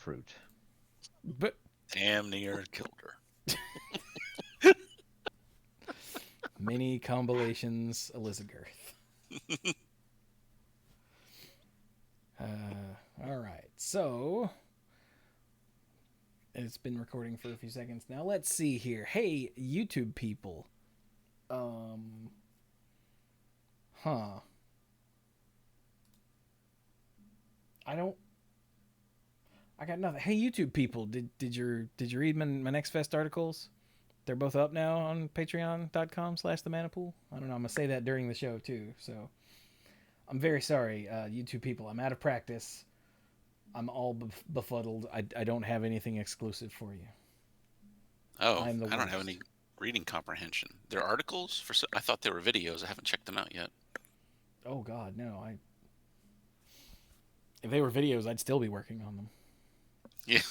fruit. But Damn near killed her. many compilations, Elizabeth. All right, so it's been recording for a few seconds now. Let's see here. Hey, YouTube people. I got nothing. Hey, YouTube people, did you read my Next Fest articles? They're both up now on patreon.com/themanapool. I don't know. I'm gonna say that during the show too. So I'm very sorry, YouTube people. I'm out of practice. I'm all befuddled. I don't have anything exclusive for you. Oh, I don't have any reading comprehension. They're articles? I thought they were videos. I haven't checked them out yet. Oh, God, no. If they were videos, I'd still be working on them. Yeah.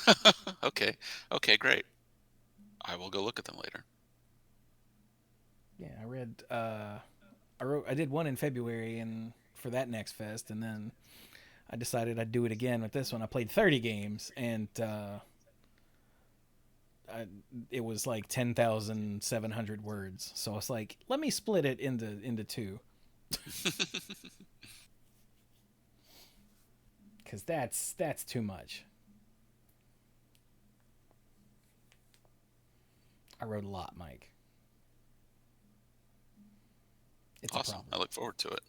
Okay, great. I will go look at them later. Yeah, I did one in February and for that Next Fest, and then I decided I'd do it again with this one. I played 30 games, and it was like 10,700 words. So I was like, let me split it into two. Because that's too much. I wrote a lot, Mike. It's awesome. I look forward to it.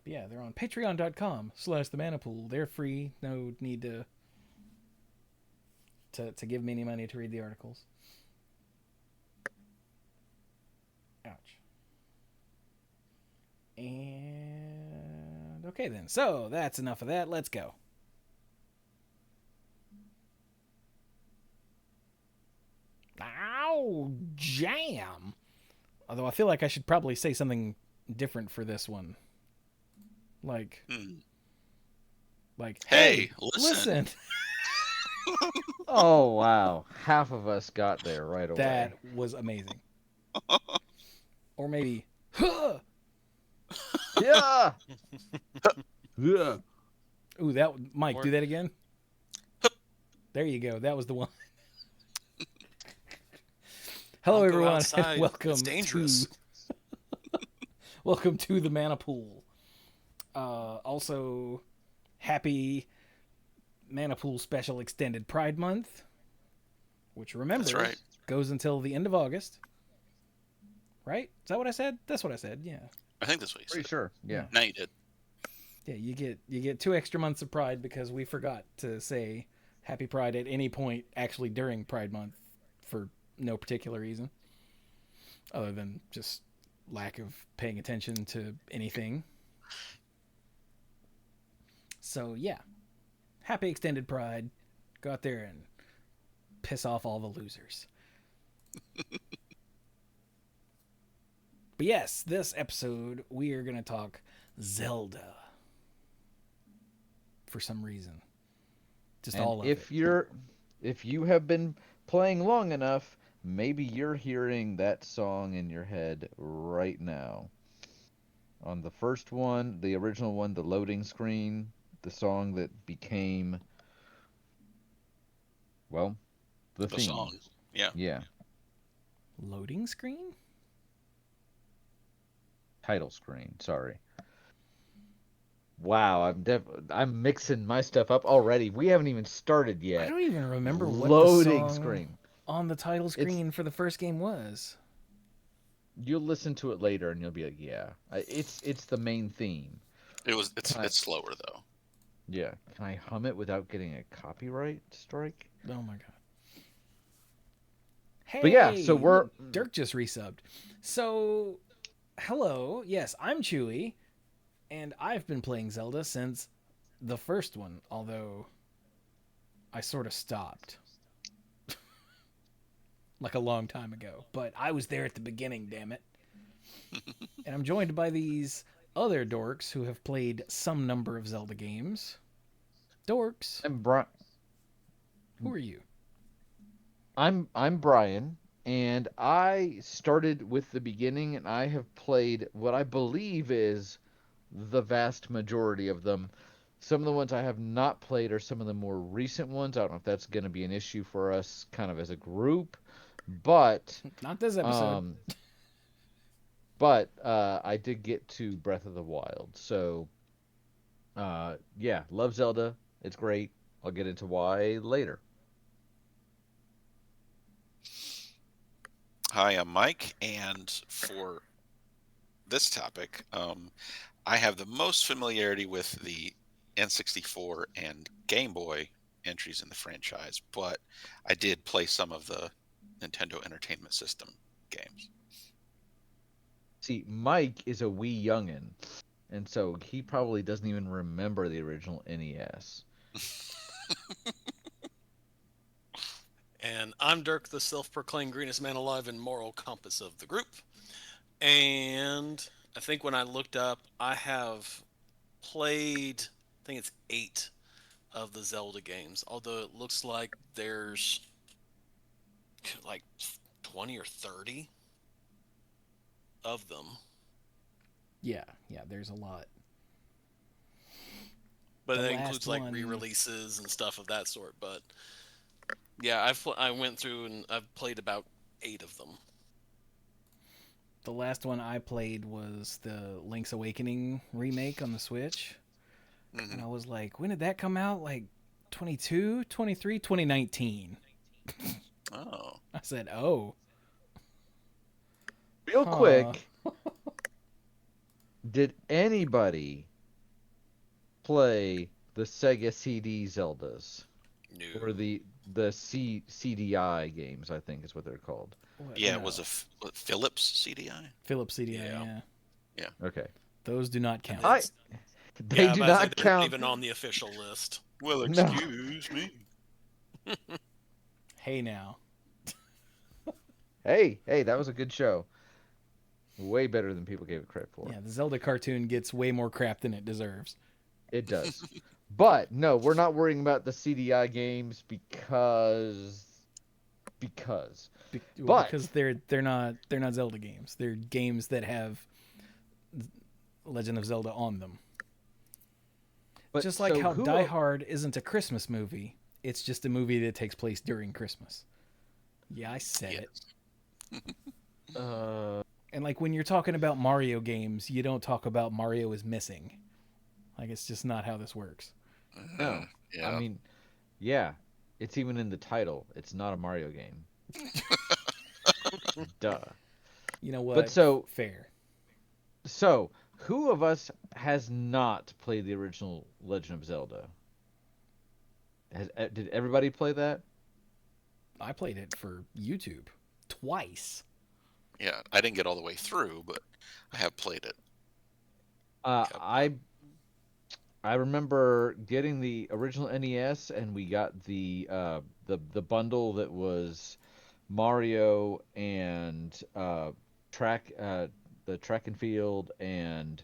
Yeah, they're on patreon.com/themanapool. They're free. No need to give me any money to read the articles. Ouch. And okay then. So that's enough of that. Let's go. Ow, jam. Although I feel like I should probably say something different for this one. Like, hey, listen. Oh, wow. Half of us got there right away. That was amazing. Or maybe, huh! Yeah! Yeah. Ooh, Mike, do that again. There you go. That was the one. Hello, everyone. Welcome. It's dangerous. Welcome to the Manapool. Also, happy Manapool Special Extended Pride Month, which remember goes until the end of August. Right? Is that what I said? That's what I said. Yeah. I think that's what you said. Pretty sure. Yeah. Now you did. Yeah, you get 2 extra months of Pride because we forgot to say Happy Pride at any point actually during Pride Month for no particular reason, other than just lack of paying attention to anything. So yeah, happy extended Pride. Go out there and piss off all the losers. But yes, this episode we are going to talk Zelda for some reason. Just and all of if it. If you have been playing long enough, maybe you're hearing that song in your head right now. On the first one, the original one, the loading screen, the song that became, well, the theme. Song. Yeah. Yeah. Loading screen? Title screen, sorry. Wow, I'm mixing my stuff up already. We haven't even started yet. I don't even remember what loading the song screen on the title screen for the first game was. You'll listen to it later and you'll be like, yeah, it's the main theme. It's slower though. Yeah. Can I hum it without getting a copyright strike? Oh my god. Hey, but yeah, so Dirk just resubbed. So, hello. Yes, I'm Chewie, and I've been playing Zelda since the first one, although I sort of stopped. Like a long time ago. But I was there at the beginning, damn it. And I'm joined by these other dorks who have played some number of Zelda games. Dorks. Who are you? I'm Brian, and I started with the beginning, and I have played what I believe is the vast majority of them Some of the ones I have not played are some of the more recent ones. I don't know if that's going to be an issue for us kind of as a group, but Not this episode. um I did get to Breath of the Wild. So yeah, love Zelda. It's great. I'll get into why later. Hi, I'm Mike, and for this topic, I have the most familiarity with the N64 and Game Boy entries in the franchise, but I did play some of the Nintendo Entertainment System games. See, Mike is a wee youngin', and so he probably doesn't even remember the original NES. And I'm Dirk, the self-proclaimed greenest man alive and moral compass of the group. And I think when I looked up, I have played, I think it's 8 of the Zelda games. Although it looks like there's like 20 or 30 of them. Yeah, there's a lot. But that includes like re-releases and stuff of that sort. But yeah, I went through and I've played about 8 of them. The last one I played was the Link's Awakening remake on the Switch. Mm-hmm. And I was like, when did that come out? Like 22, 23, 2019. Oh. I said, oh. Real quick, did anybody play the Sega CD Zeldas? No. Or the CDI games, I think is what they're called. What? Yeah, it was a Philips CDI? Philips CDI, yeah. Okay. Those do not count. They do not count. Even on the official list. Well, excuse me. Hey, now. Hey, that was a good show. Way better than people gave it credit for. Yeah, the Zelda cartoon gets way more crap than it deserves. It does. But no, we're not worrying about the CDI games because they're not Zelda games. They're games that have Legend of Zelda on them. But just like how Die Hard isn't a Christmas movie, it's just a movie that takes place during Christmas. Yeah, I said it. And like when you're talking about Mario games, you don't talk about Mario is missing. Like it's just not how this works. No. Yeah. I mean, yeah. It's even in the title. It's not a Mario game. Duh. You know what? But so fair. So, who of us has not played the original Legend of Zelda? Did everybody play that? I played it for YouTube twice. Yeah, I didn't get all the way through, but I have played it. I remember getting the original NES, and we got the bundle that was Mario and the track and field and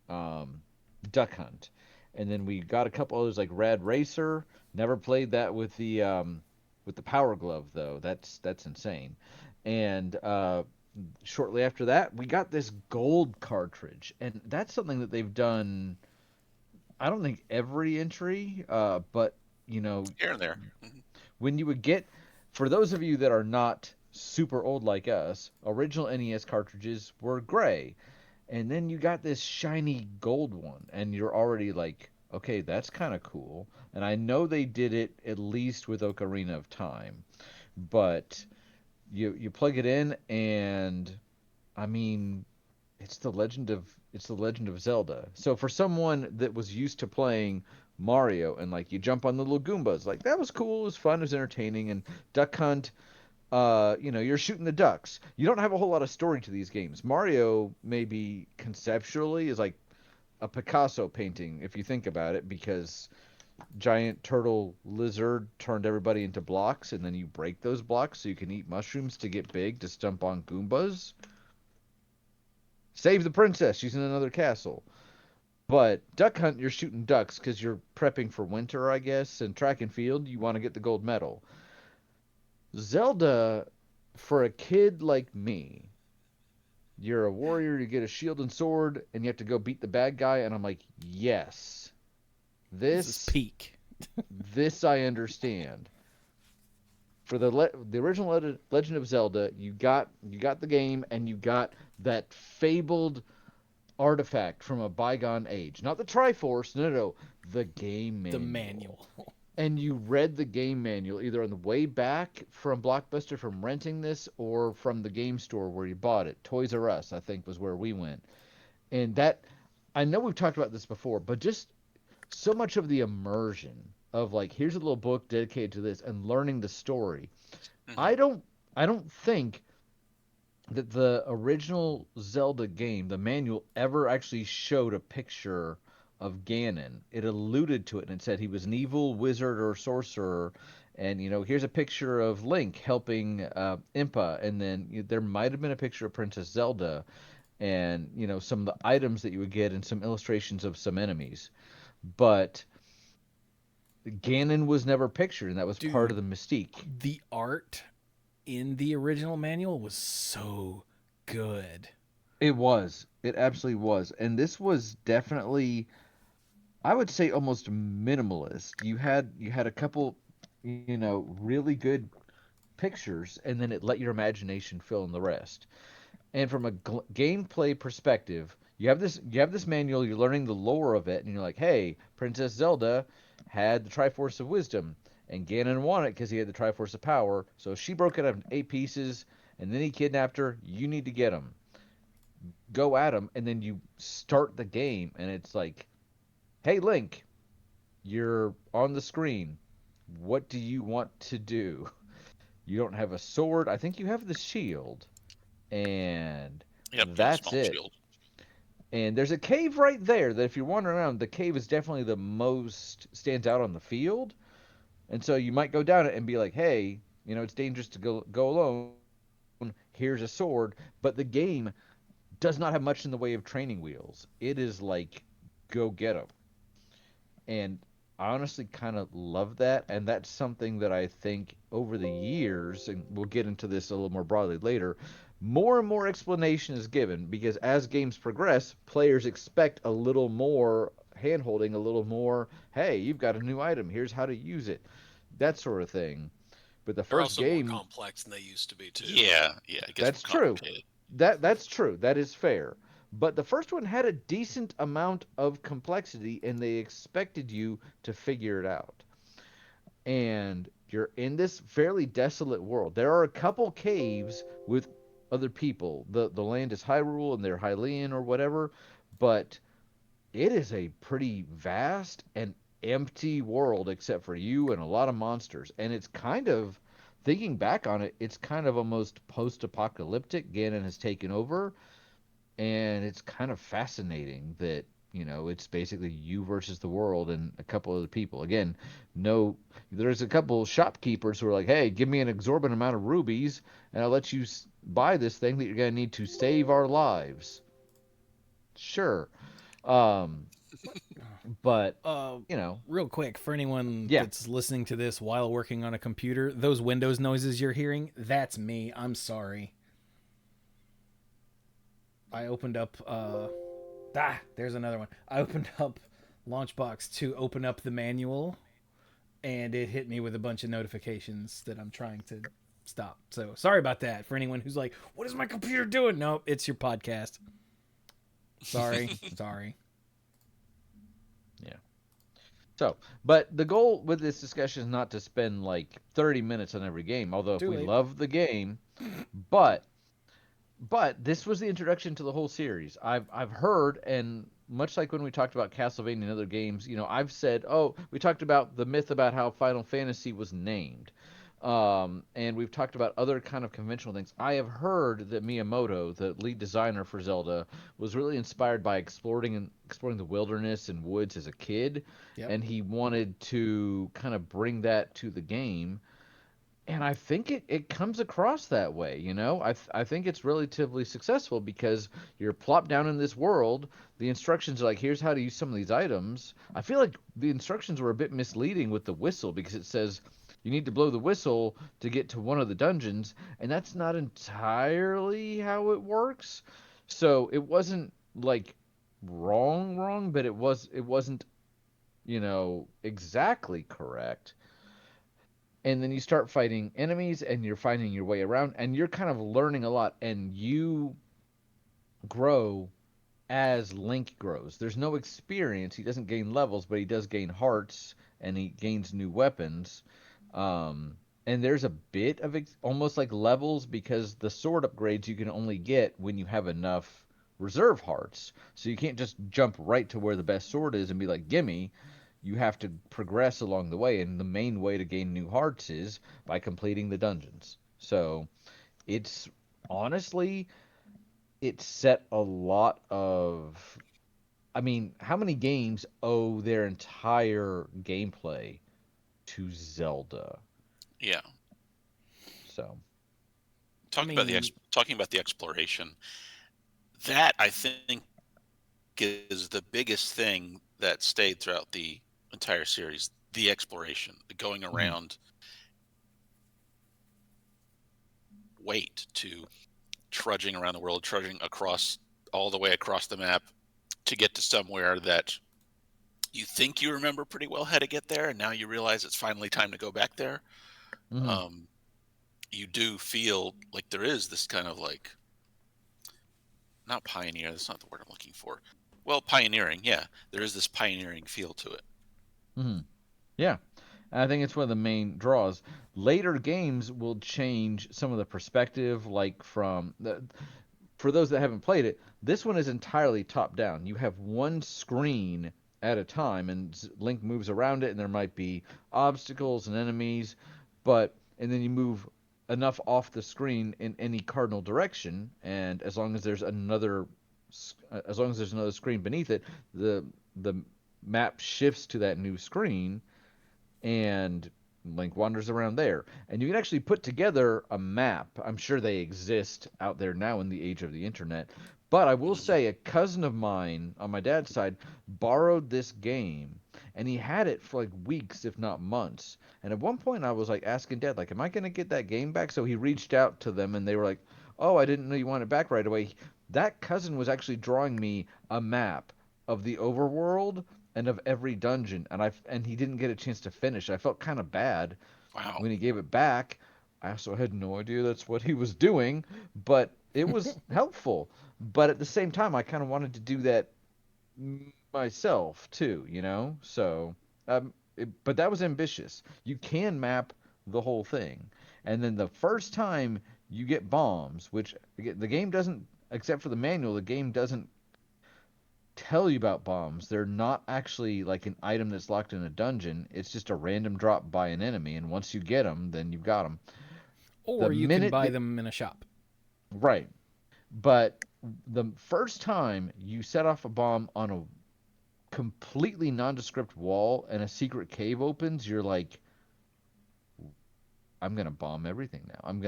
Duck Hunt, and then we got a couple others like Rad Racer. Never played that with the Power Glove though. That's insane. And shortly after that, we got this gold cartridge, and that's something that they've done. I don't think every entry, but here and there. When you would get, for those of you that are not super old like us, original NES cartridges were gray, and then you got this shiny gold one, and you're already like, okay, that's kind of cool. And I know they did it at least with Ocarina of Time, but you plug it in, and I mean, it's the Legend of Zelda. So for someone that was used to playing Mario and like you jump on the little Goombas, like that was cool, it was fun, it was entertaining. And Duck Hunt, you're shooting the ducks. You don't have a whole lot of story to these games. Mario maybe conceptually is like a Picasso painting if you think about it, because giant turtle lizard turned everybody into blocks, and then you break those blocks so you can eat mushrooms to get big to stomp on Goombas. Save the princess, she's in another castle. But Duck Hunt, you're shooting ducks because you're prepping for winter, I guess. And Track and Field, you want to get the gold medal. Zelda, for a kid like me, you're a warrior, you get a shield and sword, and you have to go beat the bad guy. And I'm like, yes, This is This peak. this I understand. For the original Legend of Zelda, you got the game and you got that fabled artifact from a bygone age. Not the Triforce, no, no, no, the game The manual. manual. And you read the game manual either on the way back from Blockbuster from renting this or from the game store where you bought it. Toys R Us, I think, was where we went. And that, I know we've talked about this before, but just so much of the immersion of like, here's a little book dedicated to this and learning the story. Hmm. I don't, I don't think that the original Zelda game, the manual, ever actually showed a picture of Ganon. It alluded to it and it said he was an evil wizard or sorcerer. And, here's a picture of Link helping Impa. And then there might have been a picture of Princess Zelda and, some of the items that you would get and some illustrations of some enemies. But Ganon was never pictured, and that was part of Dude, the mystique. the art in the original manual was so good. It was. It absolutely was. And this was definitely, I would say, almost minimalist. You had a couple, really good pictures, and then it let your imagination fill in the rest. And from a gameplay perspective, you have this manual. You're learning the lore of it, and you're like, hey, Princess Zelda had the Triforce of Wisdom, and Ganon won it because he had the Triforce of Power. So she broke it up in 8 pieces, and then he kidnapped her. You need to get him. Go at him, and then you start the game, and it's like, hey, Link, you're on the screen. What do you want to do? You don't have a sword. I think you have the shield, and Yep, you have a that's small it. shield. And there's a cave right there that if you're wandering around, the cave is definitely the most stands out on the field. And so you might go down it and be like, hey, it's dangerous to go alone. Here's a sword. But the game does not have much in the way of training wheels. It is like, go get them. And I honestly kind of love that. And that's something that I think over the years, and we'll get into this a little more broadly later, more and more explanation is given because as games progress, players expect a little more handholding, a little more, hey, you've got a new item, here's how to use it, that sort of thing. But the They're first also more game, complex than they used to be too. Yeah, yeah, it gets more that's true. complicated. That's true. That is fair. But the first one had a decent amount of complexity and they expected you to figure it out. And you're in this fairly desolate world. There are a couple caves with other people. The land is Hyrule and they're Hylian or whatever, but it is a pretty vast and empty world except for you and a lot of monsters. And it's kind of thinking back on it, it's kind of almost post-apocalyptic. Ganon has taken over, and it's kind of fascinating that it's basically you versus the world and a couple other people. Again, no, there's a couple shopkeepers who are like, hey, give me an exorbitant amount of rubies and I'll let you buy this thing that you're going to need to save our lives. Sure. um but Uh, you know real quick, for anyone yeah. that's listening to this while working on a computer, those Windows noises you're hearing, that's me. I'm sorry. I opened up there's another one. I opened up Launchbox to open up the manual and it hit me with a bunch of notifications that I'm trying to stop. So sorry about that for anyone who's like, what is my computer doing? No, it's your podcast. Sorry. Sorry. Yeah. So, but the goal with this discussion is not to spend like 30 minutes on every game, although if Too we late. love the game, but this was the introduction to the whole series. I've heard, and much like when we talked about Castlevania and other games, I've said, oh, we talked about the myth about how Final Fantasy was named. And we've talked about other kind of conventional things. I have heard that Miyamoto, the lead designer for Zelda, was really inspired by exploring the wilderness and woods as a kid, Yep. and he wanted to kind of bring that to the game. And I think it comes across that way, I think it's relatively successful because you're plopped down in this world. The instructions are like, here's how to use some of these items. I feel like the instructions were a bit misleading with the whistle because it says you need to blow the whistle to get to one of the dungeons, and that's not entirely how it works. So it wasn't like wrong, but it wasn't exactly correct. And then you start fighting enemies and you're finding your way around and you're kind of learning a lot and you grow as Link grows. There's no experience. He doesn't gain levels, but he does gain hearts and he gains new weapons. Um, and there's a bit of almost like levels because the sword upgrades you can only get when you have enough reserve hearts. So you can't just jump right to where the best sword is and be like, gimme. You have to progress along the way, and the main way to gain new hearts is by completing the dungeons. So it's honestly, it set a lot of. I mean, how many games owe their entire gameplay to Zelda? Yeah. So, I mean, Talking about the exploration, that I think is the biggest thing that stayed throughout the entire series. The exploration, the going mhm, around, wait to trudging around the world, trudging across all the way across the map to get to somewhere that you think you remember pretty well how to get there, and now you realize it's finally time to go back there. mhm, Um, you do feel like there is this kind of like, not pioneer, that's not the word I'm looking for. Well, pioneering, yeah. There is this pioneering feel to it. mhm. Yeah. I think it's one of the main draws. Later games will change some of the perspective, like for those that haven't played it, this one is entirely top down. You have one screen at a time, and Link moves around it, and there might be obstacles and enemies, and then you move enough off the screen in any cardinal direction, and as long as there's another screen beneath it, the map shifts to that new screen, and Link wanders around there. And you can actually put together a map. I'm sure they exist out there now in the age of the internet. But I will Hmm. say a cousin of mine on my dad's side borrowed this game and he had it for like weeks, if not months. And at one point I was like asking dad, like, am I gonna get that game back? So he reached out to them and they were like, oh, I didn't know you wanted it back right away. That cousin was actually drawing me a map of the overworld and of every dungeon, and he didn't get a chance to finish. I felt kind of bad Wow. when he gave it back. I also had no idea that's what he was doing, but it was helpful. But at the same time, I kind of wanted to do that myself too, you know. So, but that was ambitious. You can map the whole thing, and then the first time you get bombs, which the game doesn't, except for the manual, the game doesn't tell you about bombs. They're not actually like an item that's locked in a dungeon. It's just a random drop by an enemy, and once you get them, then you've got them. The or you can minute buy that them in a shop. right, but the first time you set off a bomb on a completely nondescript wall and a secret cave opens, you're like, I'm gonna bomb everything now. I'm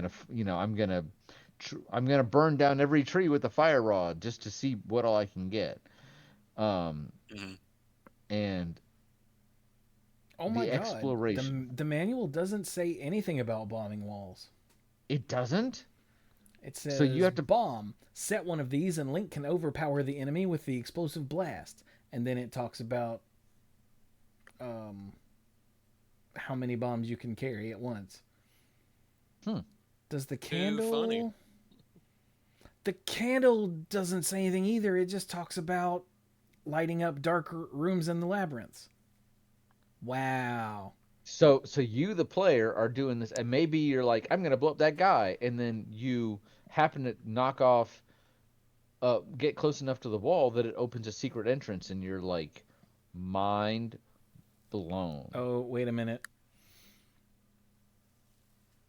gonna burn down every tree with a fire rod just to see what all I can get. Um, Hmm. and Oh my the god, exploration. the manual doesn't say anything about bombing walls. It doesn't. It So you says have to. bomb. Set one of these and Link can overpower the enemy with the explosive blast. And then it talks about um, how many bombs you can carry at once. Hmm. Does the Too funny. candle? The candle doesn't say anything either. It just talks about lighting up dark rooms in the labyrinths. Wow. So you, the player, are doing this, and maybe you're like, I'm gonna blow up that guy, and then you happen to get close enough to the wall that it opens a secret entrance, and you're like, mind blown. Oh, wait a minute.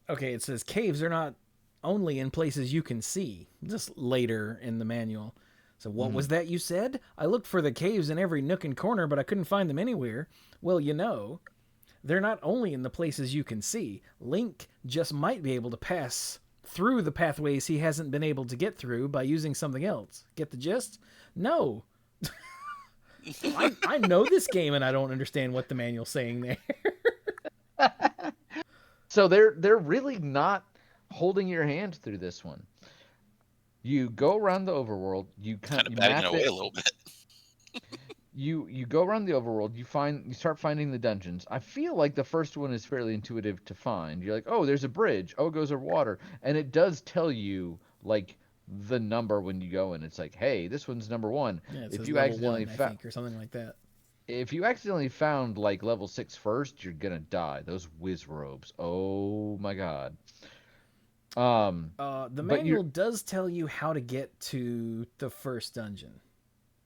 Okay, it says caves are not only in places you can see, just later in the manual. So, what Hmm. was that you said? I looked for the caves in every nook and corner, but I couldn't find them anywhere. Well, they're not only in the places you can see. Link just might be able to pass through the pathways he hasn't been able to get through by using something else. Get the gist? No. I know this game and I don't understand what the manual's saying there. So they're really not holding your hand through this one. You go around the overworld, Kind of you batting it map away it. a little bit. you go around the overworld, you start finding the dungeons. I feel like the first one is fairly intuitive to find. You're like, "Oh, there's a bridge. Oh, it goes over water." And it does tell you like the number when you go in. It's like, "Hey, this one's number 1." Yeah, it If says you level accidentally one, I think, or something like that. if you accidentally found like level 6 first, you're going to die. Those whiz robes. Oh my god. The But you manual does tell you how to get to the first dungeon,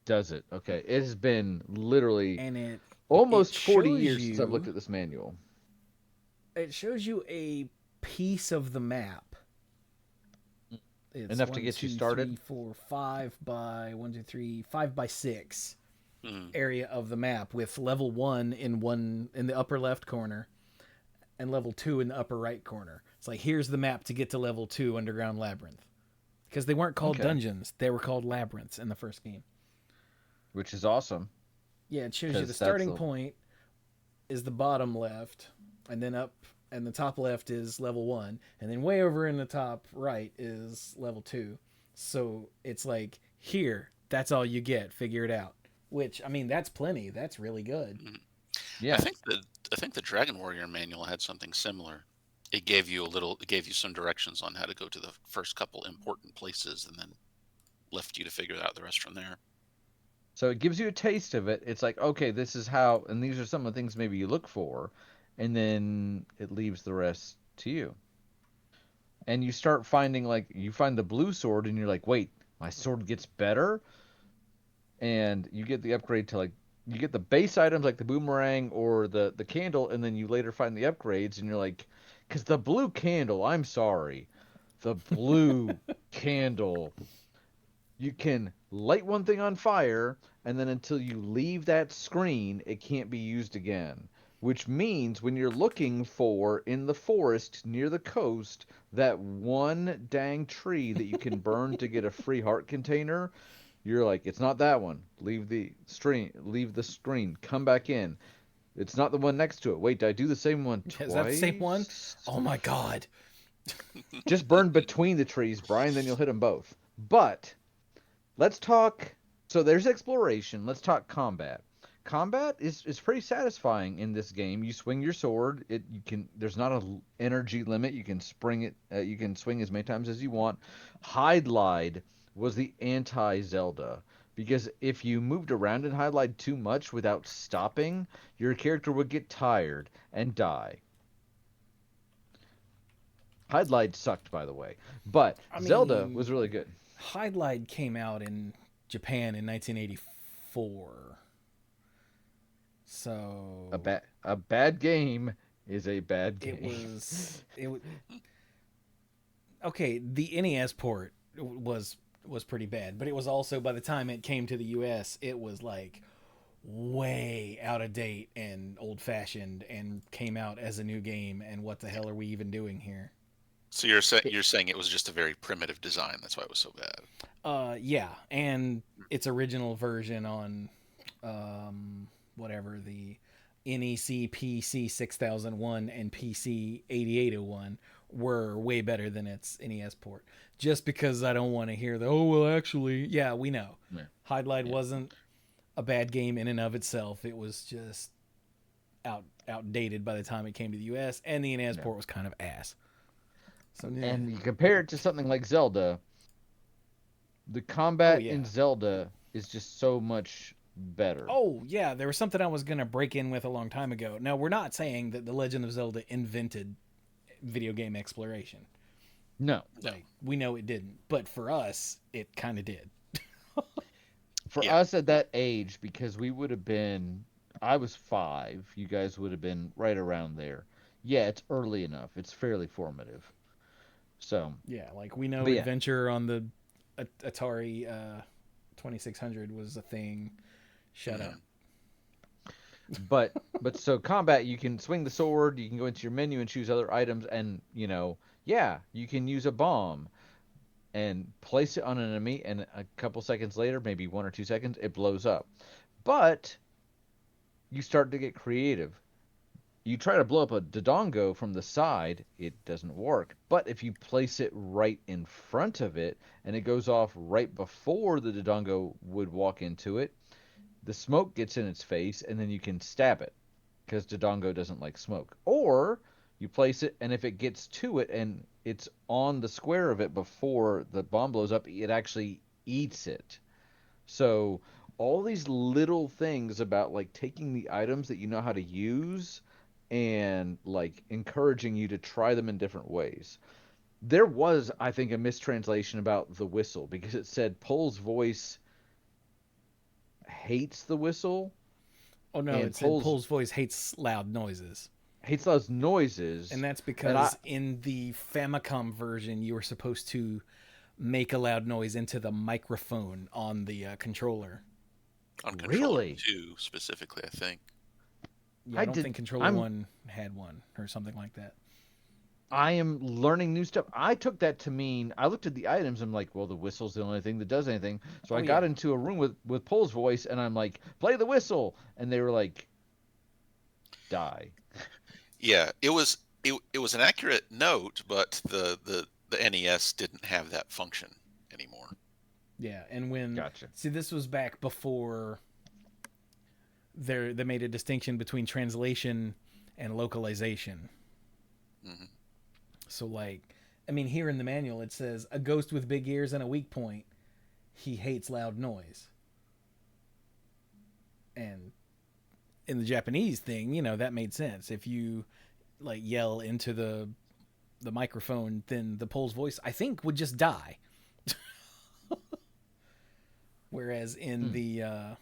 does it. Okay. It has been literally and it almost 40 shows years since I've looked you at this manual. a piece of the map. It's Enough to one, get you two, started. three, four, 5 by 6 Mm. area of the map with level one in the upper left corner and level 2 in the upper right corner. It's like here's the map to get to level 2 underground labyrinth because they weren't called Okay. dungeons; they were called labyrinths in the first game. Which is awesome Yeah, it shows you the because that's starting the point is the bottom left, and then up and the top left is level 1, and then way over in the top right is level 2. So it's like here, that's all you get. Figure it out. Which I mean, that's plenty. That's really good. I yeah. think the Dragon Warrior manual had something similar. It gave you some directions on how to go to the first couple important places, and then left you to figure out the rest from there. So it gives you a taste of it. It's like, okay, this is how, and these are some of the things maybe you look for, and then it leaves the rest to you. And you start finding like you find the blue sword, and you're like, wait, my sword gets better, and you get the upgrade to like you get the base items like the boomerang or the candle, and then you later find the upgrades, and you're like, because the blue candle, I'm sorry, the blue candle you can light one thing on fire, and then until you leave that screen, it can't be used again. Which means when you're looking for in the forest near the coast that one dang tree that you can burn to get a free heart container, you're like, it's not that one. Leave the screen, come back in. It's not the one next to it. Wait, did I do the same one Is that the same one? twice? Oh my god. Just burn between the trees, Brian, then you'll hit them both. But let's talk. So there's exploration. Let's talk combat. Combat is pretty satisfying in this game. You swing your sword. It you can. There's not a energy limit. You can spring it. You can swing as many times as you want. Hide Glide was the anti Zelda because if you moved around in Hide Glide too much without stopping, your character would get tired and die. Hide Glide sucked, by the way, but I Zelda mean, was really good. Highlight came out in Japan in 1984. So A bad game is a bad it game. was okay. The NES port was pretty bad, but it was also by the time it came to the US, it was like way out of date and old fashioned and came out as a new game. And what the hell are we even doing here? So you're saying it was just a very primitive design. That's why it was so bad. Yeah, and its original version on whatever the NEC PC 6001 and PC 8801 were way better than its NES port. Just because I don't want to hear the oh well actually yeah we know Yeah. Hide Glide Yeah. wasn't a bad game in and of itself. It was just outdated by the time it came to the US, and the NES Yeah. port was kind of ass. So And you compare it to something like Zelda, the oh combat yeah. in Zelda is just so much better. Oh, yeah, there was something I was going to break in with a long time ago. Now, we're not saying that The Legend of Zelda invented video game exploration. No. Like, we know it didn't. But for us, it kind of did. For Yeah. us at that age, because we would have been, I was 5, you guys would have been right around there. Yeah, it's early enough. It's fairly formative. So, Yeah, like, we know but yeah. adventure on the Atari 2600 was a thing. Shut up. But so combat, you can swing the sword, you can go into your menu and choose other items, and yeah, you can use a bomb and place it on an enemy, and a couple seconds later, maybe 1 or 2 seconds, it blows up. But you start to get creative. You try to blow up a Dodongo from the side, it doesn't work. But if you place it right in front of it and it goes off right before the Dodongo would walk into it, the smoke gets in its face, and then you can stab it because Dodongo doesn't like smoke. Or you place it, and if it gets to it and it's on the square of it before the bomb blows up, it actually eats it. So all these little things about like taking the items that you know how to use and like encouraging you to try them in different ways. There was, I think, a mistranslation about the whistle because it said Pole's voice hates the whistle Oh no, and it said Pole's Pole's voice hates loud noises. hates those noises. And that's And I because in the Famicom version, you were supposed to make a loud noise into the microphone on the controller. On controller really 2 specifically, I think. Yeah, I don't think controller I'm 1 had one or something like that. I am learning new stuff. I took that to mean I looked at the items. I'm like, well, the whistle's the only thing that does anything. So Oh I got yeah. into a room with Pole's voice, and I'm like, play the whistle, and they were like, die. Yeah, it was an accurate note, but the NES didn't have that function anymore. Yeah, and when Gotcha. see this was back before they made a distinction between translation and localization. Hmm. So like, I mean, here in the manual it says a ghost with big ears and a weak point. He hates loud noise. And in the Japanese thing, that made sense. If you like yell into the microphone, then the Pole's voice, I think, would just die. Whereas in Hmm. the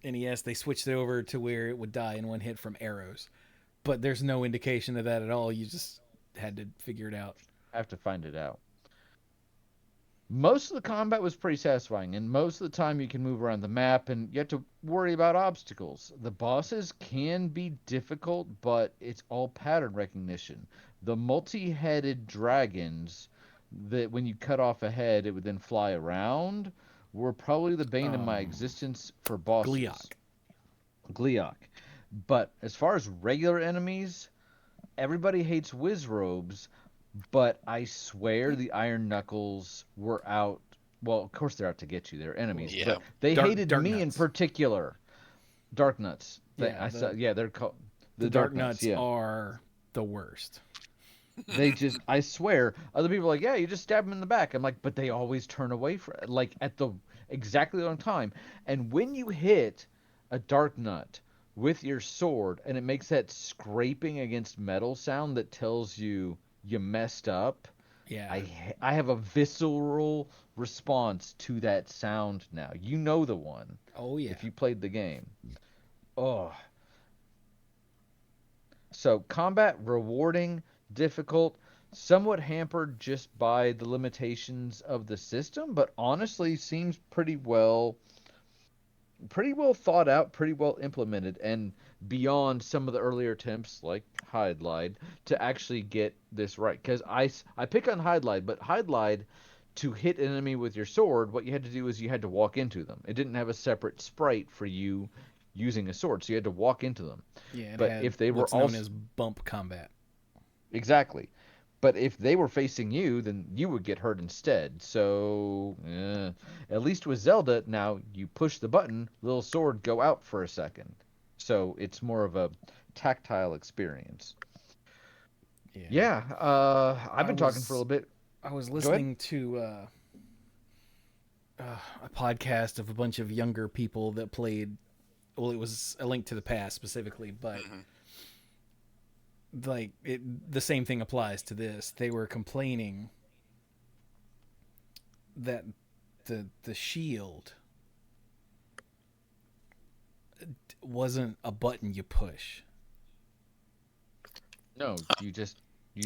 NES, they switched it over to where it would die in one hit from arrows. But there's no indication of that at all. You just had to figure it out. I have to find it out. Most of the combat was pretty satisfying, and most of the time you can move around the map and you have to worry about obstacles. The bosses can be difficult, but it's all pattern recognition. The multi-headed dragons that when you cut off a head, it would then fly around were probably the bane of my existence for bosses. Gleok. Gleok. But as far as regular enemies, everybody hates Wizrobes, but I swear the Iron Knuckles were out. Well, of course they're out to get you. They're enemies, Yeah. but they hated Dark me in Nuts. particular. Dark Nuts. Yeah, I saw. Yeah, they're called the the Dark Dark Nuts. Nuts Yeah, are the worst. they just. I swear. Other people are like, yeah, you just stab them in the back. I'm like, but they always turn away from like at the exactly on time. And when you hit a Dark Nut with your sword, and it makes that scraping against metal sound that tells you messed up. Yeah. I have a visceral response to that sound now. You know the one Oh yeah. if you played the game. Oh. So combat rewarding, difficult, somewhat hampered just by the limitations of the system, but honestly seems pretty well thought out, pretty well implemented, and beyond some of the earlier attempts like Hide Lied to actually get this right. Because I pick on Hide Lied, but Hide Lied to hit an enemy with your sword, what you had to do is you had to walk into them. It didn't have a separate sprite for you using a sword, so you had to walk into them. Yeah, it But had if they were what's known also as bump combat. exactly, but if they were facing you, then you would get hurt instead. So, at least with Zelda, now you push the button, little sword go out for a second. So it's more of a tactile experience. Yeah. Yeah, I've I been talking for a was little bit. I was Go ahead. listening to a podcast of a bunch of younger people that played. Well, it was A Link to the Past specifically, but Hmm. like the same thing applies to this. They were complaining that the shield wasn't a button you push. No, you just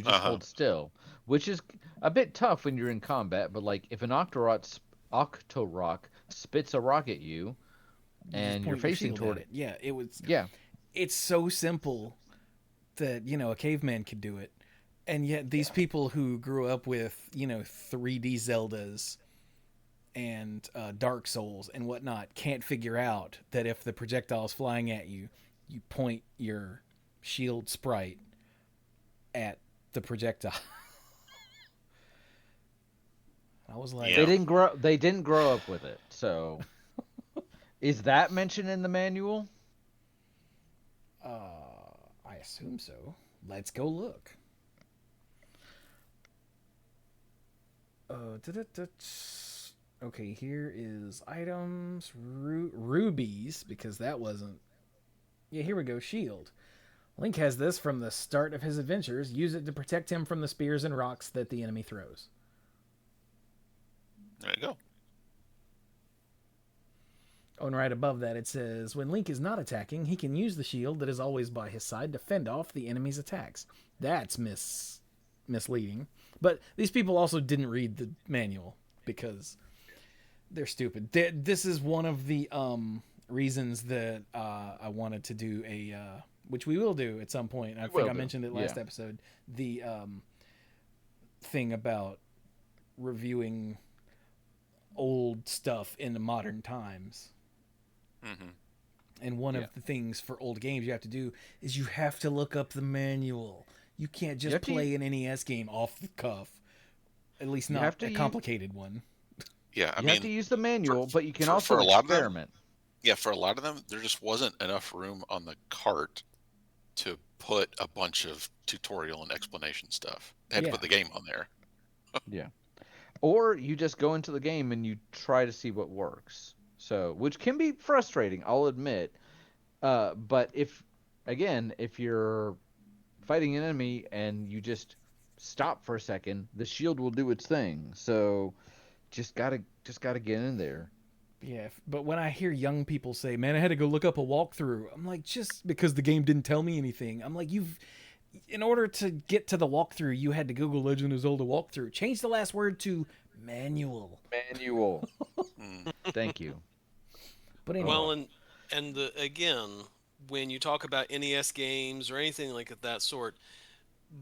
Uh-huh. hold still, which is a bit tough when you're in combat. But like, if an Octorok spits a rock at you You just and you're point your facing shield at toward it. Yeah, it was. yeah, It's so simple that a caveman could do it, and yet these people who grew up with 3D Zeldas and Dark Souls and whatnot can't figure out that if the projectile's flying at you, you point your shield sprite at the projectile. I was like, Yeah. they didn't grow up with it, so Is that mentioned in the manual? I assume so. Let's go look. Da-da-da. Okay, here is items, rubies, because that wasn't. Yeah, here we go. Shield. Link has this from the start of his adventures. Use it to protect him from the spears and rocks that the enemy throws. There you go. Oh, and right above that it says, when Link is not attacking, he can use the shield that is always by his side to fend off the enemy's attacks. That's misleading. But these people also didn't read the manual because they're stupid. This is one of the reasons that I wanted to do a, which we will do at some point. I think I mentioned it last episode. The thing about reviewing old stuff in the modern times. Mm-hmm. And one of the things for old games you have to do is you have to look up the manual. You can't just play an NES game off the cuff. At least not a complicated one. Yeah, you have to use the manual, but you can also experiment. For a lot of them, there just wasn't enough room on the cart to put a bunch of tutorial and explanation stuff. They had to put the game on there. Yeah. Or you just go into the game and you try to see what works. So, which can be frustrating, I'll admit. But if you're fighting an enemy and you just stop for a second, the shield will do its thing. So, just gotta get in there. Yeah, but when I hear young people say, "Man, I had to go look up a walkthrough," I'm like, just because the game didn't tell me anything. I'm like, in order to get to the walkthrough, you had to Google Legend of Zelda walkthrough. Change the last word to manual. Manual. Thank you. But anyway. Well, and again, when you talk about NES games or anything like that sort,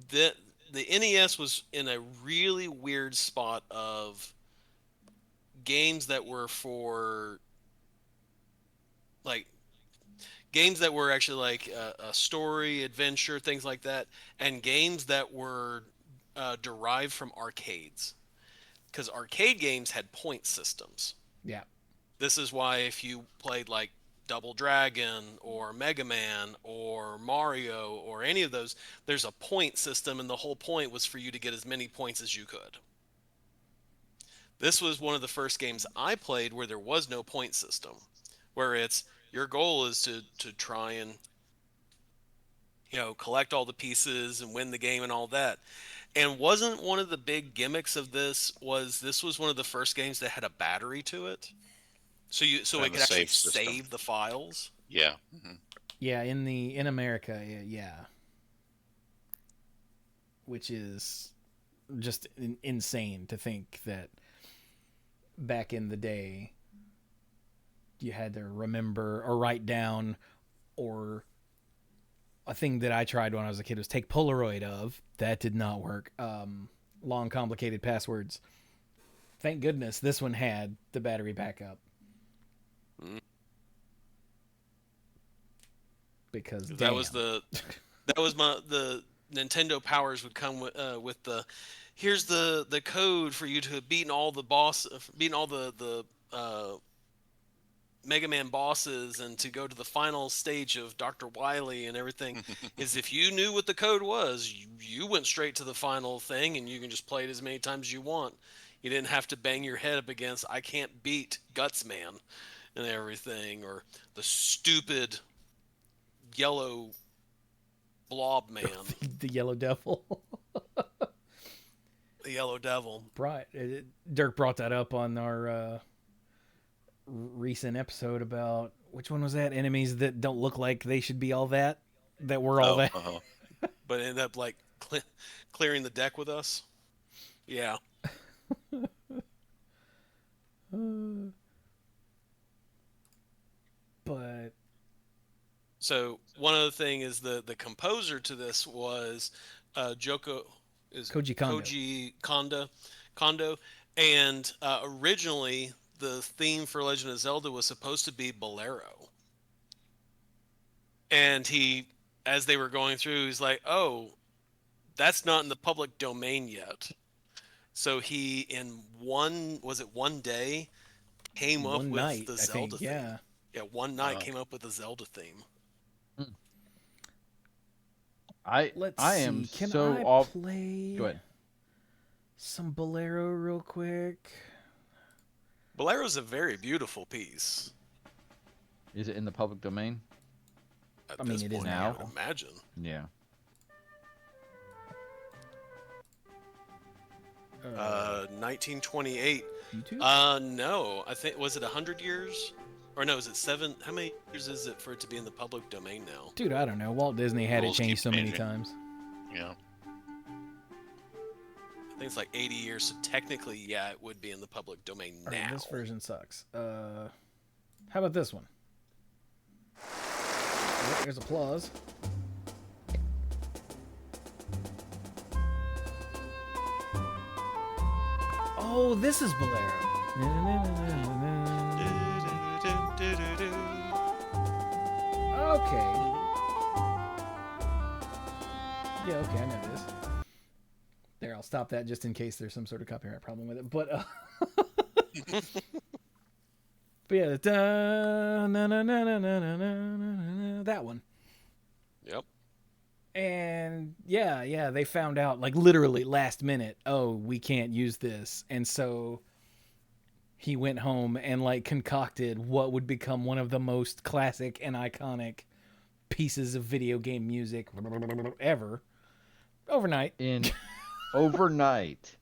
the NES was in a really weird spot of games that were for like games that were actually like a story, adventure, things like that, and games that were derived from arcades. Because arcade games had point systems. Yeah. This is why if you played like Double Dragon or Mega Man or Mario or any of those, there's a point system, and the whole point was for you to get as many points as you could. This was one of the first games I played where there was no point system, where it's your goal is to try and collect all the pieces and win the game and all that. And wasn't one of the big gimmicks of this was one of the first games that had a battery to it, so it could actually save the files. Yeah. Mm-hmm. Yeah, in America, yeah. Which is just insane to think that back in the day you had to remember or write down, or a thing that I tried when I was a kid was take Polaroid of. That did not work. Long, complicated passwords. Thank goodness this one had the battery backup. Because that was the Nintendo powers would come with the here's the code for you to have beaten all the Mega Man bosses and to go to the final stage of Dr. Wily and everything. Is if you knew what the code was, you went straight to the final thing and you can just play it as many times as you want. You didn't have to bang your head up against I can't beat Guts Man and everything, or the stupid yellow blob man. The yellow devil. The yellow devil. Right. Dirk brought that up on our recent episode about, which one was that? Enemies that don't look like they should be all that were all that. But end up like clearing the deck with us. Yeah. But so one other thing is the composer to this was Koji Kondo, and originally the theme for Legend of Zelda was supposed to be Bolero, and as they were going through, he's like, "Oh, that's not in the public domain yet." So he in one day came up with the Zelda theme. Yeah. Yeah, one night came up with a Zelda theme. Let's I am see. Can so I off. play Go ahead. some Bolero real quick? Bolero's a very beautiful piece. Is it in the public domain? At I mean, this it is point, now. I would imagine. Yeah. Uh, 1928. YouTube? No, I think was it 100 years, or no? Is it 7? How many years is it for it to be in the public domain now? Dude, I don't know. Walt Disney had it Rules keep changed so many changing. times. Yeah. I think it's like 80 years. So technically, yeah, it would be in the public domain All right, now. this version sucks. How about this one? Oh, there's applause. Oh, this is Bolero. Okay. Yeah, okay, I know this. There, I'll stop that just in case there's some sort of copyright problem with it. But but yeah, that one. Yep. And yeah, they found out like literally last minute, oh, we can't use this. And so he went home and like concocted what would become one of the most classic and iconic pieces of video game music ever overnight. Overnight.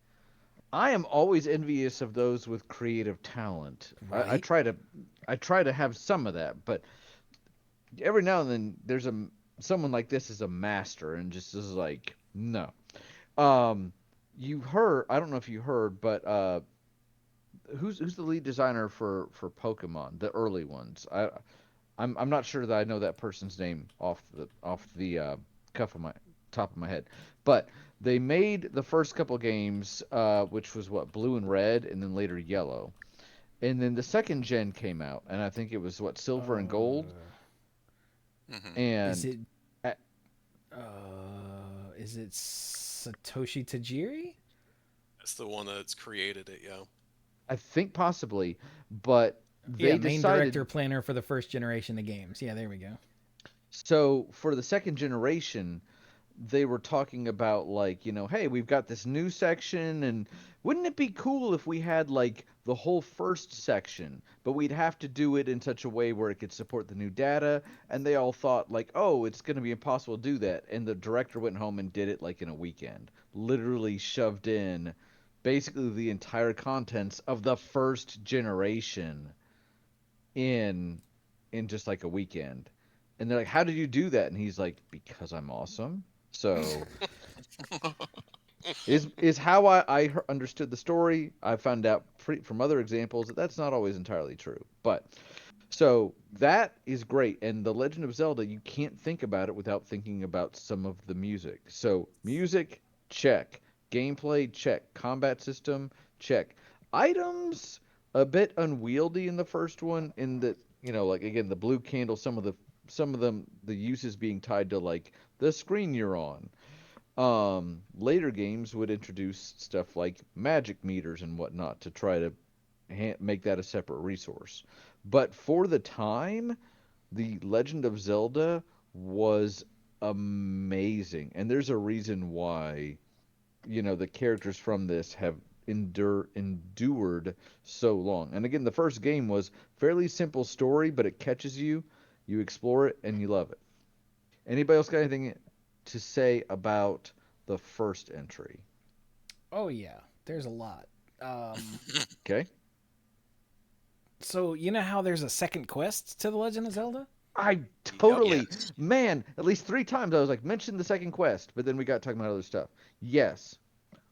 I am always envious of those with creative talent. I Right. try to have some of that, but every now and then there's someone like this is a master and just is like no. You heard, I don't know if you heard, but who's the lead designer for Pokemon, the early ones? I'm not sure that I know that person's name off the cuff of my top of my head, but they made the first couple games, which was what, Blue and Red, and then later Yellow, and then the second gen came out, and I think it was what, Silver and Gold, Mm-hmm. and Is it uh, is it Satoshi Tajiri? That's the one that's created it. Yeah. I think possibly, but Yeah, they main decided. director planner for the first generation of games. Yeah, there we go. So for the second generation, they were talking about like, hey, we've got this new section, and wouldn't it be cool if we had like the whole first section, but we'd have to do it in such a way where it could support the new data, and they all thought like, oh, it's going to be impossible to do that, and the director went home and did it like in a weekend. Literally shoved in basically the entire contents of the first generation in just like a weekend. And they're like, "How did you do that?" And he's like, "Because I'm awesome." So is how I understood the story. I found out from other examples that that's not always entirely true. But so that is great. And The Legend of Zelda, you can't think about it without thinking about some of the music. So music, check. Gameplay, check. Combat system, check. Items, a bit unwieldy in the first one, in that, like again, the blue candle, some of them, the uses being tied to like the screen you're on. Later games would introduce stuff like magic meters and whatnot to try to make that a separate resource. But for the time, The Legend of Zelda was amazing, and there's a reason why the characters from this have endured so long. And again, the first game was fairly simple story, but it catches you, you explore it, and you love it. Anybody else got anything to say about the first entry? Oh yeah, there's a lot. Okay. So you know how there's a second quest to The Legend of Zelda? I totally, Yes. man, at least 3 times I was like, mention the second quest, but then we got talking about other stuff. Yes.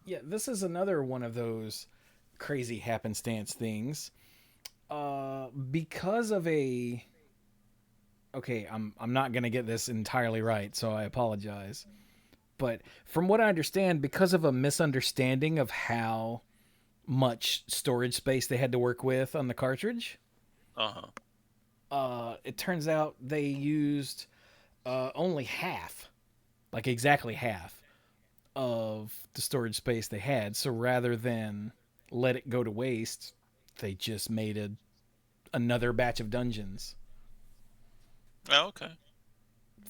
Yeah, this is another one of those crazy happenstance things. Because of a okay, I'm not gonna get this entirely right, so I apologize. But from what I understand, because of a misunderstanding of how much storage space they had to work with on the cartridge, it turns out they used only half, like exactly half, of the storage space they had. So rather than let it go to waste, they just made another batch of dungeons. Oh, okay.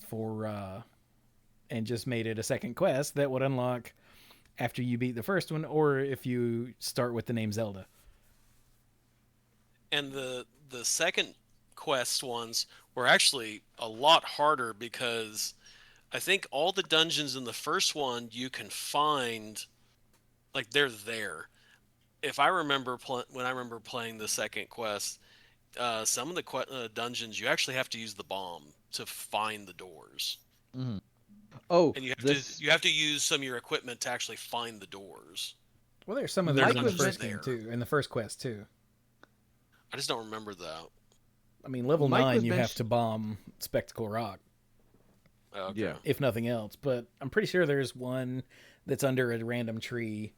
for and just made it a second quest that would unlock after you beat the first one, or if you start with the name Zelda. And the second quest ones were actually a lot harder because I think all the dungeons in the first one you can find, like, they're there. If I remember when I remember playing the second quest, some of the dungeons you actually have to use the bomb to find the doors, Mhm. Oh, and this you have to use some of your equipment to actually find the doors. Well, there's some of They're those Mike in not the was just first mentioning. game there. too, in the first quest too. I just don't remember that. I mean, level Mike 9 was you have to mentioning. bomb Spectacle Rock, Okay. Yeah. if nothing else. But I'm pretty sure there's one that's under a random tree.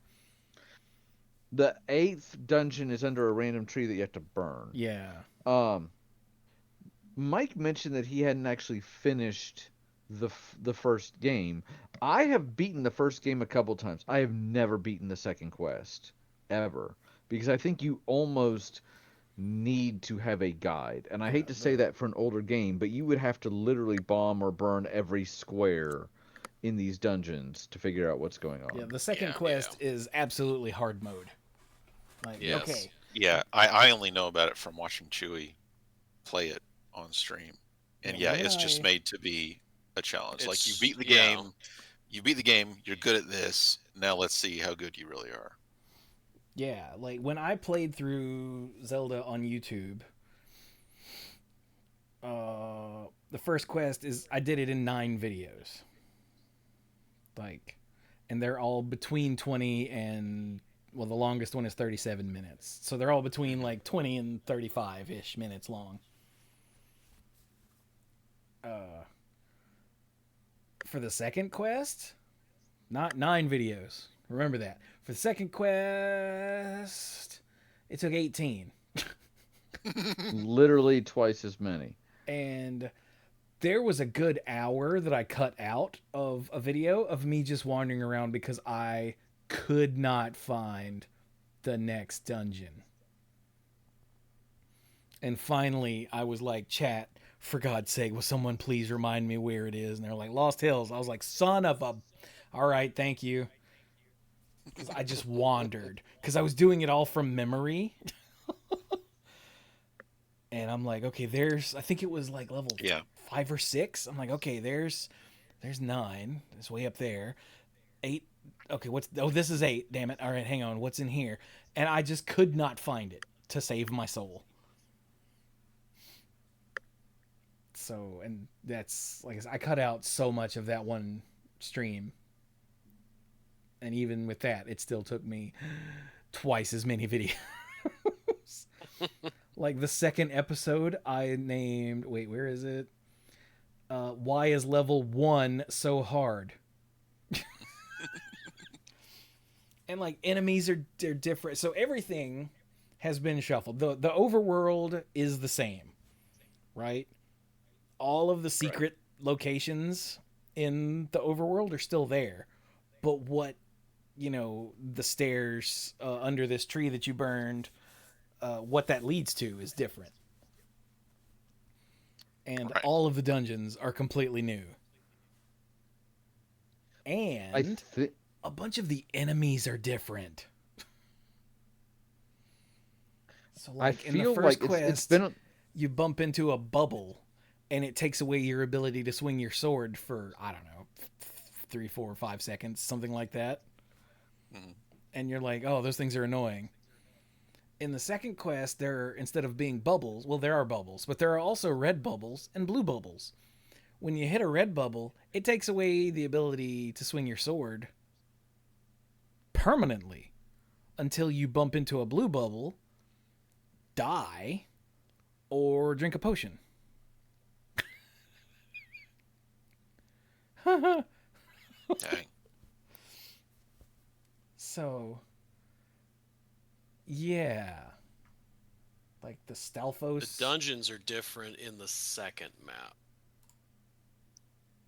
The eighth dungeon is under a random tree that you have to burn. Yeah. Um, Mike mentioned that he hadn't actually finished the first game. I have beaten the first game a couple times. I have never beaten the second quest ever because I think you almost need to have a guide. And I Yeah. hate to say that for an older game, but you would have to literally bomb or burn every square in these dungeons to figure out what's going Yeah, on. the second Yeah. quest is absolutely hard mode. Like, Yes. okay, Yeah, I only know about it from watching Chewie play it on stream. yeah, And yeah, whenever it's just I made to be a challenge. Like It's yeah. you beat the game, you're good at this. Now let's see how good you really are. yeah, like when I played through Zelda on YouTube, the first quest is I did it in 9 videos. Like, and they're all between 20 and, well, the longest one is 37 minutes. So they're all between like 20 and 35-ish minutes long. For the second quest, not 9 videos. Remember that. For the second quest, it took 18. Literally twice as many. And there was a good hour that I cut out of a video of me just wandering around because I could not find the next dungeon. And finally, I was like, chat, for God's sake, will someone please remind me where it is? And they're like, Lost Hills. I was like, son of a. All right, thank you. Because I just wandered. Because I was doing it all from memory. And I'm like, okay, I think it was like level Yeah. 5 or 6. I'm like, okay, there's 9. It's way up there. 8. Okay, this is 8. Damn it. All right, hang on. What's in here? And I just could not find it to save my soul. So, and that's like I cut out so much of that one stream. And even with that, it still took me twice as many videos. Like the second episode, I named. Wait, where is it? Why is level 1 so hard? And like enemies are different, so everything has been shuffled. The overworld is the same, right? All of the secret locations in the overworld are still there, but what the stairs under this tree that you burned, what that leads to is different. And Right. all of the dungeons are completely new. I And think a bunch of the enemies are different. So, I like in the feel first like it's quest, been you bump into a bubble, and it takes away your ability to swing your sword for, I don't know, 3, 4, 5 seconds, something like that. Mhm. And you're like, oh, those things are annoying. In the second quest, instead of being bubbles, well, there are bubbles, but there are also red bubbles and blue bubbles. When you hit a red bubble, it takes away the ability to swing your sword permanently until you bump into a blue bubble, die, or drink a potion. Dang. So, yeah. Like the The Stalfos. dungeons are different in the second map.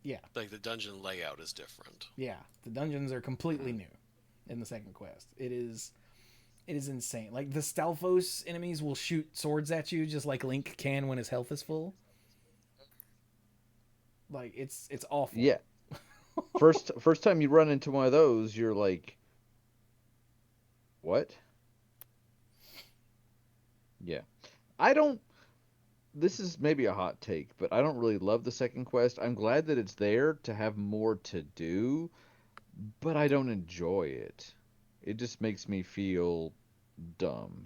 Yeah, Like the dungeon layout is different. yeah. The dungeons are completely new in the second quest. It is insane. Like the Stalfos enemies will shoot swords at you just like Link can when his health is full. Like it's awful. Yeah. First time you run into one of those, you're like, what? Yeah. I don't. This is maybe a hot take, but I don't really love the second quest. I'm glad that it's there to have more to do, but I don't enjoy it. It just makes me feel dumb.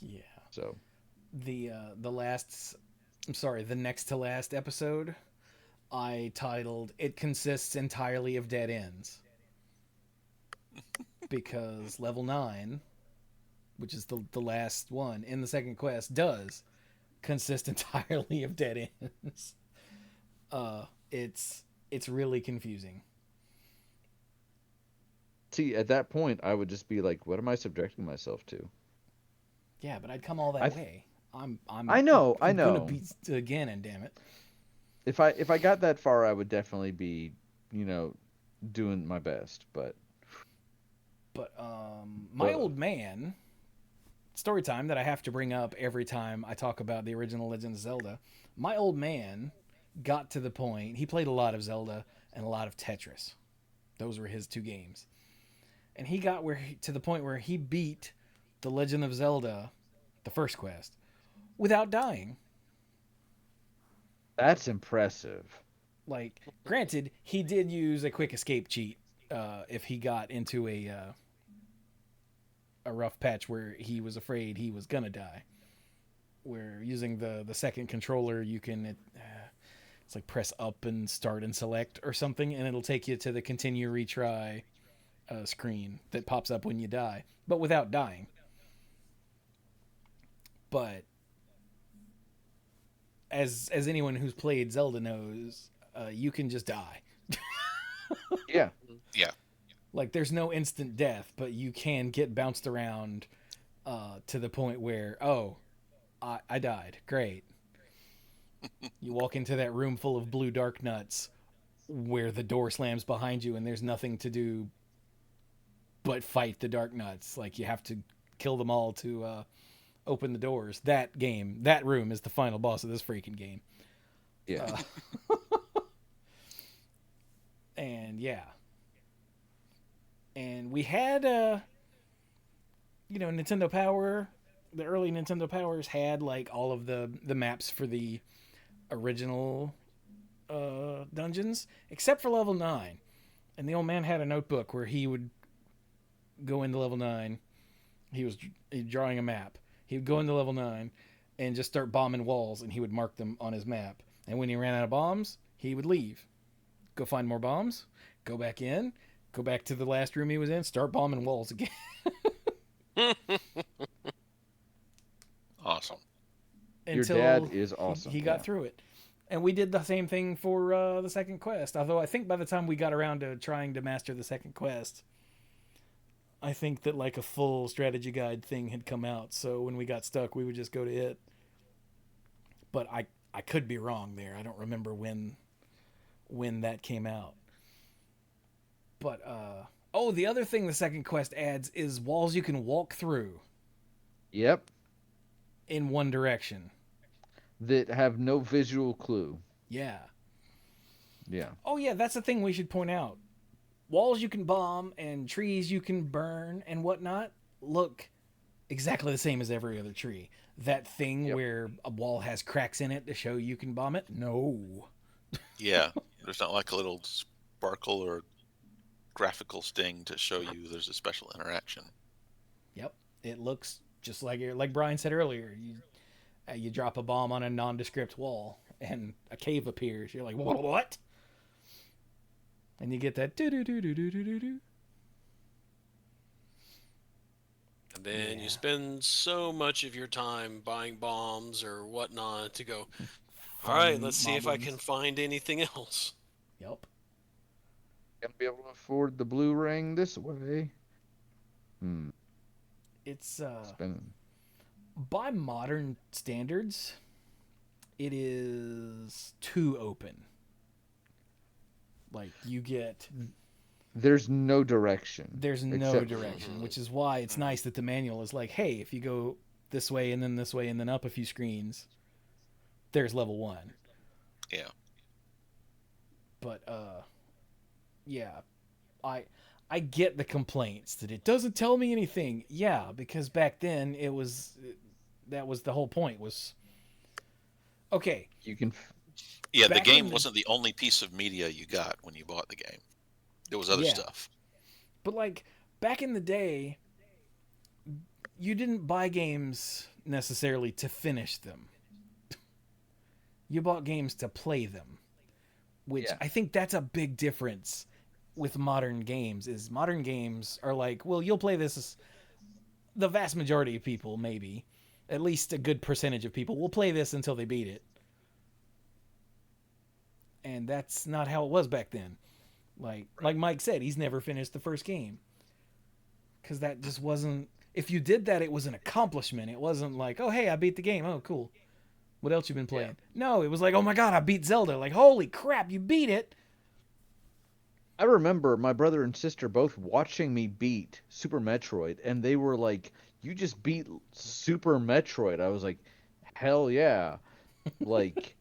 Yeah. So, The last, I'm sorry, the next to last episode, I titled "It consists entirely of dead ends," because level 9, which is the last one in the second quest, does consist entirely of dead ends. It's really confusing. see, at that point, I would just be like, what am I subjecting myself to? Yeah, but I'd come all that I way. I know, I gonna know. beat again, and damn it. If I got that far, I would definitely be, doing my best, but But my uh, old man, story time that I have to bring up every time I talk about the original Legend of Zelda. My old man got to the point. He played a lot of Zelda and a lot of Tetris. Those were his two games, and he got to the point where he beat the Legend of Zelda, the first quest, without dying. that's impressive. Like, granted, he did use a quick escape cheat if he got into a rough patch where he was afraid he was gonna die. Where using the second controller, you can it's like press up and start and select or something, and it'll take you to the continue retry screen that pops up when you die, but without dying. But as anyone who's played Zelda knows, you can just die. Yeah. Yeah. Like there's no instant death, but you can get bounced around to the point where I died. Great. You walk into that room full of blue dark nuts where the door slams behind you and there's nothing to do but fight the dark nuts. Like you have to kill them all to open the doors. That room is the final boss of this freaking game. Yeah. And yeah. And we had Nintendo Power. The early Nintendo Powers had like all of the maps for the original dungeons, except for level 9. And the old man had a notebook where he would go into level 9. He was drawing a map. He would go into level 9 and just start bombing walls, and he would mark them on his map. And when he ran out of bombs, he would leave, go find more bombs, go back in, go back to the last room he was in, start bombing walls again. Awesome. Your Until dad is awesome. he got Yeah. through it. And we did the same thing for the second quest. Although I think by the time we got around to trying to master the second quest, I think that like a full strategy guide thing had come out. So when we got stuck, we would just go to it. But I could be wrong there. I don't remember when that came out. But the other thing the second quest adds is walls you can walk through Yep. in one direction. That have no visual clue. Yeah. Yeah. Oh yeah, that's the thing we should point out. Walls you can bomb and trees you can burn and whatnot look exactly the same as every other tree. That thing where a wall has cracks in it to show you can bomb it? No. Yeah. There's not like a little sparkle or graphical sting to show you there's a special interaction. Yep. It looks just like Brian said earlier. You drop a bomb on a nondescript wall and a cave appears. You're like, what? And you get that do-do-do-do-do-do-do. And then you spend so much of your time buying bombs or whatnot to go, all right, let's see if I can find anything else. Yep. Gonna be able to afford the blue ring this way. It's Spending. by modern standards, it is too open. Like you get There's no direction. there's no direction, which is why it's nice that the manual is like, hey, if you go this way and then up a few screens, there's level 1. Yeah. But yeah, I I get the complaints that it doesn't tell me anything. Yeah, because back then it was that was the whole point was okay, You can Yeah, the back in game the wasn't the only piece of media you got when you bought the game. There was other yeah, stuff. but like back in the day, you didn't buy games necessarily to finish them. You bought games to play them, which yeah. I think that's a big difference with modern games is modern games are like, well, you'll play this the vast majority of people maybe, at least a good percentage of people will play this until they beat it. And that's not how it was back then. Like Right. Mike said, he's never finished the first game cuz that just wasn't if you did that it was an accomplishment. It wasn't like, "Oh, hey, I beat the game. Oh, cool. What else you been Yeah. playing?" No, it was like, "Oh my god, I beat Zelda." Like, "Holy crap, you beat it." I remember my brother and sister both watching me beat Super Metroid, and they were like, "You just beat Super Metroid." I was like, "Hell yeah!" Like,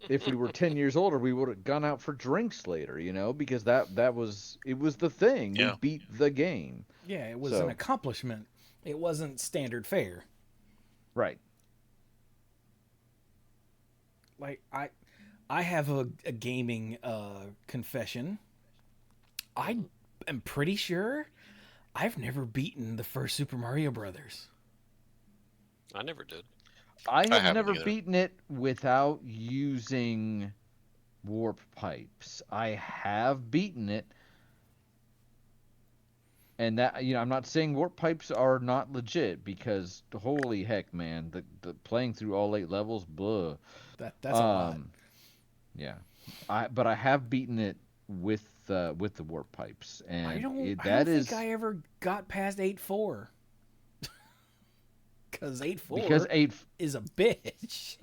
if we were 10 years older, we would have gone out for drinks later, because that was it was the thing. We Yeah. beat the game. Yeah, it was an So, accomplishment. It wasn't standard fare. right. Like I have a gaming confession. I Mhm. am pretty sure I've never beaten the first Super Mario Brothers. I never did. I I have haven't never either. beaten it without using warp pipes. I have beaten it, and that I'm not saying warp pipes are not legit because holy heck, man, the playing through all 8 levels, blah. That's a lot. Um, yeah, but I have beaten it with the warp pipes, and I that don't think is I ever got past 8-4 cuz because 8-4 eight is a bitch.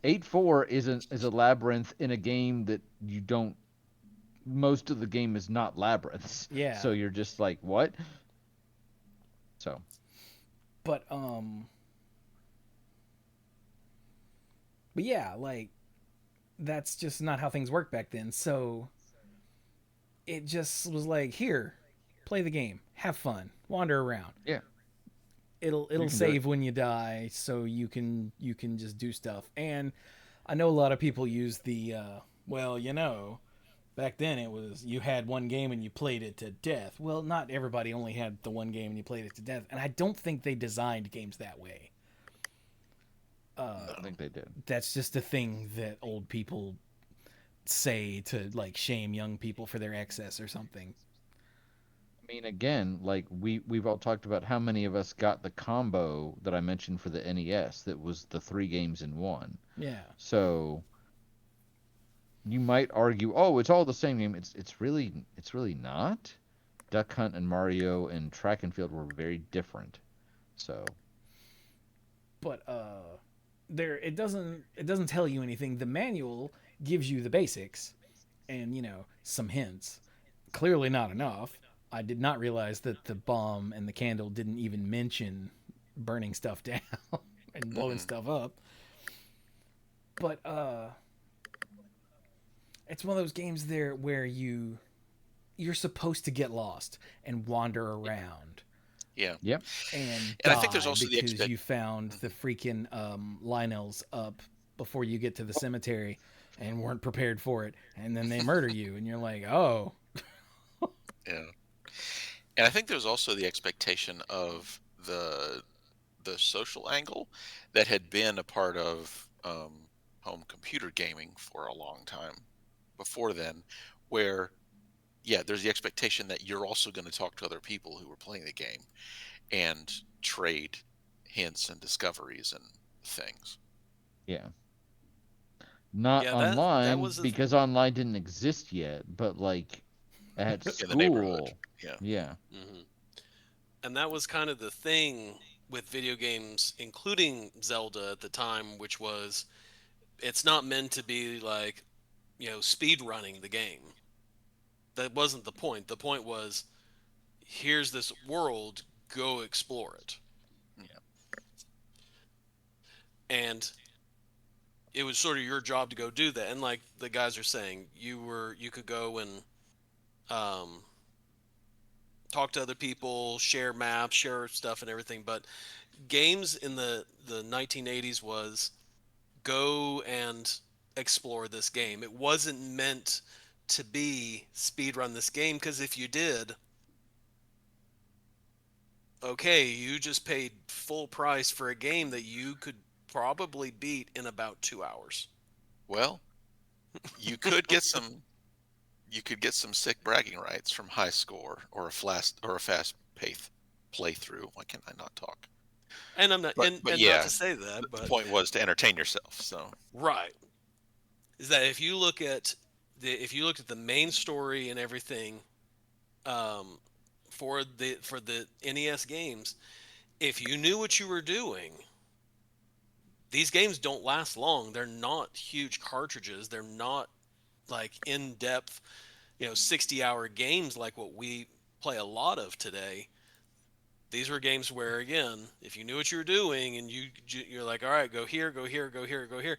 8-4 is a labyrinth in a game that you don't. Most of the game is not labyrinths, Yeah. so you're just like what? So But but yeah, like that's just not how things work back then. So it just was like, here, play the game, have fun, wander around. yeah, It'll you can do it. save when you die, so you can just do stuff. And I know a lot of people use the well, back then it was you had one game and you played it to death. Well, not everybody only had the one game and you played it to death, and I don't think they designed games that way. I don't think they did. That's just a thing that old people say to like shame young people for their excess or something. I mean, again, like we've all talked about how many of us got the combo that I mentioned for the NES that was the 3 games in one. Yeah. So you might argue, oh, it's all the same game. It's really not. Duck Hunt and Mario and Track and Field were very different. So But there it doesn't tell you anything. The manual gives you the basics and some hints. Clearly not enough. I did not realize that the bomb and the candle didn't even mention burning stuff down and blowing Hmm. stuff up. But it's one of those games there where you're supposed to get lost and wander around Yeah. yep, and And I think there's die also the because expect. you found the Mhm. freaking Lionels up before you get to the cemetery and weren't prepared for it, and then they murder you, and you're like, oh, Yeah. And I think there's also the expectation of the social angle that had been a part of home computer gaming for a long time before then, where yeah, there's the expectation that you're also going to talk to other people who were playing the game and trade hints and discoveries and things. yeah. Not Yeah, that online was a because online didn't exist yet, but like at In the neighborhood. school, Yeah. yeah, hmm and that was kind of the thing with video games, including Zelda at the time, which was it's not meant to be like speed running the game. That wasn't the point. The point was here's this world, go explore it. Yeah. And it was sort of your job to go do that. And like the guys are saying, you could go and um, talk to other people, share maps, share stuff and everything. But games in the 1980s was go and explore this game. It wasn't meant to be speed run this game, because if you did, okay, you just paid full price for a game that you could probably beat in about 2 hours. Well, you could get some sick bragging rights from high score or a fast pace playthrough. Why can I not talk? And I'm not, But and not yeah, to say that, the but point was to entertain yourself. So right, is that if you look at the main story and everything, um, for the NES games, if you knew what you were doing, these games don't last long. They're not huge cartridges. They're not like in depth, 60-hour games like what we play a lot of today. These were games where, again, if you knew what you were doing and you're like, all right, go here, go here, go here, go here,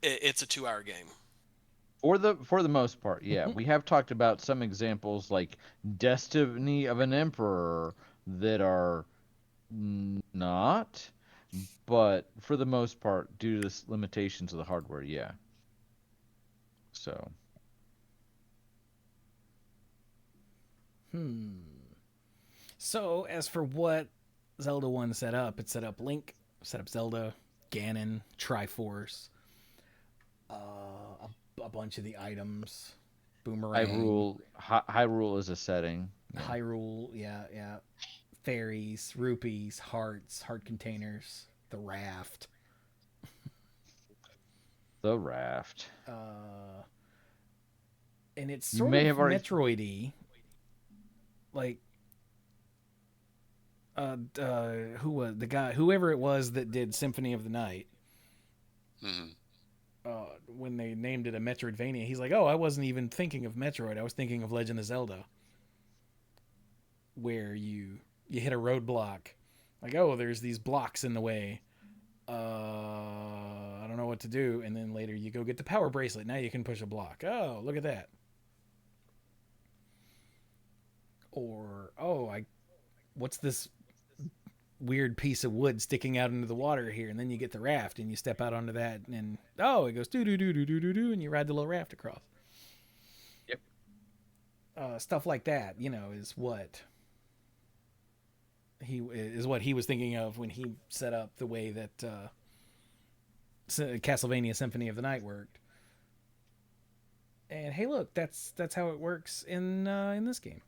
it's a 2-hour game. For the most part, yeah. We have talked about some examples like Destiny of an Emperor that are not, but for the most part, due to the limitations of the hardware, yeah. So, So as for what Zelda 1 set up, it set up Link, set up Zelda, Ganon, Triforce, a bunch of the items, Boomerang, Hyrule is a setting. Yeah. Hyrule, yeah, fairies, rupees, hearts, heart containers, the raft. The raft. And it's You sort may of have already. Metroidy, like who was the guy, whoever it was that did Symphony of the Night. mhm. When they named it a Metroidvania, he's like, "Oh, I wasn't even thinking of Metroid. I was thinking of Legend of Zelda, where you hit a roadblock, like, oh, there's these blocks in the way. I don't know what to do, and then later you go get the power bracelet. Now you can push a block. Oh, look at that. Or what's this weird piece of wood sticking out into the water here? And then you get the raft and you step out onto that, and it goes do do do do do do do, and you ride the little raft across. Yep. Stuff like that, is what he was thinking of when he set up the way that Castlevania Symphony of the Night worked. And hey, look, that's how it works in this game.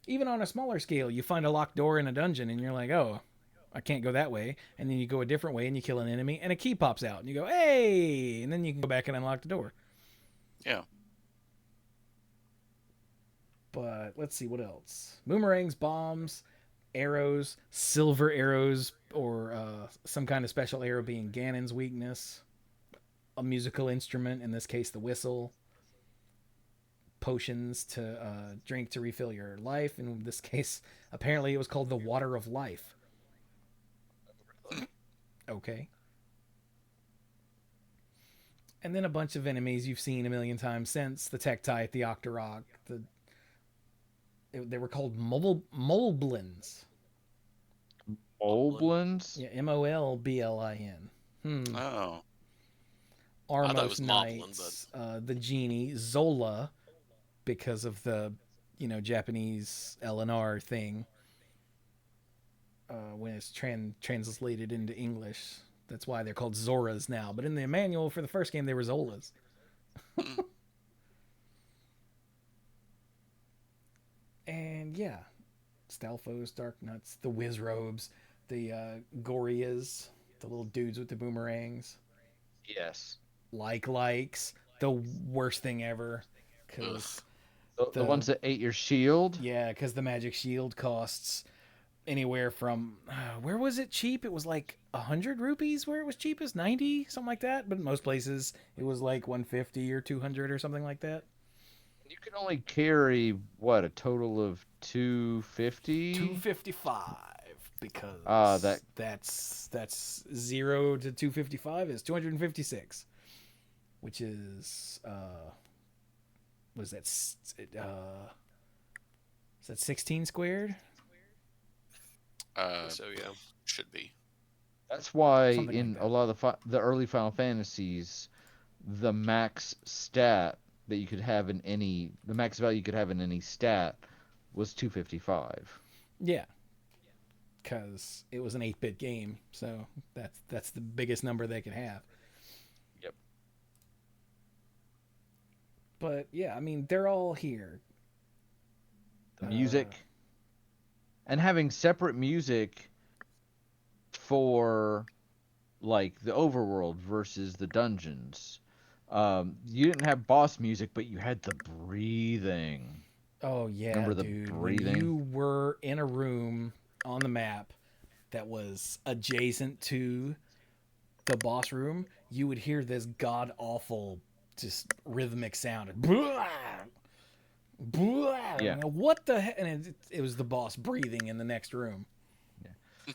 Even on a smaller scale, you find a locked door in a dungeon, and you're like, oh, I can't go that way. And then you go a different way, and you kill an enemy, and a key pops out, and you go, hey, and then you can go back and unlock the door. Yeah. But let's see what else. Boomerangs, bombs, arrows, silver arrows, or some kind of special arrow being Ganon's weakness. A musical instrument, in this case, the whistle. Potions to drink to refill your life. In this case, apparently it was called the Water of Life. Okay. And then a bunch of enemies you've seen a million times since. The Tektite, the Octorok, they were called Moblins. Moblins? Yeah, Molblin. Oh. I thought it Armos was Moblin, Knights, the genie, Zola, because of the, Japanese L&R thing. When it's translated into English, that's why they're called Zoras now. But in the manual for the first game, they were Zolas. And yeah, Stalfos, Dark Nuts, the Wizrobes, the Gorias, the little dudes with the boomerangs. Yes. Likes, the worst thing ever. Because the ones that ate your shield? Yeah, because the magic shield costs anywhere from where was it cheap? It was like 100 rupees where it was cheapest, 90, something like that. But in most places, it was like 150 or 200 or something like that. You can only carry what, a total of 250? 255 because that that's 0 to 255 is 256. which is what is that? Is that 16 squared? So yeah. Should be. That's why Something like in a that. lot of the early Final Fantasies, the max stat that you could have in any the max value you could have in any stat was 255. Yeah, because it was an 8-bit game, so that's the biggest number they could have. Yep. But yeah, I mean they're all here. The music and having separate music for like the overworld versus the dungeons. You didn't have boss music, but you had the breathing. Oh yeah, Remember the dude. When breathing? you were in a room on the map that was adjacent to the boss room, you would hear this god awful just rhythmic sound. Blah, blah. Yeah. What the heck? And it was the boss breathing in the next room.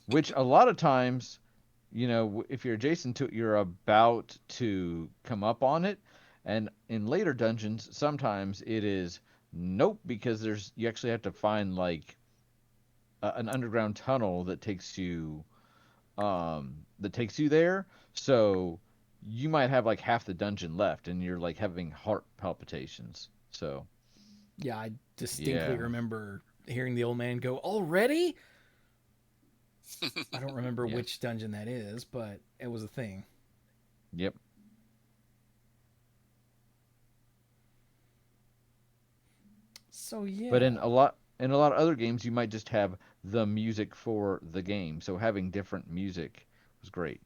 Which a lot of times, if you're adjacent to it, you're about to come up on it. And in later dungeons, sometimes it is nope, because you actually have to find like an underground tunnel that takes you there. So you might have like half the dungeon left, and you're like having heart palpitations. So Yeah, I distinctly yeah, remember hearing the old man go, "Already?" I don't remember yeah, which dungeon that is, but it was a thing. yep. So But yeah, in a lot of other games, you might just have the music for the game. So having different music was great.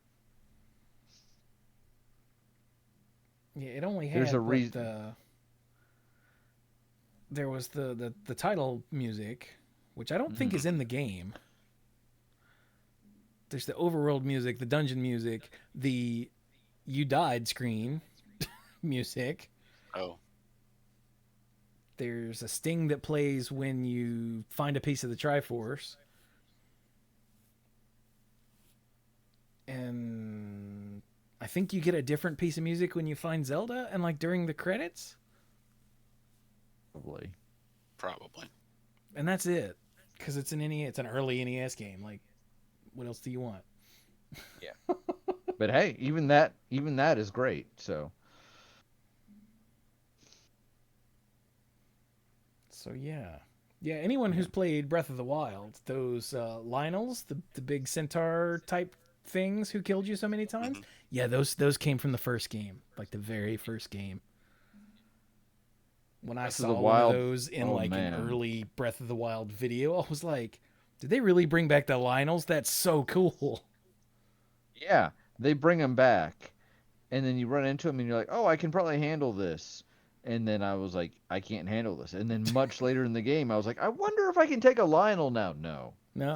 yeah, it only There's a had what reason. there was the title music, which I don't think is Mhm. in the game. There's the overworld music, the dungeon music, the you died screen music. Oh, There's a sting that plays when you find a piece of the Triforce. And I think you get a different piece of music when you find Zelda and like during the credits. Probably. probably. And that's it. Because it's it's an early NES game. Like, what else do you want? Yeah. But hey, even that is great. So So yeah. Yeah, anyone yeah. who's played Breath of the Wild, those Lionels, the big centaur type things who killed you so many times, Hmm. yeah, those came from the first game, like the very first game. When I Breath of the saw one of Wild. those in Oh like an man. early Breath of the Wild video, I was like, did they really bring back the Lionels? That's so cool. Yeah, they bring them back, and then you run into them, and you're like, oh, I can probably handle this. And then I was like, I can't handle this. And then much later in the game, I was like, I wonder if I can take a Lionel now. No, No.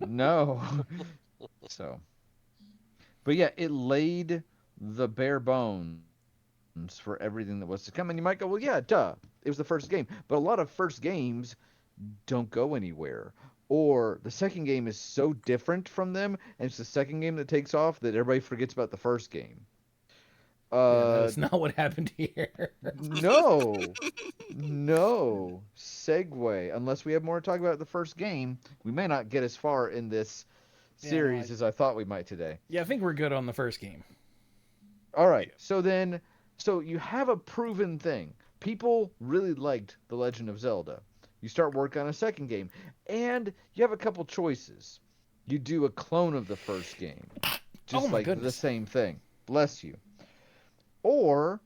no. So, but yeah, it laid the bare bones for everything that was to come. And you might go, well, yeah, duh. It was the first game. But a lot of first games don't go anywhere. Or the second game is so different from them, and it's the second game that takes off that everybody forgets about the first game. Yeah, that Uh, is not what happened here. no, no segue. Unless we have more to talk about the first game, we may not get as far in this Yeah, no, series as I thought we might today. I think we're good on the first game. All right, Yeah. so you have a proven thing. People really liked The Legend of Zelda. You start work on a second game, and you have a couple choices. You do a clone of the first game, Oh just my like the goodness. same thing. Bless you. Or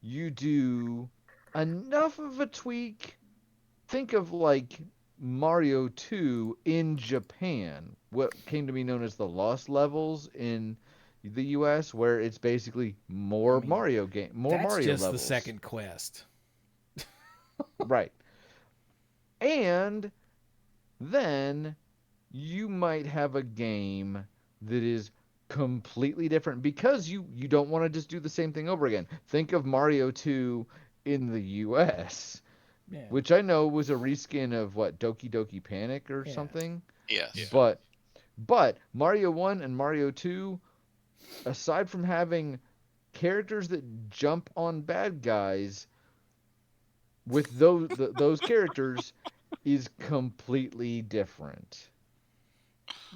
you do enough of a tweak. Think of like Mario 2 in Japan, what came to be known as the Lost Levels in the US, where it's basically I more mean, More that's Mario just the levels. second quest. Right. And then you might have a game that is completely different because you don't want to just do the same thing over again. Think of Mario 2 in the US, Yeah. which I know was a reskin of what, Doki Doki Panic or Yeah. something. Yes. But Mario 1 and Mario 2, aside from having characters that jump on bad guys with those characters is completely different.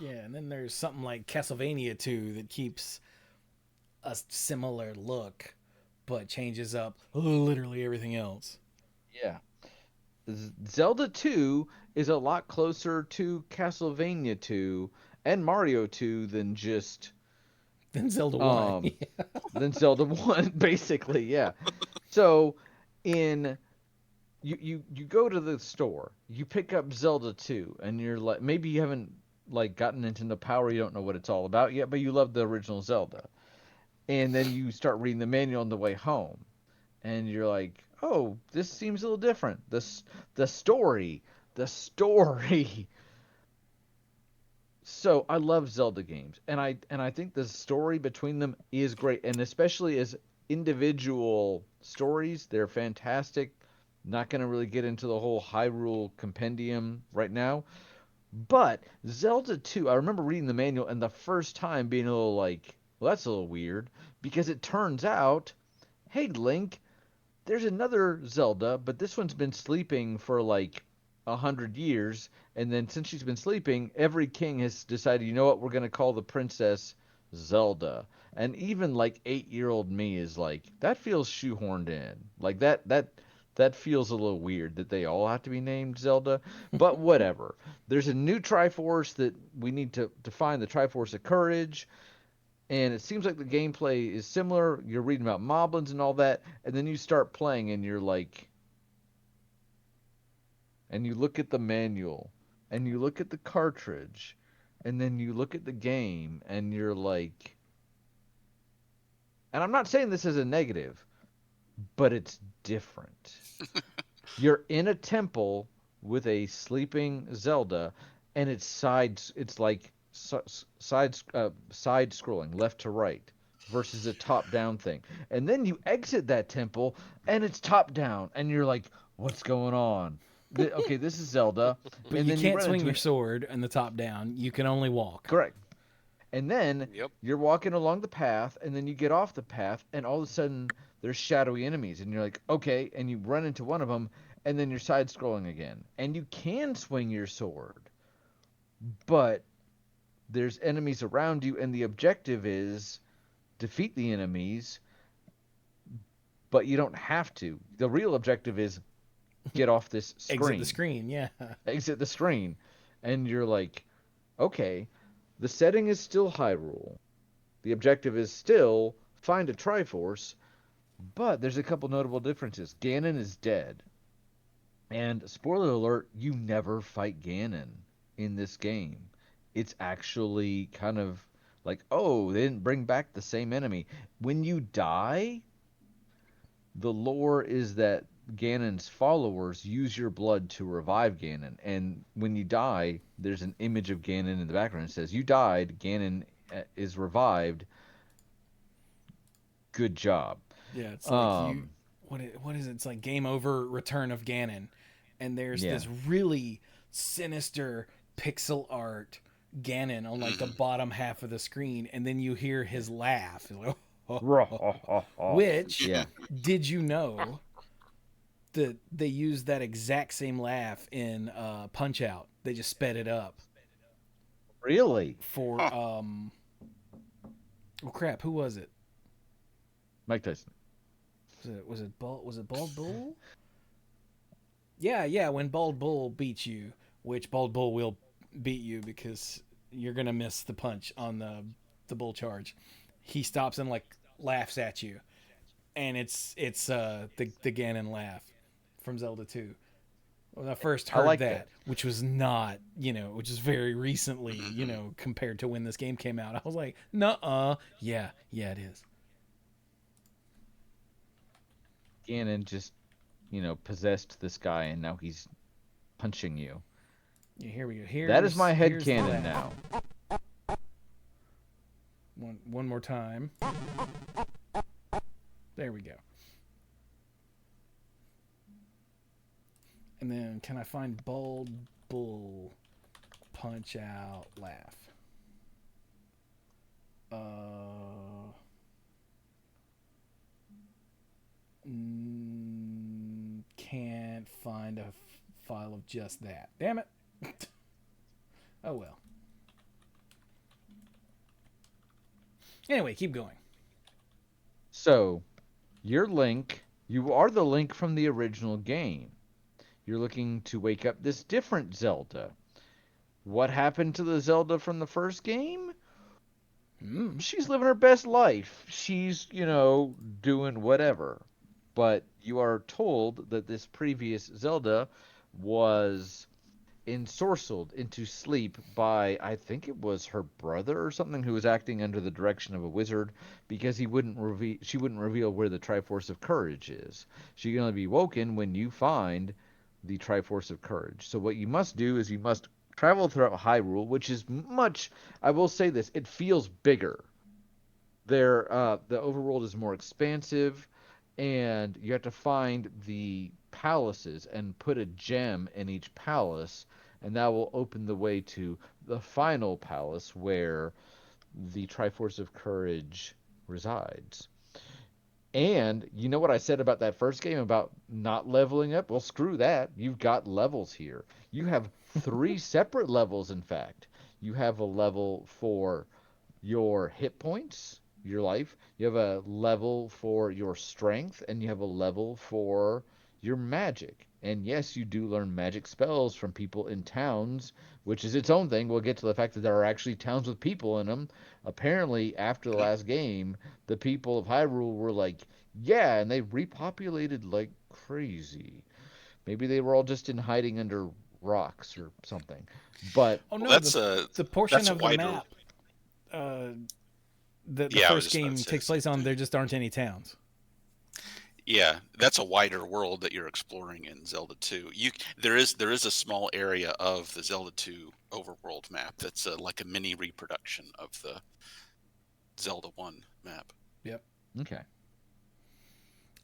Yeah, and then there's something like Castlevania 2 that keeps a similar look, but changes up literally everything else. Yeah. Zelda 2 is a lot closer to Castlevania 2 and Mario 2 Then Zelda 1. um than Zelda 1 basically, yeah. So in you go to the store, you pick up Zelda 2 and you're like maybe you haven't like gotten into the power, you don't know what it's all about yet, but you love the original Zelda. And then you start reading the manual on the way home and you're like, "Oh, this seems a little different. The story, the story." So I love Zelda games, and I think the story between them is great, and especially as individual stories, they're fantastic. Not gonna really get into the whole Hyrule compendium right now, but Zelda 2, I remember reading the manual and the first time being a little like, well, that's a little weird because it turns out, hey, Link, there's another Zelda, but this one's been sleeping for like 100 years, and then since she's been sleeping, every king has decided, you know what, we're gonna call the princess Zelda. And even like 8-year-old me is like, that feels shoehorned in. Like that feels a little weird that they all have to be named Zelda. But whatever. There's a new Triforce that we need to find the Triforce of Courage, and it seems like the gameplay is similar. You're reading about moblins and all that, and then you start playing, and you're like, and you look at the manual, and you look at the cartridge, and then you look at the game, and you're like, and I'm not saying this is a negative, but it's different. You're in a temple with a sleeping Zelda, and it's like side scrolling left to right versus a top down thing. And then you exit that temple and it's top down and you're like, what's going on? Okay, this is Zelda. But And you then you can't run swing into your an sword in the top down. You can only walk. correct. And then Yep. you're walking along the path and then you get off the path and all of a sudden there's shadowy enemies and you're like, okay, and you run into one of them and then you're side scrolling again. And you can swing your sword, but there's enemies around you and the objective is defeat the enemies, but you don't have to. The real objective is get off this Exit the screen. screen, yeah. Exit the screen. And you're like, okay, the setting is still Hyrule. The objective is still find a Triforce, but there's a couple notable differences. Ganon is dead. And spoiler alert, you never fight Ganon in this game. It's actually kind of like, oh, they didn't bring back the same enemy. When you die, the lore is that Ganon's followers use your blood to revive Ganon. And when you die, there's an image of Ganon in the background. It says, you died, Ganon is revived. Good job. Yeah, it's like you. Um, What is it? It's like Game Over, Return of Ganon, and there's yeah. this really sinister pixel art Ganon on like the bottom half of the screen, and then you hear his laugh. Like, which Yeah. did you know that they used that exact same laugh in Punch Out? They just sped it up Really? for oh crap, who was it? Mike Tyson. Was it Bald Bull? Yeah, when Bald Bull beats you, which Bald Bull will beat you because you're gonna miss the punch on the bull charge. He stops and like laughs at you, and it's the Ganon laugh from Zelda 2. When I first I heard like that, that. which was not, which is very recently, compared to when this game came out, I was like, nuh-uh, yeah, it is. Ganon just, possessed this guy and now he's punching you. Yeah, here we go. That is my here's the headcanon laugh. now. One more time. There we go. And then can I find Bald Bull Punch Out Laugh? Can't find a file of just that. Damn it. Oh well. Anyway, keep going. So, your Link, you are the Link from the original game. You're looking to wake up this different Zelda. What happened to the Zelda from the first game? She's living her best life. She's, doing whatever. But you are told that this previous Zelda was ensorcelled into sleep by, I think it was her brother or something, who was acting under the direction of a wizard, because she wouldn't reveal where the Triforce of Courage is. She can only be woken when you find the Triforce of Courage. So what you must do is you must travel throughout Hyrule, which is much, I will say this, it feels bigger. The overworld is more expansive, and you have to find the palaces and put a gem in each palace, and that will open the way to the final palace where the Triforce of Courage resides. And you know what I said about that first game about not leveling up? Well, screw that. You've got levels here. You have three separate levels, in fact. You have a level for your hit points, your life. You have a level for your strength, and you have a level for your magic. And yes, you do learn magic spells from people in towns, which is its own thing. We'll get to the fact that there are actually towns with people in them. Apparently, after the last game, the people of Hyrule were like, yeah, and they repopulated like crazy. Maybe they were all just in hiding under rocks or something. But Oh Well, no, the portion that's a of the wider. map uh, that the Yeah, I was first just about game to say takes the place same on, thing. there just aren't any towns. Yeah, that's a wider world that you're exploring in Zelda 2. There is a small area of the Zelda 2 overworld map that's like a mini reproduction of the Zelda 1 map. Yep. okay.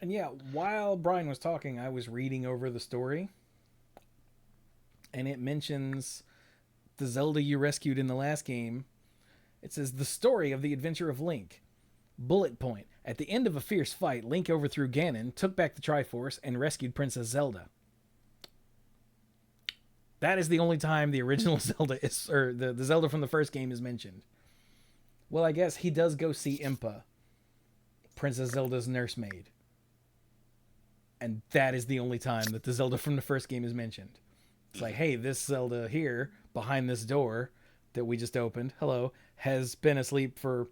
And yeah, while Brian was talking, I was reading over the story, and it mentions the Zelda you rescued in the last game. It says the story of the adventure of Link. Bullet point. At the end of a fierce fight, Link overthrew Ganon, took back the Triforce, and rescued Princess Zelda. That is the only time the original Zelda is, or the Zelda from the first game is mentioned. Well, I guess he does go see Impa, Princess Zelda's nursemaid. And that is the only time that the Zelda from the first game is mentioned. It's like, hey, this Zelda here, behind this door that we just opened, hello, has been asleep for,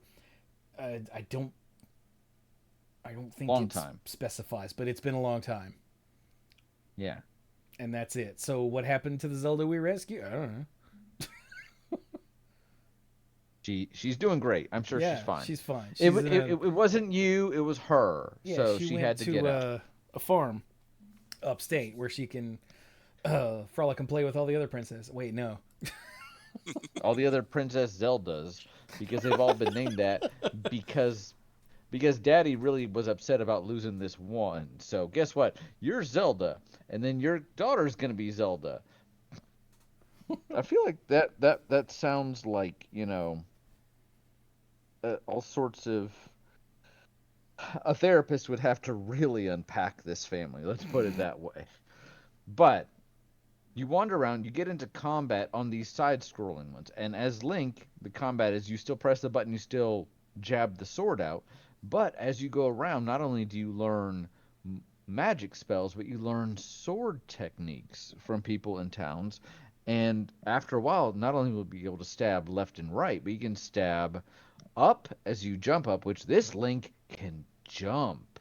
I don't think Long it time. specifies, but it's been a long time. Yeah. And that's it. So what happened to the Zelda we rescued? I don't know. She's doing great. I'm sure Yeah, she's fine. she's fine. It, She's in it, it wasn't you, it was her. yeah, So she she went had to get out. a farm upstate where she can frolic and play with all the other princesses. Wait, no. All the other Princess Zeldas, because they've all been named that because Daddy really was upset about losing this one. So guess what? You're Zelda, and then your daughter's gonna be Zelda. I feel like that sounds like all sorts of. A therapist would have to really unpack this family. Let's put it that way. But you wander around, you get into combat on these side-scrolling ones, and as Link, the combat is you still press the button, you still jab the sword out, but as you go around, not only do you learn magic spells, but you learn sword techniques from people in towns, and after a while, not only will you be able to stab left and right, but you can stab up as you jump up, which this Link can jump.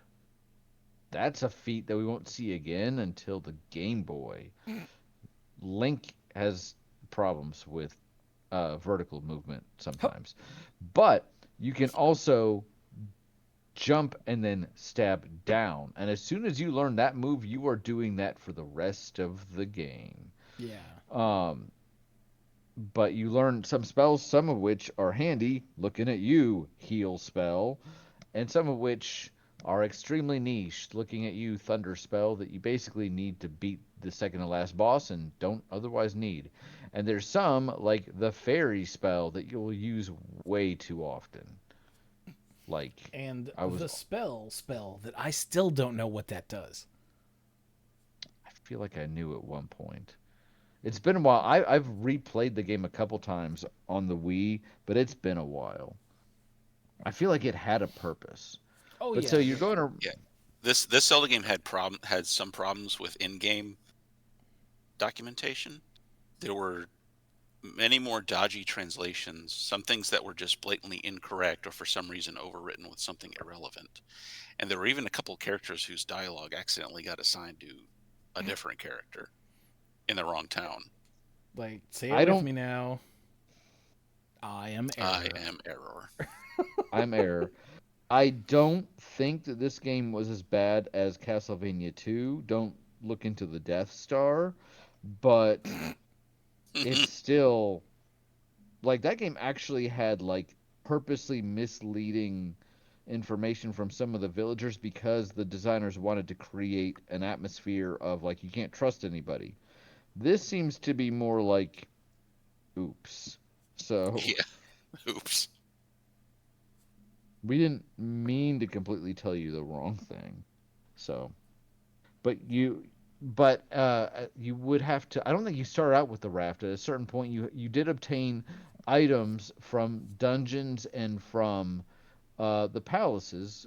That's a feat that we won't see again until the Game Boy. Link has problems with vertical movement sometimes. But you can also jump and then stab down. And as soon as you learn that move, you are doing that for the rest of the game. Yeah. But you learn some spells, some of which are handy, looking at you, heal spell, and some of which are extremely niche, looking at you, thunder spell, that you basically need to beat the second to last boss and don't otherwise need. And there's some, like the fairy spell, that you'll use way too often. Like, And I was, the spell that I still don't know what that does. I feel like I knew at one point. It's been a while. I've replayed the game a couple times on the Wii, but it's been a while. I feel like it had a purpose. Oh But so yeah, you're going to, Yeah, this Zelda game had some problems with in-game documentation. There were many more dodgy translations, some things that were just blatantly incorrect or for some reason overwritten with something irrelevant. And there were even a couple characters whose dialogue accidentally got assigned to a different character in the wrong town. like say it I with don't, me now. I am I error. am error. I'm error. I don't think that this game was as bad as Castlevania 2. Don't look into the Death Star, but it's still like that game actually had like purposely misleading information from some of the villagers because the designers wanted to create an atmosphere of like you can't trust anybody. This seems to be more like oops. So Yeah. Oops. we didn't mean to completely tell you the wrong thing. So but you would have to. I don't think you start out with the raft. At a certain point, you did obtain items from dungeons and from the palaces,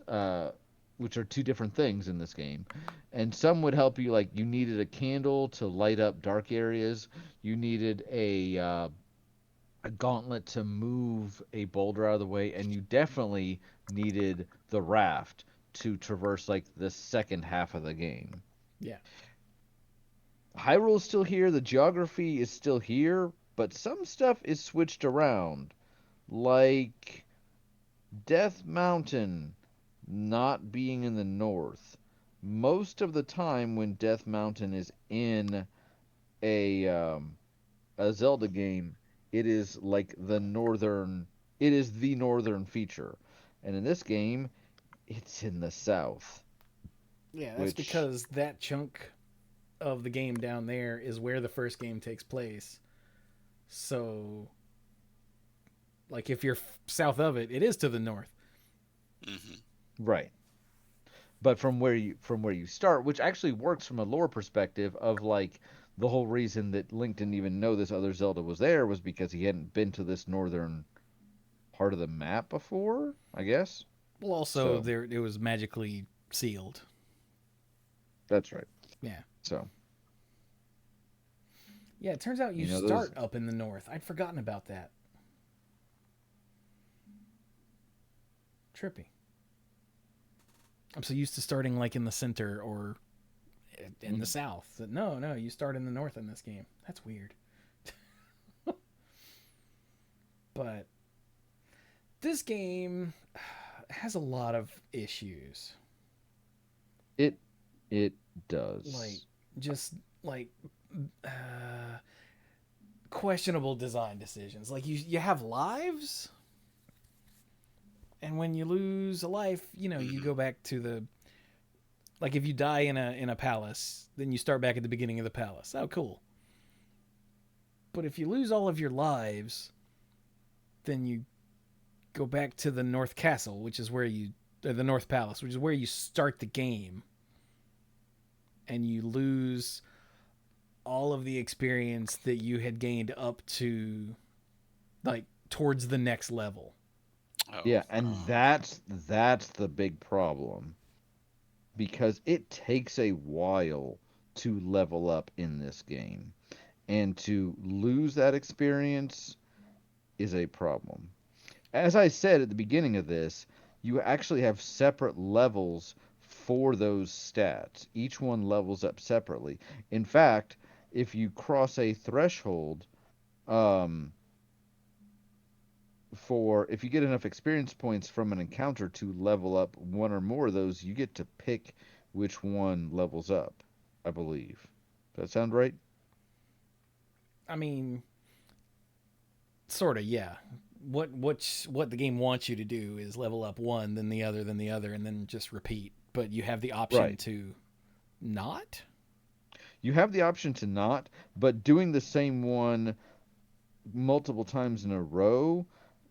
which are two different things in this game. And some would help you, like you needed a candle to light up dark areas. You needed a gauntlet to move a boulder out of the way, and you definitely needed the raft to traverse like the second half of the game. Yeah. Hyrule's still here, the geography is still here, but some stuff is switched around. Like Death Mountain not being in the north. Most of the time when Death Mountain is in a a Zelda game, it is like it is the northern feature. And in this game, it's in the south, Yeah, that's which because that chunk of the game down there is where the first game takes place. So, like, if you're south of it, it is to the north. Hmm. right. But from where you start, which actually works from a lore perspective of like the whole reason that Link didn't even know this other Zelda was there was because he hadn't been to this northern part of the map before, I guess. Well, also So there it was magically sealed. that's right. Yeah. So Yeah, it turns out you those start up in the north. I'd forgotten about that. Trippy. I'm so used to starting like in the center or in the south. No, you start in the north in this game. That's weird. But this game has a lot of issues. it it does. Like just like uh, questionable design decisions. Like you have lives, and when you lose a life, you go back to the like if you die in a palace, then you start back at the beginning of the palace. Oh, cool. But if you lose all of your lives, then you go back to the North Castle, which is where the North Palace, which is where you start the game, and you lose all of the experience that you had gained up to, like, towards the next level. Oh, Yeah, and that's the big problem because it takes a while to level up in this game, and to lose that experience is a problem. As I said at the beginning of this, you actually have separate levels for those stats. Each one levels up separately. In fact, if you cross a threshold, um, for if you get enough experience points from an encounter to level up one or more of those, you get to pick which one levels up, I believe. Does that sound right? I mean, sort of, yeah. What the game wants you to do is level up one, then the other, and then just repeat. But you have the option Right. to not. You have the option to not, but doing the same one multiple times in a row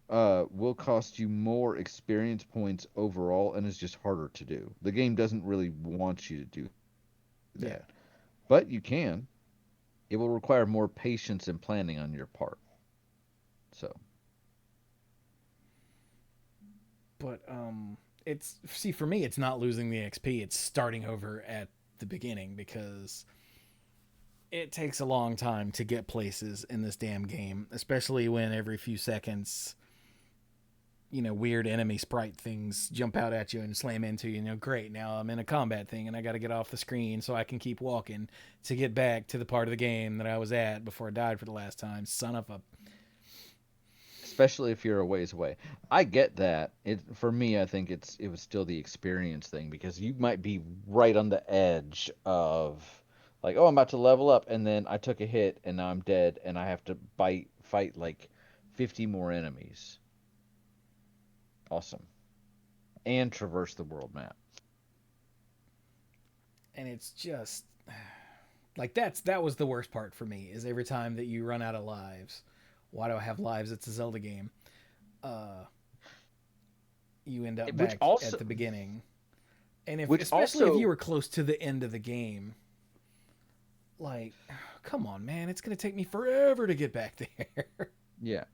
will cost you more experience points overall and is just harder to do. The game doesn't really want you to do that, Yeah. but you can. It will require more patience and planning on your part. So, But it's see for me, it's not losing the XP. It's starting over at the beginning because it takes a long time to get places in this damn game, especially when every few seconds, weird enemy sprite things jump out at you and slam into you. Great, now I'm in a combat thing and I got to get off the screen so I can keep walking to get back to the part of the game that I was at before I died for the last time. Son of a. especially if you're a ways away. I get that. It for me, I think it was still the experience thing because you might be right on the edge of like, oh, I'm about to level up, and then I took a hit and now I'm dead, and I have to fight like 50 more enemies. Awesome, and traverse the world map. And it's just like that was the worst part for me is every time that you run out of lives. Why do I have lives? It's a Zelda game. Uh, you end up Which back at also, the beginning, and if which especially if you also were close to the end of the game, like, come on, man, it's gonna take me forever to get back there. Yeah.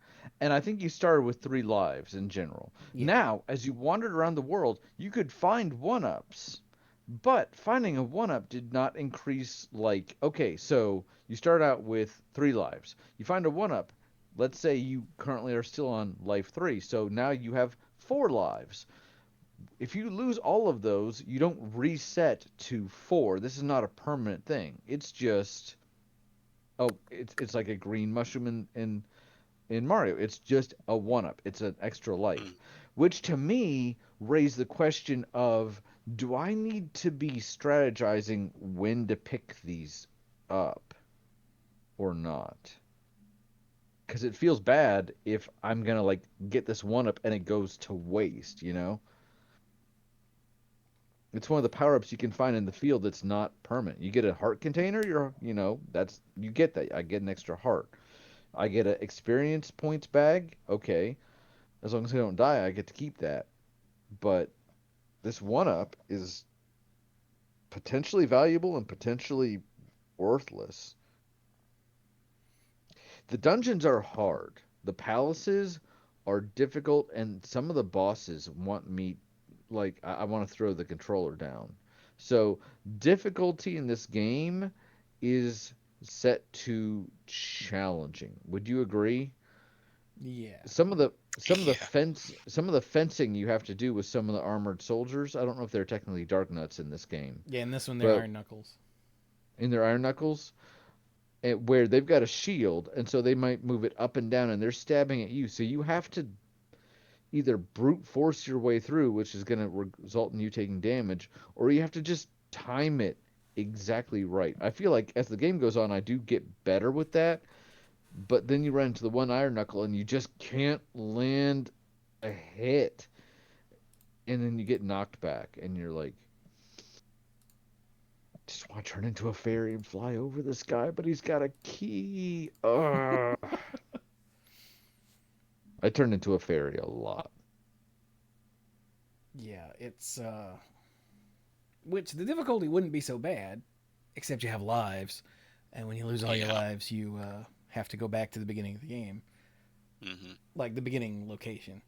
And I think you started with 3 lives in general. Yeah, Now, as you wandered around the world, you could find one-ups. But finding a one-up did not increase like, okay, so you start out with 3 lives. You find a one-up. Let's say you currently are still on life 3. So now you have 4 lives. If you lose all of those, you don't reset to 4. This is not a permanent thing. It's just, oh, it's like a green mushroom in Mario. It's just a one up. It's an extra Mm. life, which to me raised the question of, do I need to be strategizing when to pick these up or not? Because it feels bad if I'm gonna like get this one up and it goes to waste, you know? It's one of the power ups you can find in the field that's not permanent. You get a heart container, that's you get that. I get an extra heart. I get an experience points bag. Okay, as long as I don't die, I get to keep that. But this one up is potentially valuable and potentially worthless. The dungeons are hard. The palaces are difficult, and some of the bosses want me, like, I want to throw the controller down. So, difficulty in this game is set to challenging. Would you agree? yeah, Yeah. Some of the fencing you have to do with some of the armored soldiers. I don't know if they're technically dark nuts in this game, yeah. In this one, they're but Iron Knuckles. in their iron knuckles, where they've got a shield, and so they might move it up and down, and they're stabbing at you. So you have to either brute force your way through, which is going to result in you taking damage, or you have to just time it exactly right. I feel like as the game goes on, I do get better with that, but then you run into the one iron knuckle, and you just can't land a hit, and then you get knocked back, and you're like, just want to turn into a fairy and fly over this guy, but he's got a key. Ugh. I turned into a fairy a lot. Yeah, it's which the difficulty wouldn't be so bad, except you have lives, and when you lose all your Yeah. lives, you have to go back to the beginning of the game, Hmm. like the beginning location,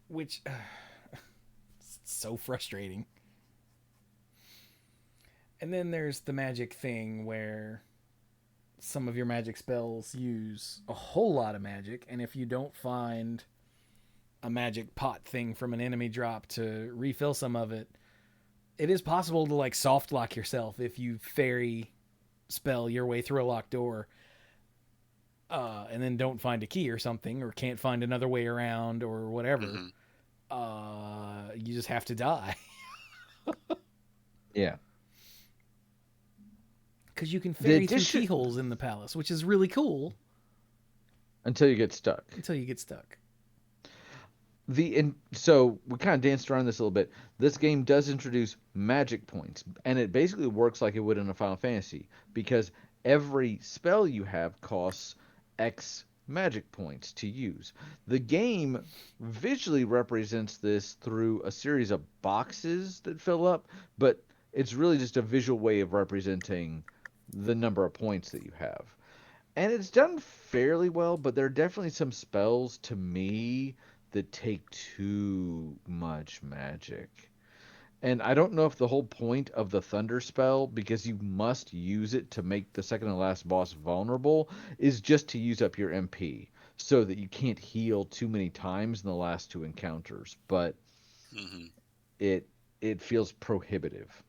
which it's so frustrating. And then there's the magic thing where some of your magic spells use a whole lot of magic, and if you don't find a magic pot thing from an enemy drop to refill some of it, it is possible to like soft lock yourself if you fairy spell your way through a locked door, and then don't find a key or something, or can't find another way around or whatever. Hmm. You just have to die Yeah. because you can The fairy through addition keyholes in the palace, which is really cool until you get stuck. until you get stuck. So we kind of danced around this a little bit. This game does introduce magic points, and it basically works like it would in a Final Fantasy because every spell you have costs X magic points to use. The game visually represents this through a series of boxes that fill up, but it's really just a visual way of representing the number of points that you have. And it's done fairly well, but there are definitely some spells to me that take too much magic. And I don't know if the whole point of the Thunder spell, because you must use it to make the second to last boss vulnerable, is just to use up your MP so that you can't heal too many times in the last two encounters. But Hmm. it it feels prohibitive.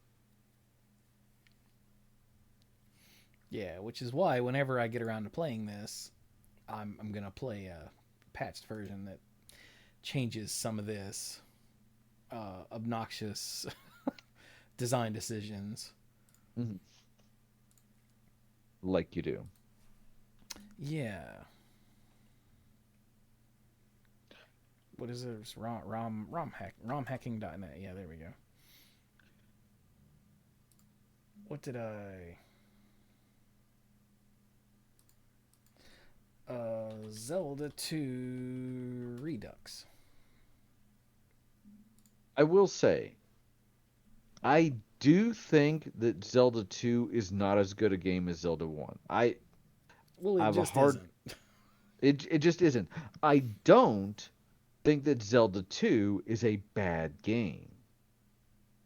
Yeah, which is why whenever I get around to playing this, I'm gonna play a patched version that changes some of this obnoxious design decisions. Mhm. Like you do. Yeah. What is this? Romhacking.net. Yeah, there we go. What did I? Zelda 2 Redux. I will say, I do think that Zelda 2 is not as good a game as Zelda 1. Well, I it have a just hard isn't. it just isn't. I don't think that Zelda 2 is a bad game.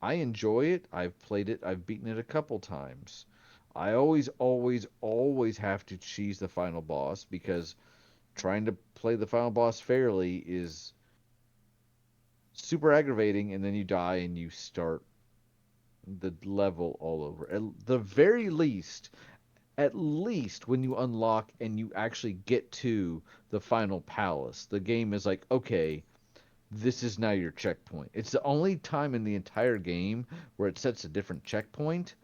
I enjoy it. I've played it. I've beaten it a couple times. I always have to cheese the final boss because trying to play the final boss fairly is super aggravating, and then you die and you start the level all over. At the very least, at least when you unlock and you actually get to the final palace, the game is like, okay, this is now your checkpoint. It's the only time in the entire game where it sets a different checkpoint,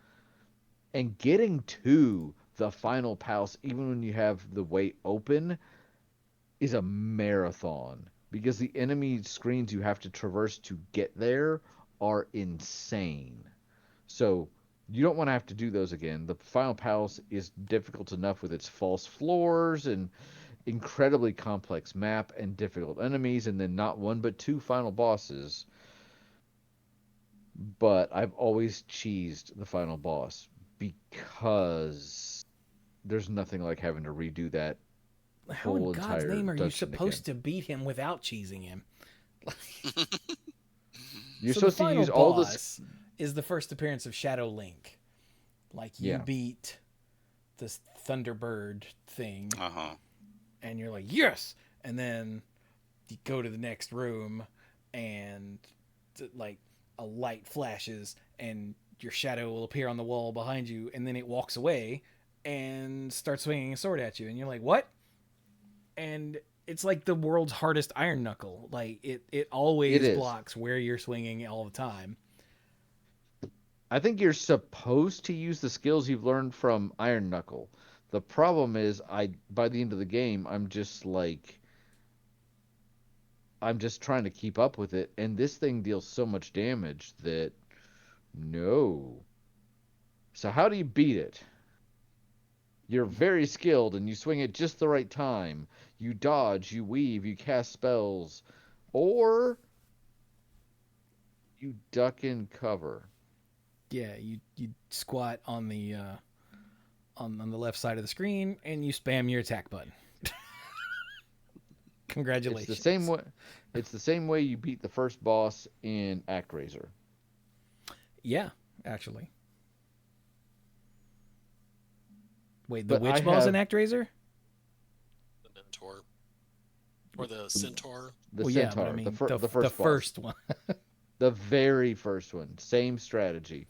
and getting to the final palace, even when you have the way open, is a marathon because the enemy screens you have to traverse to get there are insane. So you don't want to have to do those again. The final palace is difficult enough with its false floors and incredibly complex map and difficult enemies, and then not one but two final bosses. But I've always cheesed the final boss because there's nothing like having to redo that How in whole God's entire name are you dungeon again. supposed to beat him without cheesing him? You're So the supposed to final use all this. boss is the first appearance of Shadow Link. Like you Yeah. beat this Thunderbird thing, Uh-huh. and you're like, yes! And then you go to the next room, and like a light flashes, and your shadow will appear on the wall behind you, and then it walks away and starts swinging a sword at you, and you're like, what? And it's like the world's hardest iron knuckle. Like it It always is. blocks where you're swinging all the time. I think you're supposed to use the skills you've learned from Iron Knuckle. The problem is, by the end of the game, I'm just trying to keep up with it, and this thing deals so much damage that no. So how do you beat it? You're very skilled and you swing at just the right time. You dodge, you weave, you cast spells, or you duck and cover. Yeah, you squat on the on the left side of the screen and you spam your attack button. It's the same Congratulations. way. It's the same way you beat the first boss in ActRaiser. Yeah, actually. Wait, the But I witch boss in have ActRaiser? The Mentor or the Centaur. the Well, yeah, but I Centaur, mean the the first boss, first one. the very first one. Same strategy.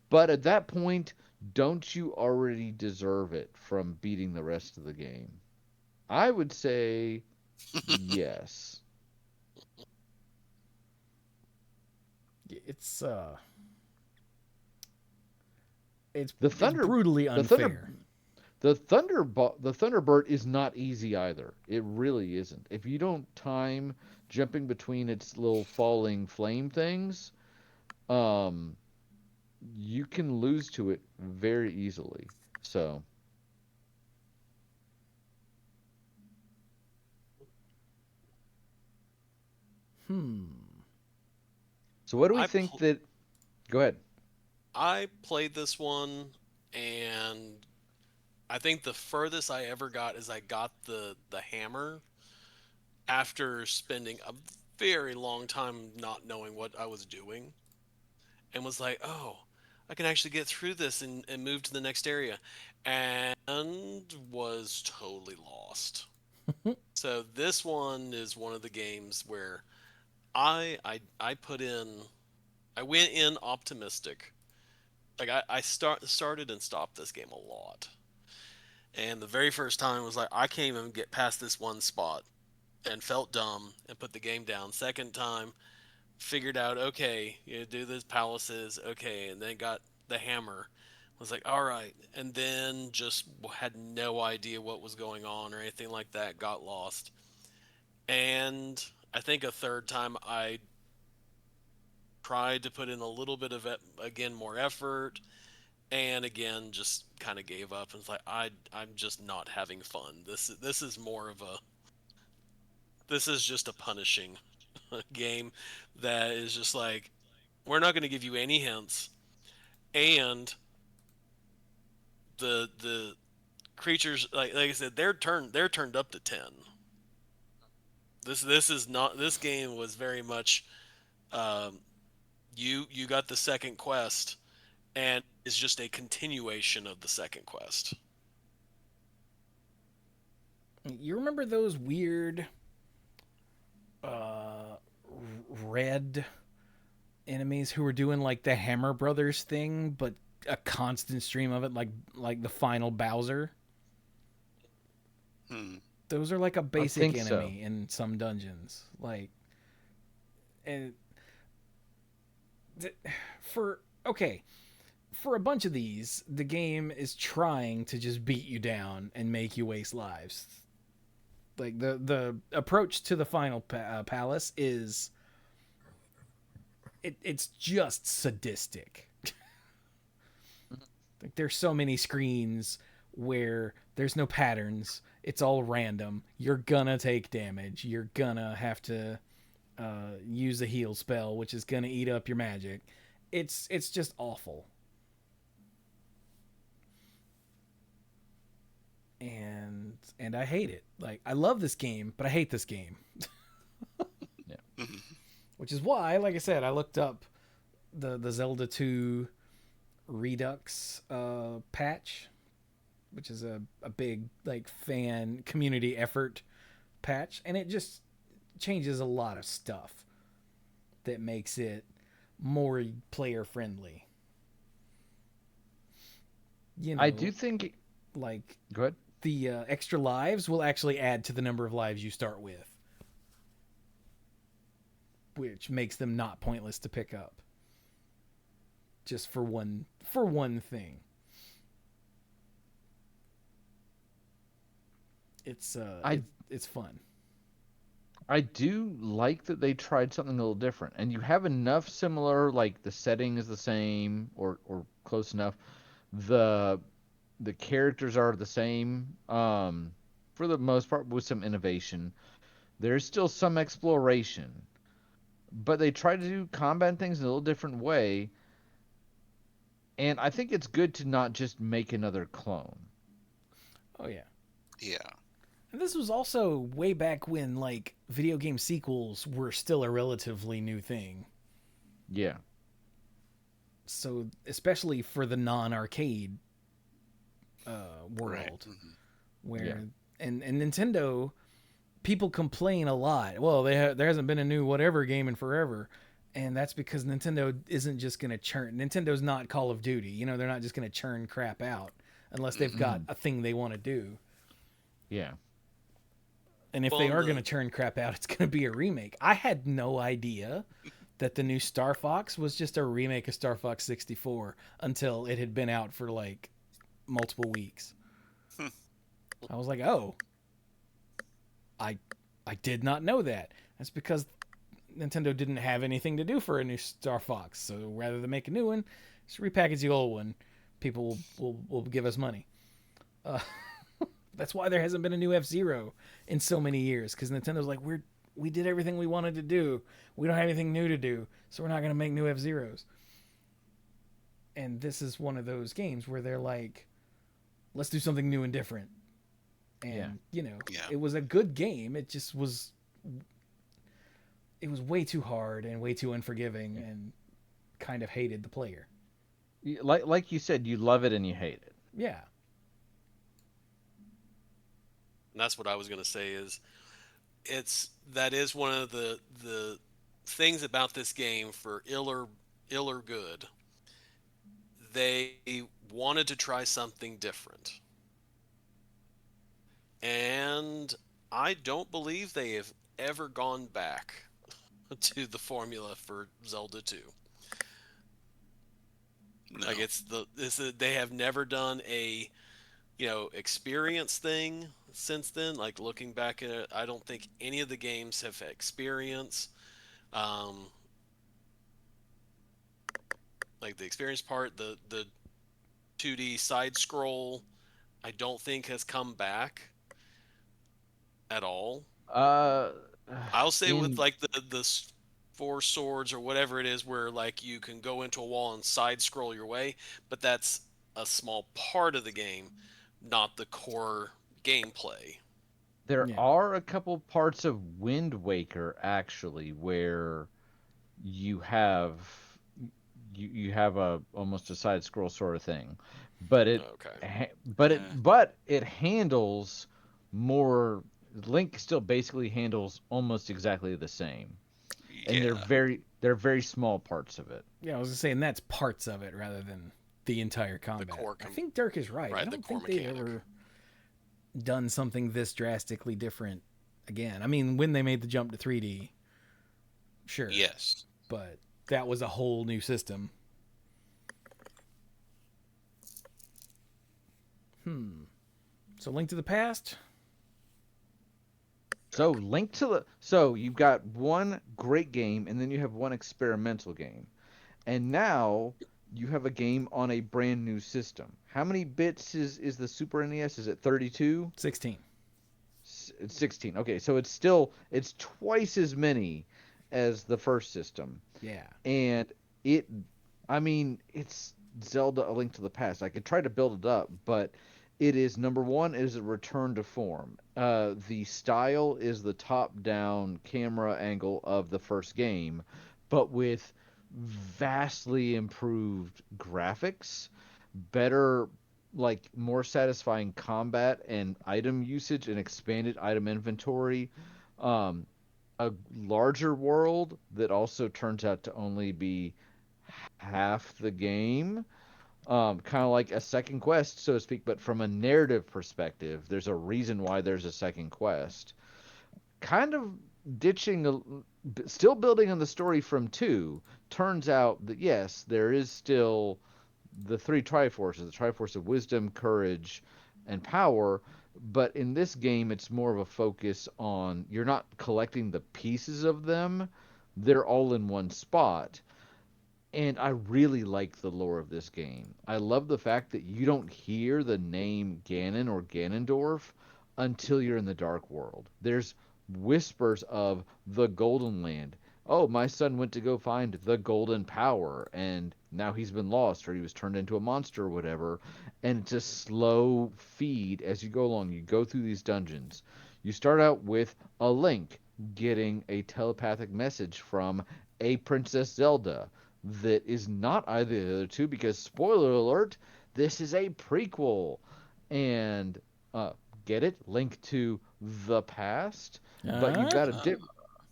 But at that point, don't you already deserve it from beating the rest of the game? I would say yes. It's it's The it's Thunder, brutally the Thunder, unfair. the Thunderbird is not easy either. It really isn't. If you don't time jumping between its little falling flame things, um, you can lose to it very easily. So So what do we I think pl- that? Go ahead. I played this one, and I think the furthest I ever got is I got the hammer after spending a very long time not knowing what I was doing, and was like, oh, I can actually get through this and move to the next area, and was totally lost. So this one is one of the games where I put in, I went in optimistic. Like started and stopped this game a lot. And the very first time was like, I can't even get past this one spot, and felt dumb and put the game down. Second time, figured out, okay, you do these palaces, okay, and then got the hammer. Was like, all right, and then just had no idea what was going on or anything like that. Got lost, and I think a third time I tried to put in a little bit of again more effort, and again just kind of gave up and was like, I'm just not having fun. This is more of a, this is just a punishing game that is just like, we're not going to give you any hints, and the creatures, like I said, they're turned up to 10. This is not, this game was very much, um, you got the second quest, and it's just a continuation of the second quest. You remember those weird uh, red enemies who were doing like the Hammer Brothers thing, but a constant stream of it, like the final Bowser? Hmm. Those are like a I basic think so. enemy in some dungeons. Like, and for okay, for a bunch of these, the game is trying to just beat you down and make you waste lives. Like the approach to the final palace is it's just sadistic. Like there's so many screens where there's no patterns. It's all random. You're gonna take damage. You're gonna have to use a heal spell, which is gonna eat up your magic. It's just awful. And I hate it. Like I love this game, but I hate this game. Yeah. Which is why, like I said, I looked up the Zelda 2 Redux patch, which is a big like fan community effort patch, and it just changes a lot of stuff that makes it more player friendly. You know, I do think. like Go ahead. the extra lives will actually add to the number of lives you start with, which makes them not pointless to pick up. Just for one thing. It's fun. I do like that they tried something a little different, and you have enough similar, like the setting is the same or close enough. The the characters are the same, for the most part, with some innovation. There's still some exploration, but they try to do combat things in a little different way. And I think it's good to not just make another clone. Oh yeah. Yeah. And this was also way back when like video game sequels were still a relatively new thing. Yeah. So especially for the non-arcade world, Right. Mm-hmm. where Yeah. and Nintendo, people complain a lot. Well, there hasn't been a new whatever game in forever, and that's because Nintendo isn't just going to churn. Nintendo's not Call of Duty. You know, they're not just going to churn crap out unless they've got a thing they want to do. Yeah. And if they are going to churn crap out, it's going to be a remake. I had no idea that the new Star Fox was just a remake of Star Fox 64 until it had been out for like multiple weeks. I was like, "Oh, I did not know that." That's because Nintendo didn't have anything to do for a new Star Fox. So rather than make a new one, just repackage the old one. People will give us money. That's why there hasn't been a new F-Zero in so many years, because Nintendo's like, we're we did everything we wanted to do. We don't have anything new to do, so we're not going to make new F-Zeros. And this is one of those games where they're like, let's do something new and different. And, Yeah. Yeah. it was a good game. It was way too hard and way too unforgiving and kind of hated the player. Like you said, you love it and you hate it. Yeah. And that's what I was going to say is that is one of the things about this game, for ill or good. They wanted to try something different. And I don't believe they have ever gone back to the formula for Zelda 2. No. Like they have never done a experience thing since then. Like looking back at it, I don't think any of the games have experience. Like the experience part, the 2D side scroll, I don't think has come back at all. Uh, I'll say with in like the four swords or whatever it is, where like you can go into a wall and side scroll your way, but that's a small part of the game, not the core gameplay. there Yeah. are a couple parts of Wind Waker actually where you have you have a almost a side scroll sort of thing, but Okay. Yeah. it handles more. Link still basically handles almost exactly the same, and Yeah. they're very small parts of it. Yeah, I was just saying that's parts of it rather than the entire The combat. core, I think Dirk is right. I right? The don't core think they've mechanic. ever done something this drastically different again. I mean, when they made the jump to 3D, sure. Yes. But that was a whole new system. So Link to the Past? So you've got one great game, and then you have one experimental game, and now you have a game on a brand new system. How many bits is the Super NES? Is it 32? 16. It's 16. Okay, so it's twice as many as the first system, Yeah. and it, I mean, it's Zelda: A Link to the Past. I could try to build it up, but it is number one is a return to form. The style is the top-down camera angle of the first game, but with vastly improved graphics, better, like more satisfying combat and item usage and expanded item inventory. Um, a larger world that also turns out to only be half the game. Kind of like a second quest, so to speak, but from a narrative perspective, there's a reason why there's a second quest. Kind of still building on the story from two. Turns out that yes, there is still the three Triforces, the Triforce of Wisdom, Courage, and Power. But in this game, it's more of a focus on you're not collecting the pieces of them, they're all in one spot. And I really like the lore of this game. I love the fact that you don't hear the name Ganon or Ganondorf until you're in the Dark World. There's whispers of the Golden Land. Oh, my son went to go find the Golden Power, and now he's been lost, or he was turned into a monster, or whatever. And it's a slow feed as you go along. You go through these dungeons. You start out with a Link getting a telepathic message from a Princess Zelda that is not either of the other two because spoiler alert, this is a prequel. And get it? Link to the past, but Uh,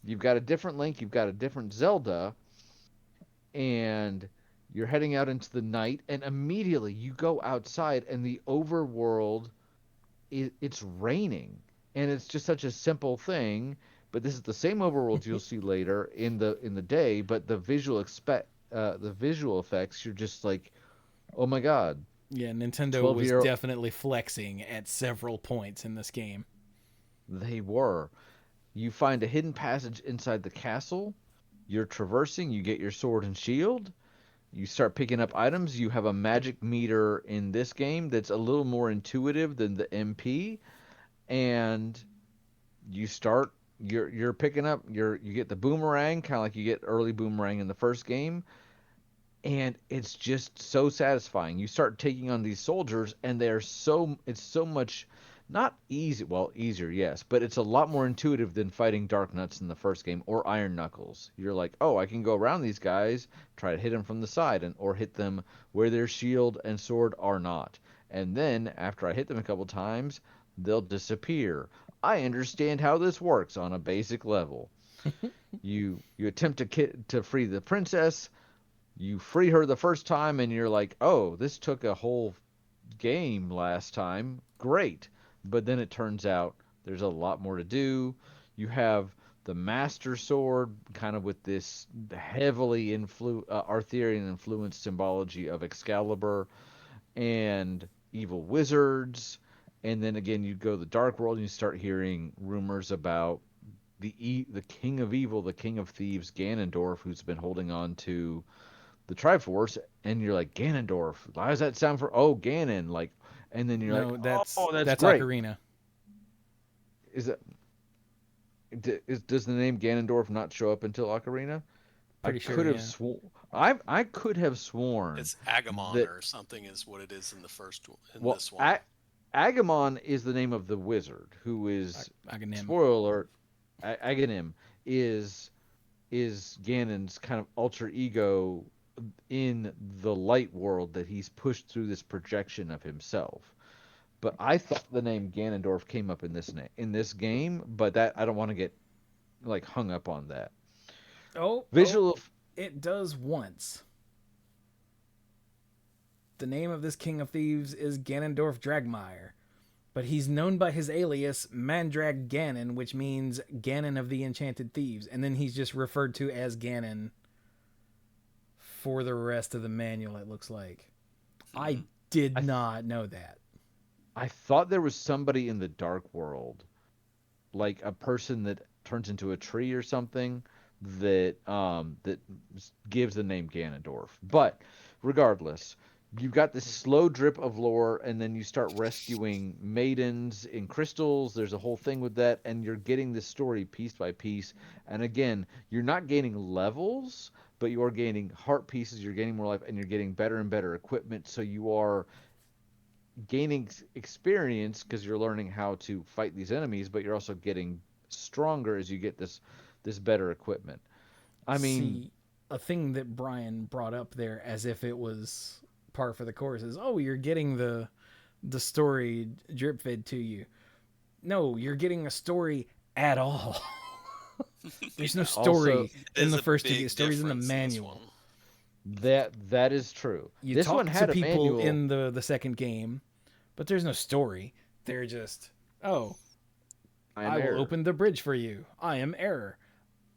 you've got a different Link, you've got a different Zelda, and you're heading out into the night, and immediately you go outside, and the overworld it's raining, and it's just such a simple thing. But this is the same overworld you'll see later in the day, but the visual effects, you're just like, oh my god, Yeah, Nintendo 12 was year definitely flexing at several points in this game. they were. You find a hidden passage inside the castle. You're traversing. You get your sword and shield. You start picking up items. You have a magic meter in this game that's a little more intuitive than the MP, and you start you're picking up you get the boomerang, kind of like you get early boomerang in the first game, and it's just so satisfying. You start taking on these soldiers, and it's so much not easy. Well, easier, yes, but it's a lot more intuitive than fighting Dark Nuts in the first game or Iron Knuckles. You're like, oh, I can go around these guys, try to hit them from the side, and or hit them where their shield and sword are not. And then after I hit them a couple times, they'll disappear. I understand how this works on a basic level. You attempt to free the princess, you free her the first time and you're like, oh, this took a whole game last time. Great. But then it turns out there's a lot more to do. You have the Master Sword, kind of with this heavily Arthurian influenced symbology of Excalibur and evil wizards. And then again, you go to the Dark World and you start hearing rumors about the King of Evil, the King of Thieves, Ganondorf, who's been holding on to the Triforce, and you're like, Ganondorf. Why does that sound for? Oh, Ganon. Like, and then you're like, No, oh, that's that's great. Ocarina. Is it? Does the name Ganondorf not show up until Ocarina? I Pretty sure, could have yeah. I could have sworn It's Agamon that or something is what it is in the first one. In well, this one, Agamon is the name of the wizard who is Aghanim. spoiler alert. Aghanim is Ganon's kind of alter ego in the light world that he's pushed through this projection of himself. But I thought the name Ganondorf came up in this game, but that I don't want to get like hung up on that. Oh, Visual it does once. The name of this King of Thieves is Ganondorf Dragmire, but he's known by his alias Mandrag Ganon, which means Ganon of the Enchanted Thieves, and then he's just referred to as Ganon for the rest of the manual, it looks like. I did not know that. I thought there was somebody in the dark world, like a person that turns into a tree or something that gives the name Ganondorf. But regardless, you've got this slow drip of lore, and then you start rescuing maidens in crystals. There's a whole thing with that, and you're getting this story piece by piece. And again, you're not gaining levels, but you are gaining heart pieces. You're gaining more life, and you're getting better and better equipment. So you are gaining experience because you're learning how to fight these enemies, but you're also getting stronger as you get this better equipment. I mean, See, a thing that Brian brought up there as if it was par for the course is, oh, you're getting the story drip fed to you. No, you're getting a story at all. There's no story also in the a first two big games. Story's in the difference in this manual. one. that is true. You This talk one to had a people manual. in the second game, but there's no story. They're just, oh, I will open the bridge for you. I am Error.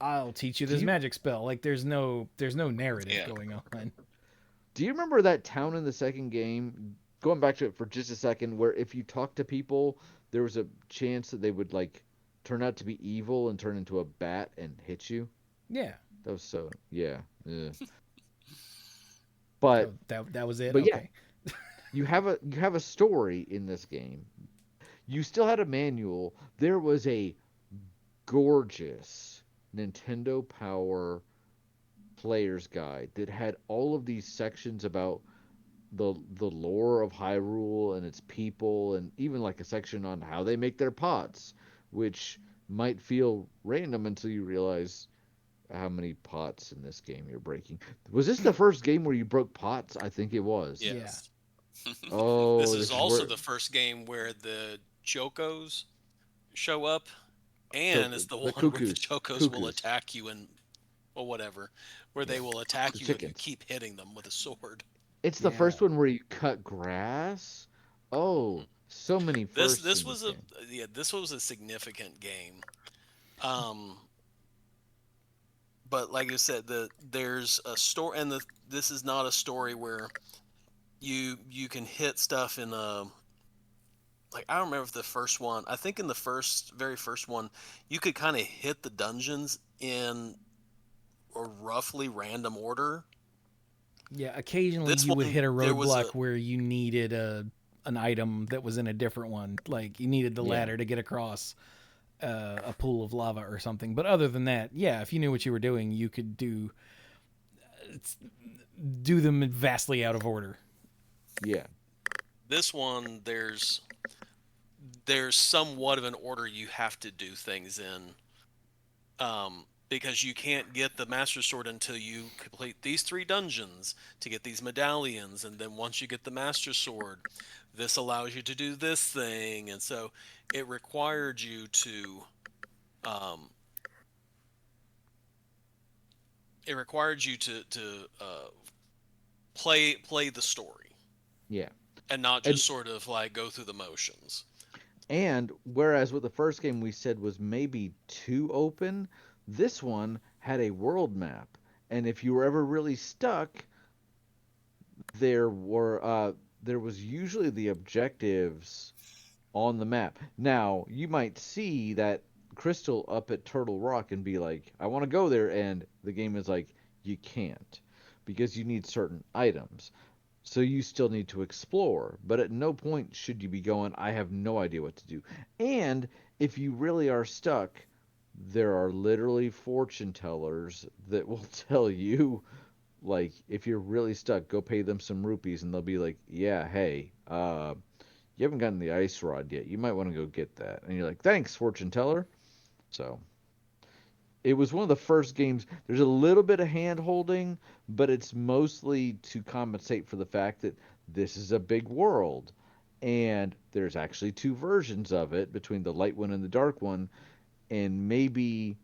I'll teach you this magic spell. Like there's no narrative going on. Do you remember that town in the second game? Going back to it for just a second, where if you talk to people, there was a chance that they would like turn out to be evil and turn into a bat and hit you. Yeah. That was so yeah. Ugh. But that was it. but yeah, Okay. you have a story in this game. You still had a manual. There was a gorgeous Nintendo Power player's guide that had all of these sections about the lore of Hyrule and its people, and even like a section on how they make their pots, which might feel random until you realize how many pots in this game you're breaking. Was this the first game where you broke pots? I think it was. Yes. Oh, This this is is also where the first game where the Chocos show up, and it's the one where the Chocos will attack you and or whatever, where they will attack you if you keep hitting them with a sword. It's the first one where you cut grass. Oh, so many firsts. This was this was a significant game. But like I said, there's a story, and this is not a story where you can hit stuff in a like I don't remember if the first one. I think in the very first one, you could kind of hit the dungeons in a roughly random order. Yeah, occasionally you would hit a roadblock where you needed an item that was in a different one. Like you needed the ladder to get across. a pool of lava or something. But other than that, yeah, if you knew what you were doing, you could do them vastly out of order. Yeah. This one, there's somewhat of an order you have to do things in, because you can't get the Master Sword until you complete these 3 dungeons to get these medallions, and then once you get the Master Sword, this allows you to do this thing, and so it required you to um, play the story Yeah. and not And just sort of like go through the motions. And whereas with the first game we said was maybe too open, this one had a world map. And if you were ever really stuck, there were there was usually the objectives on the map. Now, you might see that crystal up at Turtle Rock and be like, I want to go there, and the game is like, you can't because you need certain items. So you still need to explore, but at no point should you be going, I have no idea what to do. And if you really are stuck, there are literally fortune tellers that will tell you, like, if you're really stuck, go pay them some rupees, and they'll be like, yeah, hey, you haven't gotten the ice rod yet. You might want to go get that. And you're like, thanks, fortune teller. So it was one of the first games. There's a little bit of hand holding, but it's mostly to compensate for the fact that this is a big world. And there's actually 2 versions of it between the light one and the dark one. And maybe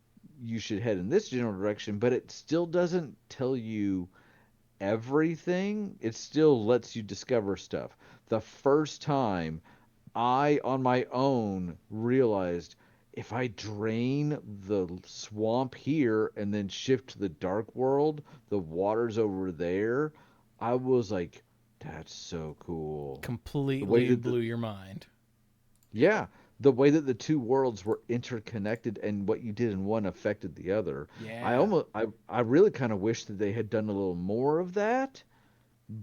you should head in this general direction, but it still doesn't tell you everything. It still lets you discover stuff. The first time I, on my own, realized if I drain the swamp here and then shift to the dark world, the water's over there. I was like, that's so cool. The way Completely that blew your mind. yeah, the way that the 2 worlds were interconnected and what you did in one affected the other. Yeah. I really kind of wish that they had done a little more of that,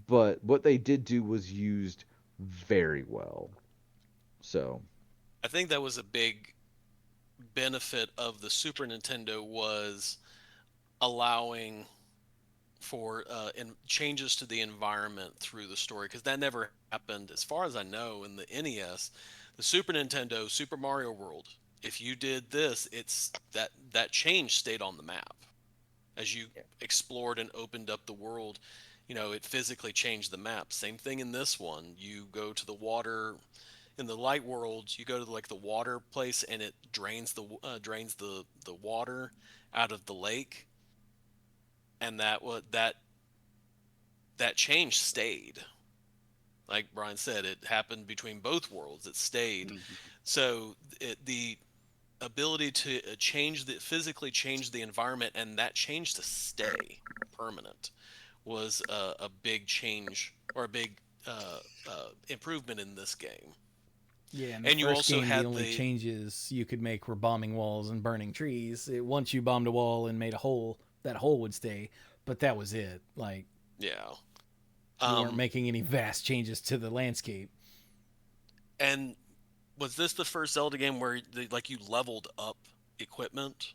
but what they did do was used very well. So, I think that was a big benefit of the Super Nintendo was allowing for changes to the environment through the story, because that never happened, as far as I know, in the NES. The Super Nintendo, Super Mario World. If you did this, it's that change stayed on the map as you explored and opened up the world. It physically changed the map. Same thing in this one. You go to the water in the light world. You go to like the water place, and it drains the water out of the lake, and that change stayed. Like Brian said, it happened between both worlds. It stayed. Mhm. So the ability to physically change the environment, and that change to stay permanent was a big change, or a big improvement in this game. Yeah, in the And you first also game, the had only changes you could make were bombing walls and burning trees. Once you bombed a wall and made a hole, that hole would stay, but that was it. Like, yeah. you weren't Um, making any vast changes to the landscape. and was this the first Zelda game where like you leveled up equipment?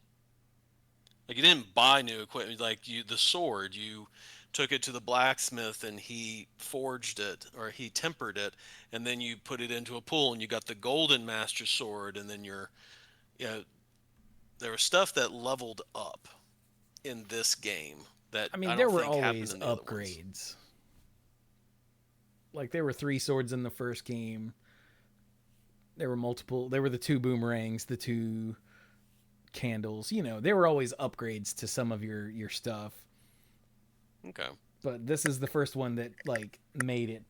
Like you didn't buy new equipment. Like the sword, you took it to the blacksmith and he forged it, or he tempered it, and then you put it into a pool and you got the golden master sword, and then you know, there was stuff that leveled up in this game that I mean, I there don't were think happened always in the other ones. upgrades. Like, there were 3 swords in the first game. There were multiple. There were the 2 boomerangs, the 2 candles. There were always upgrades to some of your stuff. Okay. But this is the first one that like made it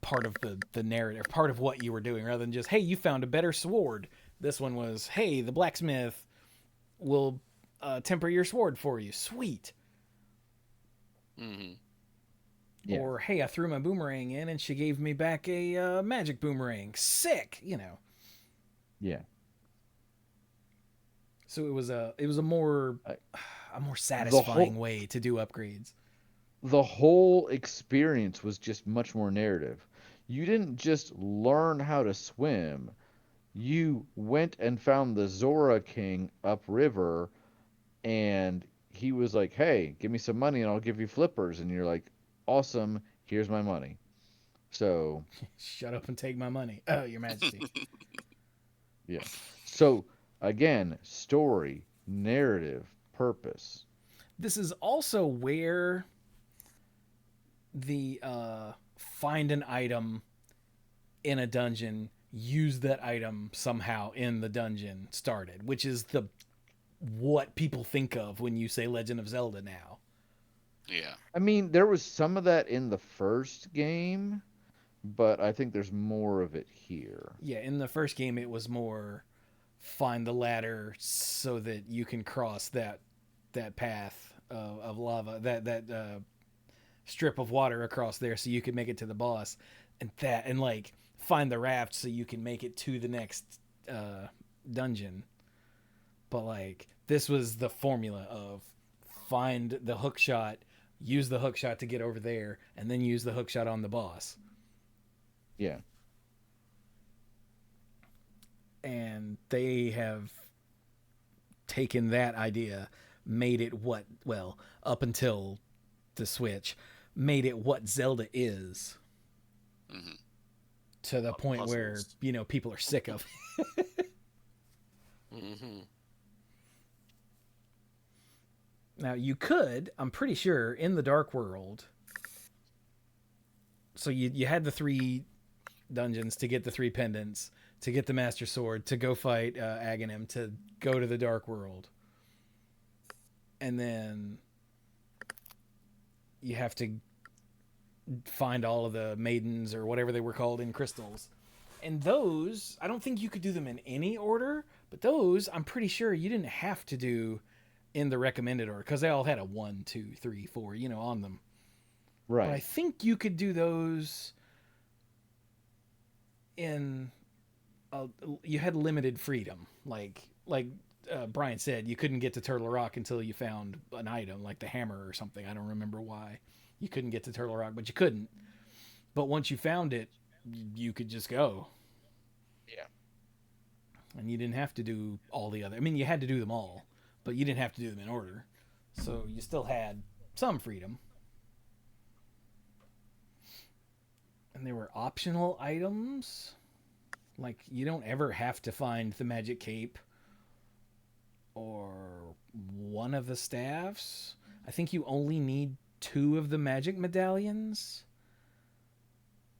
part of the narrative, part of what you were doing, rather than just, hey, you found a better sword. This one was, hey, the blacksmith will temper your sword for you. Sweet. Mm-hmm. yeah. Or, hey, I threw my boomerang in and she gave me back a magic boomerang. Sick. Yeah. So it was a more I- a more The satisfying whole way to do upgrades. the whole experience was just much more narrative. You didn't just learn how to swim. You went and found the Zora King upriver, and he was like, "Hey, give me some money and I'll give you flippers." And you're like, "Awesome, here's my money." So, Shut up and take my money. Oh, Your Majesty. yeah. So, again, story, narrative, purpose. This is also where the find an item in a dungeon, use that item somehow in the dungeon started, which is the what people think of when you say Legend of Zelda now. Yeah. I mean, there was some of that in the first game, but I think there's more of it here. Yeah, in the first game it was more find the ladder so that you can cross that path of lava, that strip of water across there so you can make it to the boss, and like find the raft so you can make it to the next dungeon. But like this was the formula of find the hook shot, use the hook shot to get over there, and then use the hook shot on the boss. Yeah. And they have taken that idea, made it what, well, up until the Switch, made it what Zelda is, Hmm. to the point where, Puzzles. you know, people are sick of it. Mm-hmm. Now, you could, I'm pretty sure, in the Dark World, so you had the 3 dungeons to get the 3 pendants, to get the Master Sword, to go fight Aghanim, to go to the Dark World. And then you have to find all of the maidens or whatever they were called in crystals. And those, I don't think you could do them in any order, but those, I'm pretty sure you didn't have to do in the recommended order because they all had a 1, 2, 3, 4, you know, on them. But I Right. think you could do those in you had limited freedom. Like Brian said, you couldn't get to Turtle Rock until you found an item like the hammer or something. I don't remember why you couldn't get to Turtle Rock, but you couldn't. But once you found it, you could just go. Yeah. And you didn't have to do all the other. I mean, you had to do them all, but you didn't have to do them in order. So you still had some freedom. And there were optional items. Like, you don't ever have to find the magic cape or one of the staffs. I think you only need 2 of the magic medallions.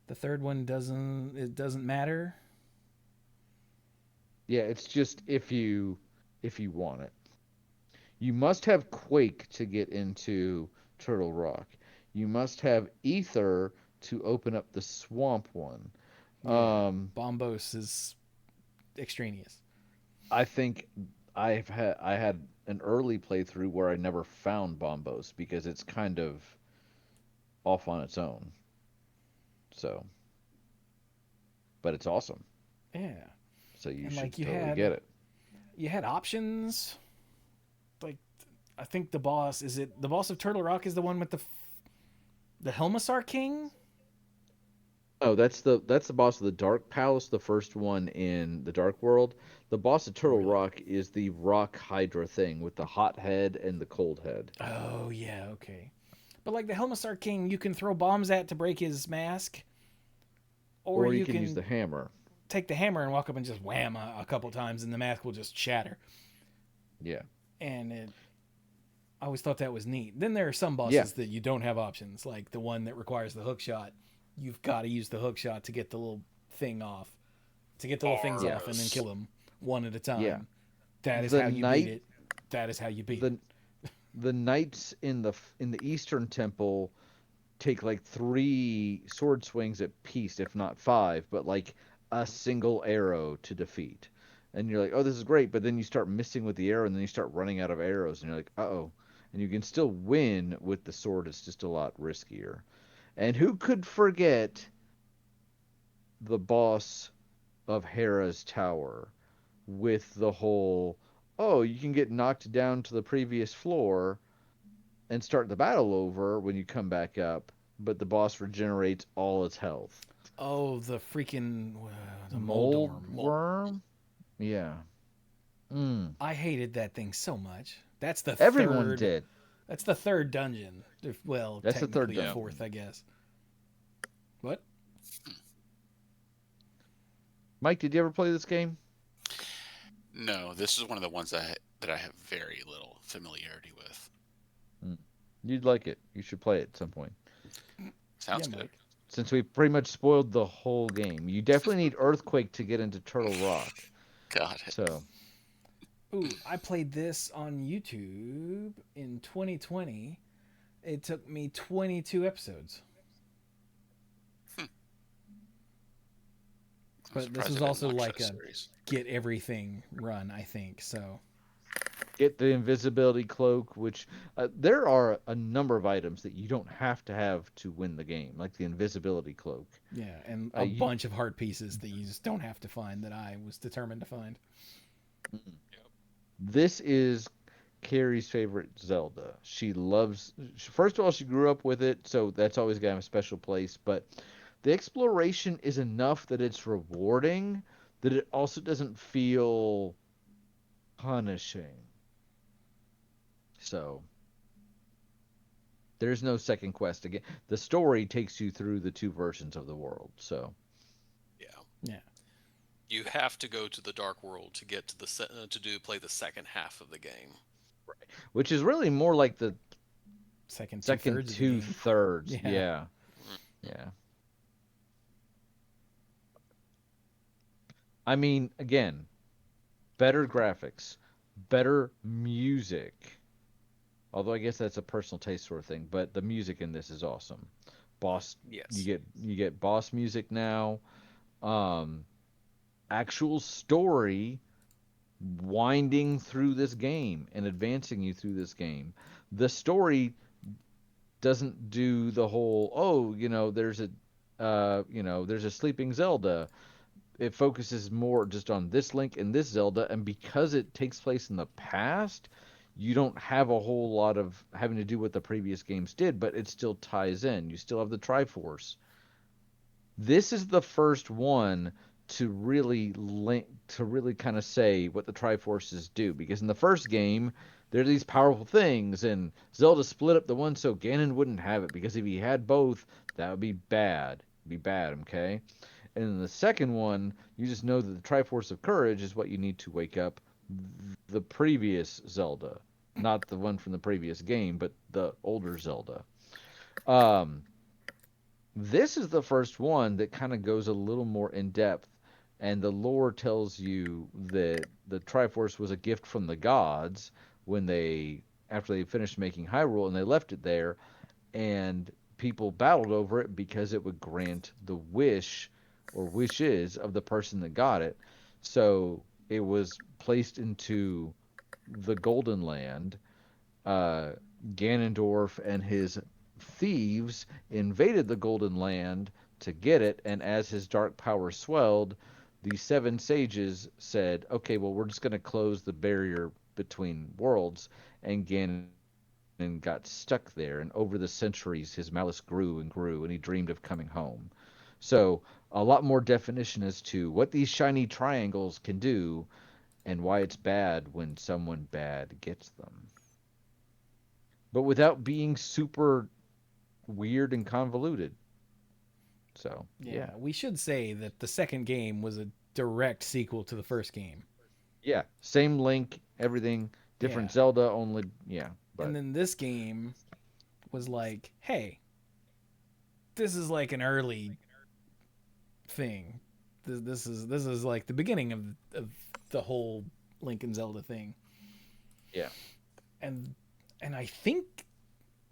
The third one doesn't matter. Yeah, it's just if you want it. You must have Quake to get into Turtle Rock. You must have Ether to open up the swamp one. Yeah, Um, Bombos is extraneous. I think I had an early playthrough where I never found Bombos because it's kind of off on its own. So, but it's awesome. Yeah, So you and like should totally get it. you had options. Like, I think the boss, is it the boss of Turtle Rock is the one with the Helmassar King? Oh, that's the boss of the Dark Palace, the first one in the Dark World. The boss of Turtle Really? Rock is the Rock Hydra thing with the hot head and the cold head. Oh yeah, okay. But like the Helmassar King, you can throw bombs at to break his mask, or Or you you can use the can hammer. take the hammer and walk up and just wham a couple times, and the mask will just shatter. Yeah. And I always thought that was neat. Then there are some Yeah. bosses that you don't have options, like the one that requires the hook shot. You've got to use the hook shot to get the little thing off, to get the little things Yeah. off, and then kill them one at a Yeah. time. That is The how you beat knight it. That is how you beat it. the the knights in the Eastern Temple take like 3 sword swings at peace, if not 5, but like a single arrow to defeat. And you're like, oh, this is great, but then you start missing with the arrow, and then you start running out of arrows, and you're like, uh-oh. And you can still win with the sword, it's just a lot riskier. And who could forget the boss of Hera's tower with the whole, oh, you can get knocked down to the previous floor and start the battle over when you come back up, but the boss regenerates all its health. Oh, the freaking the Mold Moldorm. worm. Yeah. Mm. I hated that thing so much. That's the Everyone third. did. That's the third dungeon. Well, That's the third technically the Yeah. fourth, I guess. What? Mike, did you ever play this game? No, this is one of the ones that I have very little familiarity with. You'd like it. You should play it at some point. Sounds Yeah, good. Mike. Since we pretty much spoiled the whole game. You definitely need Earthquake to get into Turtle Rock. Got it. So, Ooh, I played this on YouTube in 2020. It took me 22 episodes. I'm But this surprised was I didn't also watch like that a series. get everything run, I think. So get the invisibility cloak, which there are a number of items that you don't have to have to win the game, like the invisibility cloak. yeah, and Uh, a you, bunch of heart pieces that you just don't have to find that I was determined to find. this is Carrie's favorite Zelda. She loves. First of all, she grew up with it, so that's always got a special place. But the exploration is enough that it's rewarding, that it also doesn't feel punishing. So there's no second quest again. The story takes you through the two versions of the world. So Yeah. Yeah. You have to go to the Dark World to get to play the second half of the game. which is really more like the Second two second thirds of the two game. thirds. Yeah. Yeah, yeah. I mean, again, better graphics, better music. Although I guess that's a personal taste sort of thing, but the music in this is awesome. Boss, Yes. you get boss music now. Um, Actual story winding through this game and advancing you through this game. The story doesn't do the whole there's a sleeping Zelda. It focuses more just on this Link and this Zelda, and because it takes place in the past, you don't have a whole lot of having to do what the previous games did, but it still ties in. You still have the Triforce. This is the first one to really link to really kind of say what the Triforces do, because in the first game they're these powerful things, and Zelda split up the one so Ganon wouldn't have it, because if he had both, that would be bad. It'd be bad, okay? And in the second one, you just know that the Triforce of Courage is what you need to wake up the previous Zelda, not the one from the previous game, but the older Zelda. Um, this is the first one that kind of goes a little more in depth, and the lore tells you that the Triforce was a gift from the gods when after they finished making Hyrule and they left it there, and people battled over it because it would grant the wish or wishes of the person that got it. So it was placed into the Golden Land. uh, Ganondorf and his thieves invaded the Golden Land to get it, and as his dark power swelled, the seven sages said, "Okay, well, we're just going to close the barrier between worlds," and Ganon got stuck there. And over the centuries, his malice grew and grew, and he dreamed of coming home. So, a lot more definition as to what these shiny triangles can do and why it's bad when someone bad gets them, but without being super weird and convoluted. So, yeah. Yeah, we should say that the second game was a direct sequel to the first game. Yeah. Same Link, everything, Yeah. different Zelda, only, yeah. And But, then this game was like, hey, this is like an early thing. This is like the beginning of the whole Link and Zelda thing. yeah. And I think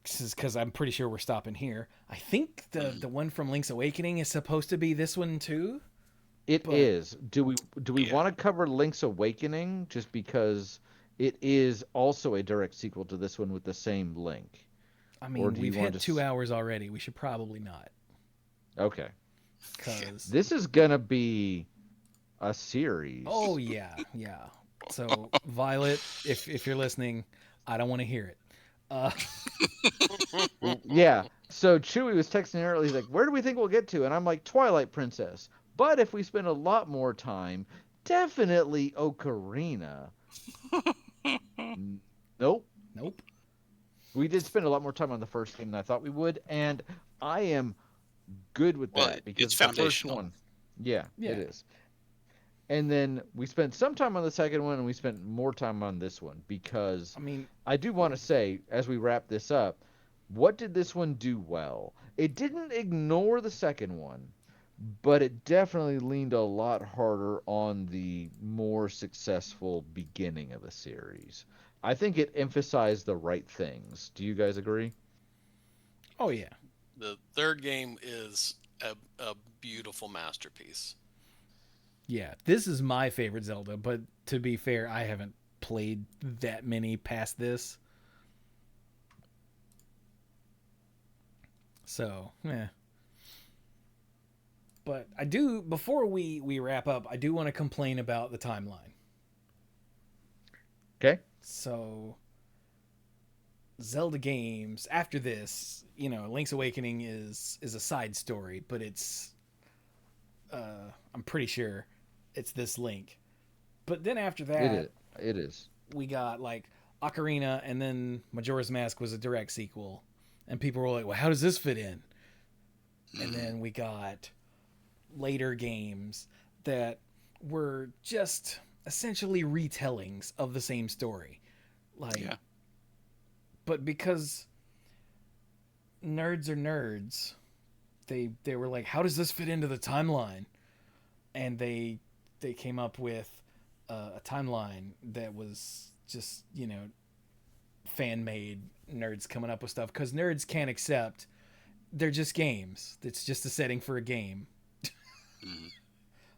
this is because I'm pretty sure we're stopping here. I think the one from Link's Awakening is supposed to be this one too. It But is. Do we Yeah. want to cover Link's Awakening just because it is also a direct sequel to this one with the same Link? I Or mean, do you we've want hit to 2 hours already. We should probably not, Okay. because This is going to be a series. oh yeah, yeah. So Violet, if you're listening, I don't want to hear it. Uh, Yeah. So Chewie was texting earlier. He's like, "Where do we think we'll get to?" And I'm like, "Twilight Princess." But if we spend a lot more time, definitely Ocarina. Nope. Nope. We did spend a lot more time on the first game than I thought we would, and I am good with Well, that it's because the first foundational. one, yeah, it Yeah. is. And then we spent some time on the second one, and we spent more time on this one because I mean, I do want to say, as we wrap this up, what did this one do well? It didn't ignore the second one, but it definitely leaned a lot harder on the more successful beginning of the series. I think it emphasized the right things. Do you guys agree? oh yeah. The third game is a beautiful masterpiece. Yeah. This is my favorite Zelda, but to be fair, I haven't played that many past this. So, yeah. But I do, before we wrap up, I do want to complain about the timeline. Okay. So, Zelda games after this, Link's Awakening is a side story, but it's I'm pretty sure it's this Link. But then after It is. that, It is. we got like Ocarina, and then Majora's Mask was a direct sequel, and people were like, "Well, how does this fit in?" And then we got later games that were just essentially retellings of the same story, like. Yeah. But because nerds are nerds, they were like, how does this fit into the timeline? And they came up with a timeline that was just fan made nerds coming up with stuff because nerds can't accept they're just games. It's just a setting for a game. Mhm.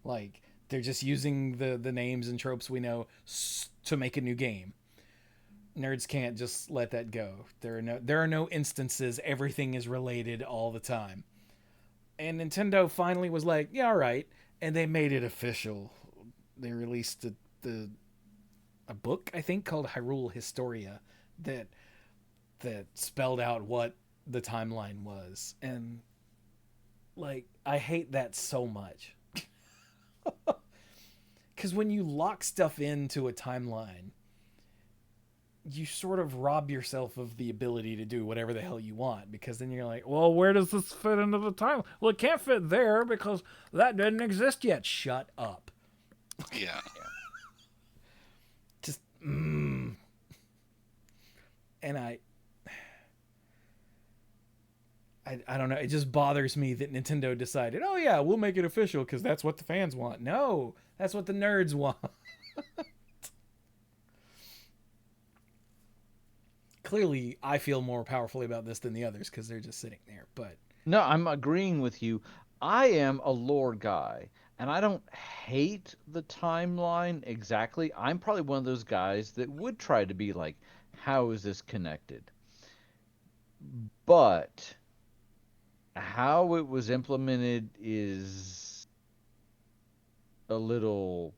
Like they're just using the names and tropes we know to make a new game. Nerds can't just let that go. There are no instances everything is related all the time. And Nintendo finally was like, yeah, all right, and they made it official. They released a book, I think, called Hyrule Historia that spelled out what the timeline was. And like I hate that so much. Cuz when you lock stuff into a timeline, you sort of rob yourself of the ability to do whatever the hell you want, because then you're like, well, where does this fit into the time? Well, it can't fit there because that didn't exist yet. Shut up. Yeah. Just and I don't know, it just bothers me that Nintendo decided, oh yeah, we'll make it official because that's what the fans want. No, that's what the nerds want. Clearly I feel more powerfully about this than the others because they're just sitting there, but No, I'm agreeing with you. I am a lore guy, and I don't hate the timeline exactly. I'm probably one of those guys that would try to be like, how is this connected? But how it was implemented is a little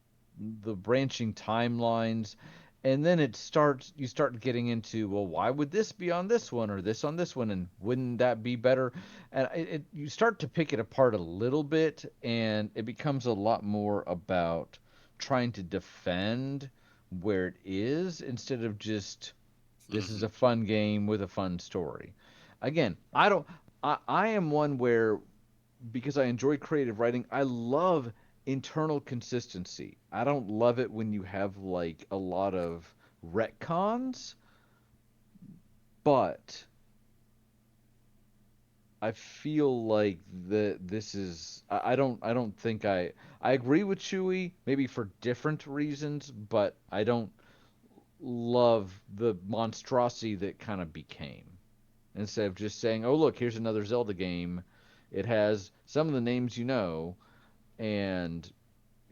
the branching timelines, and then you start getting into, well, why would this be on this one or this on this one, and wouldn't that be better? And you start to pick it apart a little bit, and it becomes a lot more about trying to defend where it is instead of just, this is Hmm. a fun game with a fun story. Again, I don't I am one where, because I enjoy creative writing, I love internal consistency. I don't love it when you have like a lot of retcons, but I feel like this is I don't think I agree with Chewie maybe for different reasons, but I don't love the monstrosity that kind of became. Instead of just saying, "Oh, look, here's another Zelda game. It has some of the names you know," and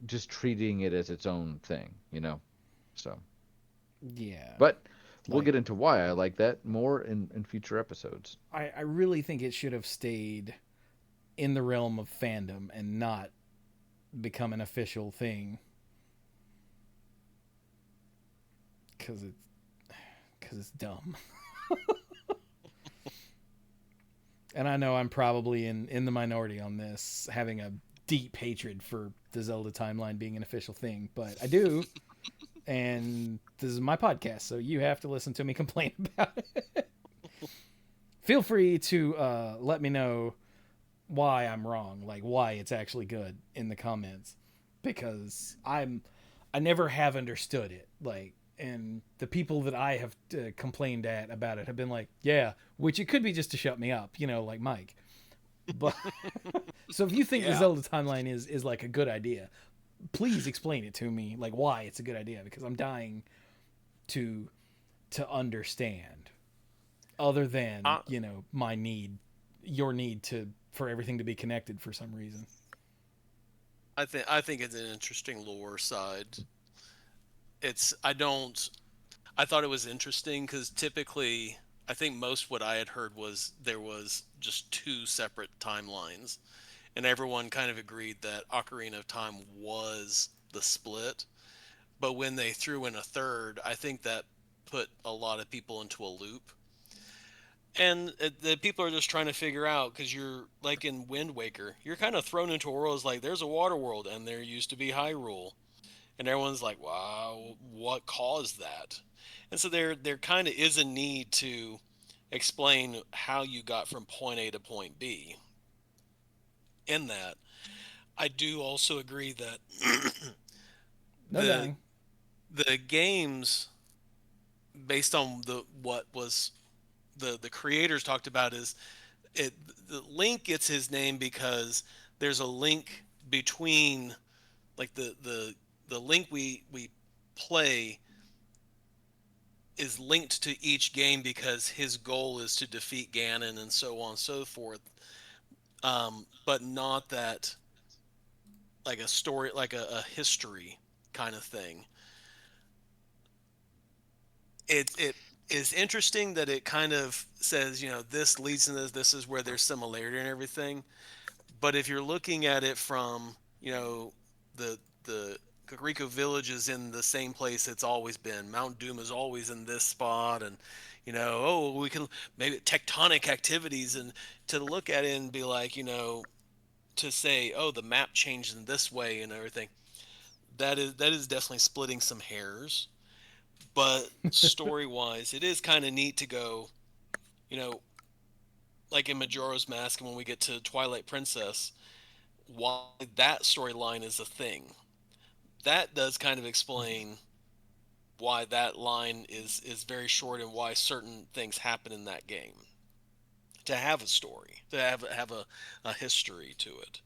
just treating it as its own thing. So, yeah, but we'll like get into why I like that more in future episodes. I really think it should have stayed in the realm of fandom and not become an official thing, because it's dumb. And I know I'm probably in the minority on this, having a deep hatred for the Zelda timeline being an official thing, but I do. And this is my podcast, so you have to listen to me complain about it. Feel free to let me know why I'm wrong, like why it's actually good in the comments, because I never have understood it. Like, and the people that I have complained at about it have been like, yeah, which it could be just to shut me up, like Mike. But so if you think the Yeah. Zelda timeline is like a good idea, please explain it to me, like why it's a good idea, because I'm dying to understand. Other than I, my need, your need for everything to be connected for some reason. I think it's an interesting lore side. I thought it was interesting because typically I think most what I had heard was there was just two separate timelines, and everyone kind of agreed that Ocarina of Time was the split. But when they threw in a third, I think that put a lot of people into a loop. And the people are just trying to figure out, because you're like in Wind Waker, you're kind of thrown into a world. It's like there's a water world and there used to be Hyrule, and everyone's like, wow, what caused that? And so there kind of is a need to explain how you got from point A to point B. In that, I do also agree that No the dying. the games, based on what was the creators talked about, is it the Link gets his name because there's a link between, like, the Link we play is linked to each game because his goal is to defeat Ganon and so on and so forth. But not that, like a story, like a history kind of thing. It is interesting that it kind of says, this leads to this. This is where there's similarity and everything. But if you're looking at it from, the Kakariko Village is in the same place it's always been. Mount Doom is always in this spot, and oh, we can maybe tectonic activities, and to look at it and be like, to say, oh, the map changed in this way and everything. That is definitely splitting some hairs. But story wise, it is kind of neat to go, you know, like in Majora's Mask, and when we get to Twilight Princess, why that storyline is a thing. That does kind of explain why that line is very short and why certain things happen in that game. To have a story, to have a history to it.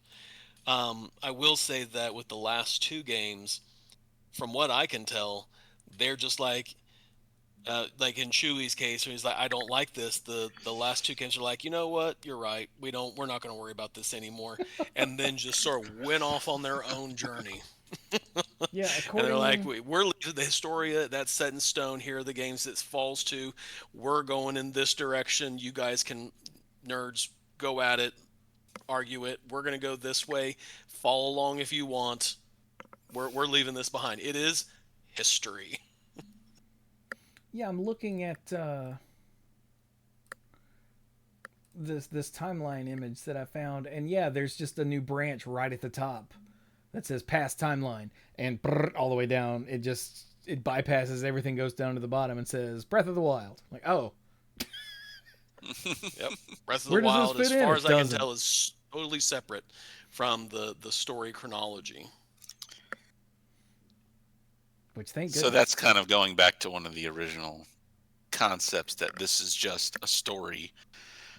I will say that with the last two games, from what I can tell, they're just like in Chewie's case, where he's like, I don't like this. The last two games are like, you know what, you're right. We're not going to worry about this anymore, and then just sort of went off on their own journey. Yeah, And they're like, according. we're leaving the Historia that's set in stone. Here are the games it falls to. We're going in this direction. You guys can, nerds, go at it, argue it. We're going to go this way. Follow along if you want. We're leaving this behind. It is history. Yeah, I'm looking at this timeline image that I found, and yeah, there's just a new branch right at the top that says past timeline, and all the way down, it bypasses everything, goes down to the bottom, and says Breath of the Wild. Like, oh, Yep. Breath of the where does this Wild, as fit in? far It as I can doesn't. tell, is totally separate from the story chronology. Which, thank So goodness. that's kind of going back to one of the original concepts, that this is just a story,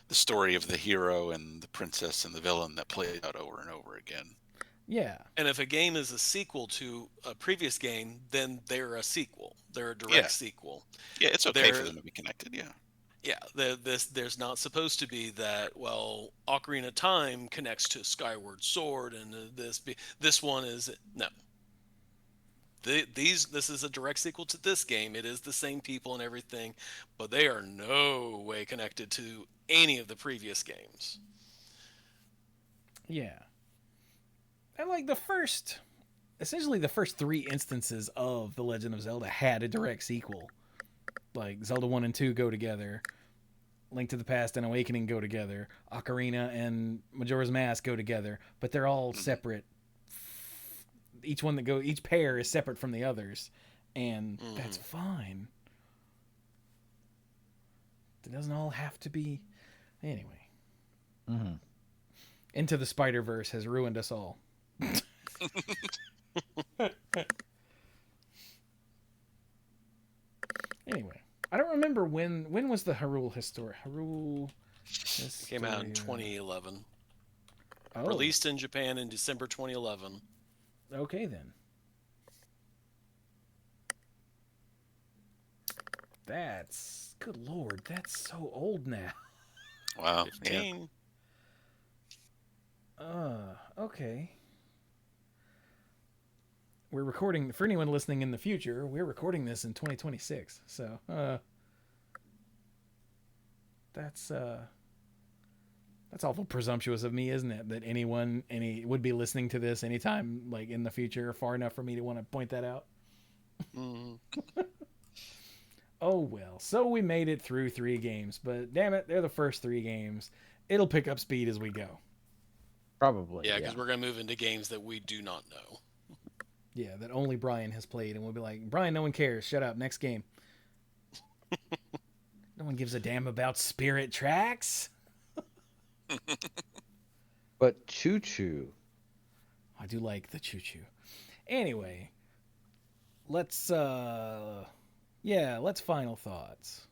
the story of the hero and the princess and the villain that plays out over and over again. Yeah. And if a game is a sequel to a previous game, then they're a sequel. They're a direct Yeah. sequel. Yeah, it's okay for They're them to be connected. Yeah. Yeah, there's not supposed to be that. Well, Ocarina of Time connects to Skyward Sword, and this one is no. This is a direct sequel to this game. It is the same people and everything, but they are no way connected to any of the previous games. Yeah. And like essentially the first three instances of The Legend of Zelda had a direct sequel. Like Zelda 1 and 2 go together. Link to the Past and Awakening go together. Ocarina and Majora's Mask go together, but they're all separate. Each pair is separate from the others, and that's fine. It doesn't all have to be. Anyway. Mm-hmm. Into the Spider-Verse has ruined us all. Anyway, I don't remember when was the Hyrule History. Came out in 2011. Oh. Released in Japan in December 2011. Okay then. That's good lord. That's so old now. Wow. 15. Okay. We're recording, for anyone listening in the future, we're recording this in 2026. So, that's awful presumptuous of me, isn't it? That anyone would be listening to this anytime, like in the future, far enough for me to want to point that out. Oh well. So we made it through 3 games, but damn it, they're the first 3 games. It'll pick up speed as we go. Probably. Yeah, because we're going to move into games that we do not know. Yeah, that only Brian has played, and we'll be like, Brian, no one cares. Shut up. Next game. No one gives a damn about Spirit Tracks. But Choo Choo. I do like the Choo Choo. Anyway, let's final thoughts.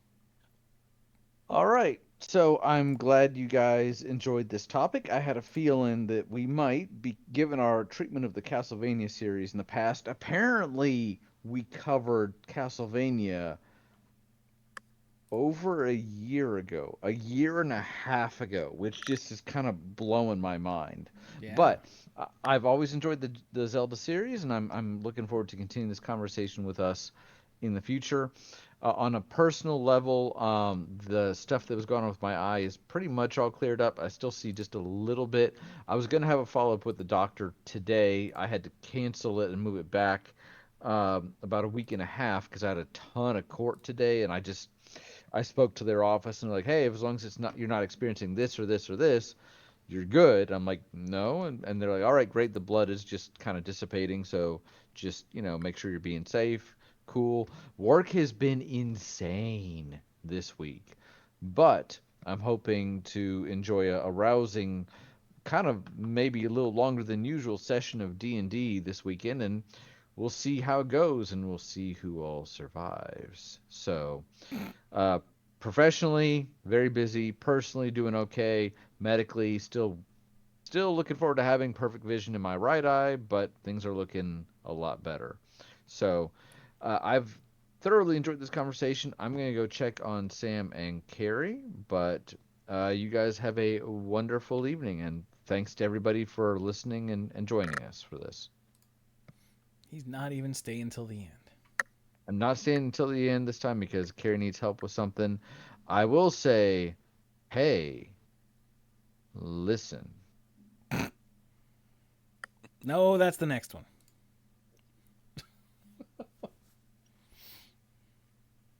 All right. So I'm glad you guys enjoyed this topic. I had a feeling that we might be, given our treatment of the Castlevania series in the past. Apparently, we covered Castlevania over a year ago, a year and a half ago, which just is kind of blowing my mind. Yeah. But I've always enjoyed the Zelda series, and I'm looking forward to continuing this conversation with us in the future. On a personal level, the stuff that was going on with my eye is pretty much all cleared up. I still see just a little bit. I was going to have a follow-up with the doctor today. I had to cancel it and move it back about a week and a half because I had a ton of court today, and I spoke to their office and they're like, hey, as long as you're not experiencing this or this or this, you're good. I'm like, no. And they're like, all right, great. The blood is just kind of dissipating. So just, make sure you're being safe. Cool. Work has been insane this week, but I'm hoping to enjoy a rousing, kind of maybe a little longer than usual session of D&D this weekend, and we'll see how it goes, and we'll see who all survives. So, professionally, very busy. Personally, doing okay. Medically, still looking forward to having perfect vision in my right eye, but things are looking a lot better. So, I've thoroughly enjoyed this conversation. I'm going to go check on Sam and Carrie, but you guys have a wonderful evening, and thanks to everybody for listening and joining us for this. He's not even staying till the end. I'm not staying until the end this time because Carrie needs help with something. I will say, hey, listen. No, that's the next one.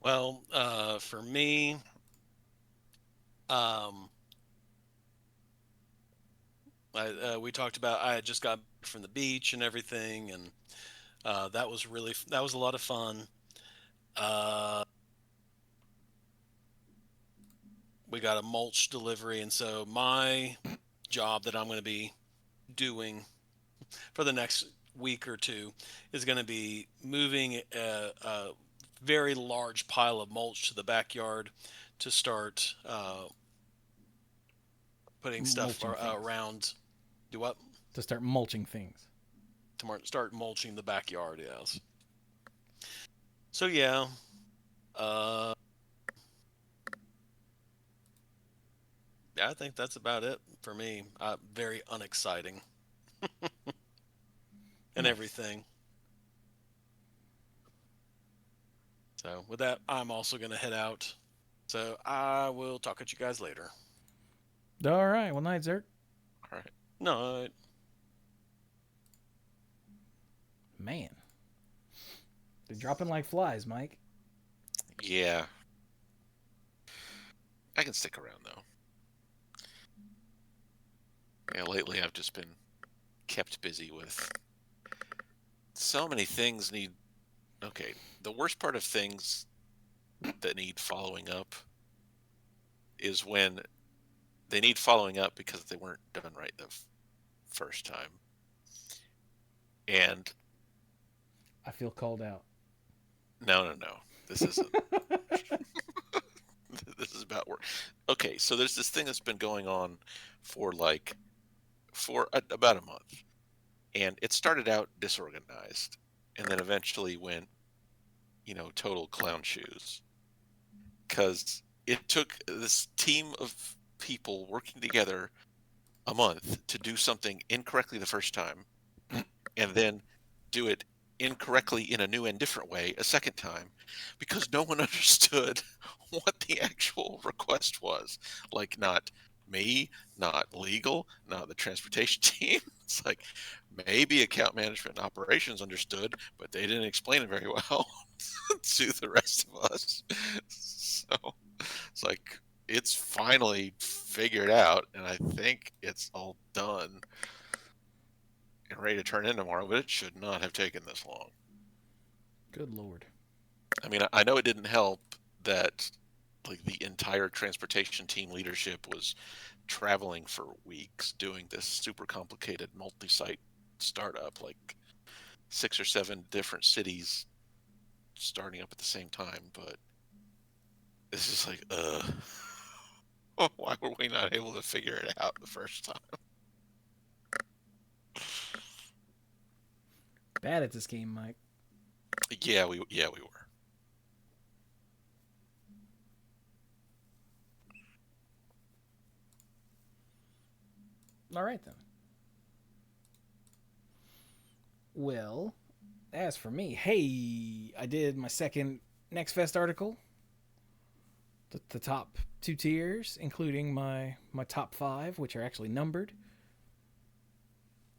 Well, for me, we talked about I had just got from the beach and everything, and that was a lot of fun. We got a mulch delivery, and so my job that I'm going to be doing for the next week or two is going to be moving a very large pile of mulch to the backyard to start putting stuff around. Do what? To start mulching things. To start mulching the backyard, yes. So yeah, yeah, I think that's about it for me. Very unexciting and everything. So with that, I'm also going to head out. So I will talk at you guys later. All right. Well, night, Zerk. All right. Night. Man. They're dropping like flies, Mike. Yeah. I can stick around though. Yeah, lately I've just been kept busy with so many things need. Okay, the worst part of things that need following up is when they need following up because they weren't done right the first time. And I feel called out. no. This isn't. This is about work. Okay, so there's this thing that's been going on for about a month, and it started out disorganized, and then eventually went, total clown shoes, because it took this team of people working together a month to do something incorrectly the first time, and then do it incorrectly in a new and different way a second time, because no one understood what the actual request was. Like, not me, not legal, not the transportation team. It's like maybe account management and operations understood, but they didn't explain it very well to the rest of us. So it's like it's finally figured out, and I think it's all done and ready to turn in tomorrow, but it should not have taken this long. Good Lord. I mean, I know it didn't help that like the entire transportation team leadership was traveling for weeks doing this super complicated multi-site startup, like 6 or 7 different cities starting up at the same time. But this is like, why were we not able to figure it out the first time? Bad at this game, Mike. Yeah, we were. All right, then. Well, as for me, hey, I did my second Next Fest article. The top 2 tiers, including my top 5, which are actually numbered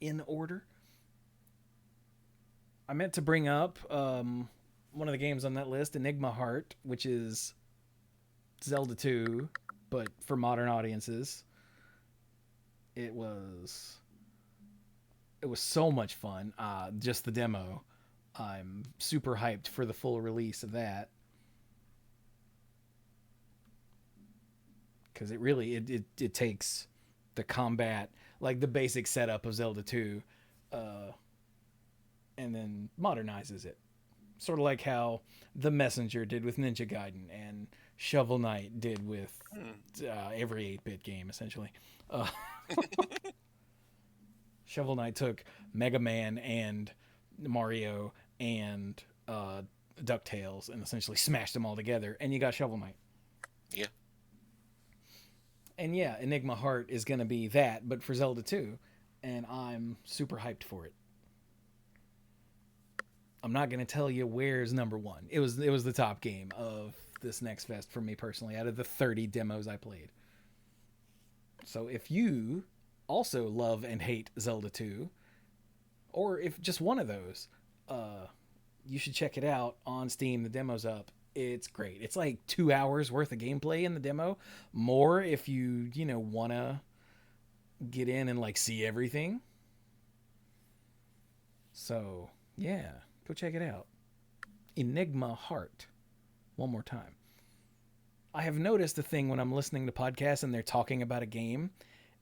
in order. I meant to bring up one of the games on that list, Enigma Heart, which is Zelda 2, but for modern audiences. It was so much fun. Just the demo. I'm super hyped for the full release of that. Because it really it takes the combat, like the basic setup of Zelda 2, and then modernizes it. Sort of like how The Messenger did with Ninja Gaiden and Shovel Knight did with every 8-bit game, essentially. Shovel Knight took Mega Man and Mario and DuckTales and essentially smashed them all together, and you got Shovel Knight. Yeah. And yeah, Enigma Heart is going to be that, but for Zelda 2, and I'm super hyped for it. I'm not going to tell you where's number 1. It was the top game of this Next Fest for me personally, out of the 30 demos I played. So if you also love and hate Zelda 2, or if just one of those, you should check it out on Steam. The demo's up. It's great. It's like 2 hours worth of gameplay in the demo. More if you want to get in and like see everything. So, yeah, go check it out. Enigma Heart. One more time. I have noticed the thing when I'm listening to podcasts and they're talking about a game,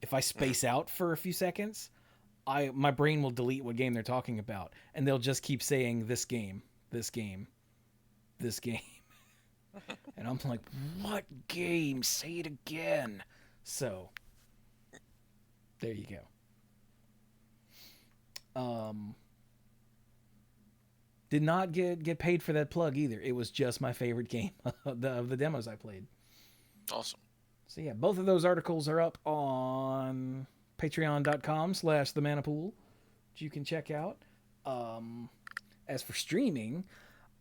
if I space out for a few seconds, my brain will delete what game they're talking about, and they'll just keep saying this game, this game, this game. And I'm like, what game? Say it again. So, there you go. Did not get paid for that plug either. It was just my favorite game of the demos I played. Awesome. So yeah, both of those articles are up on patreon.com/themanapool, which you can check out. As for streaming,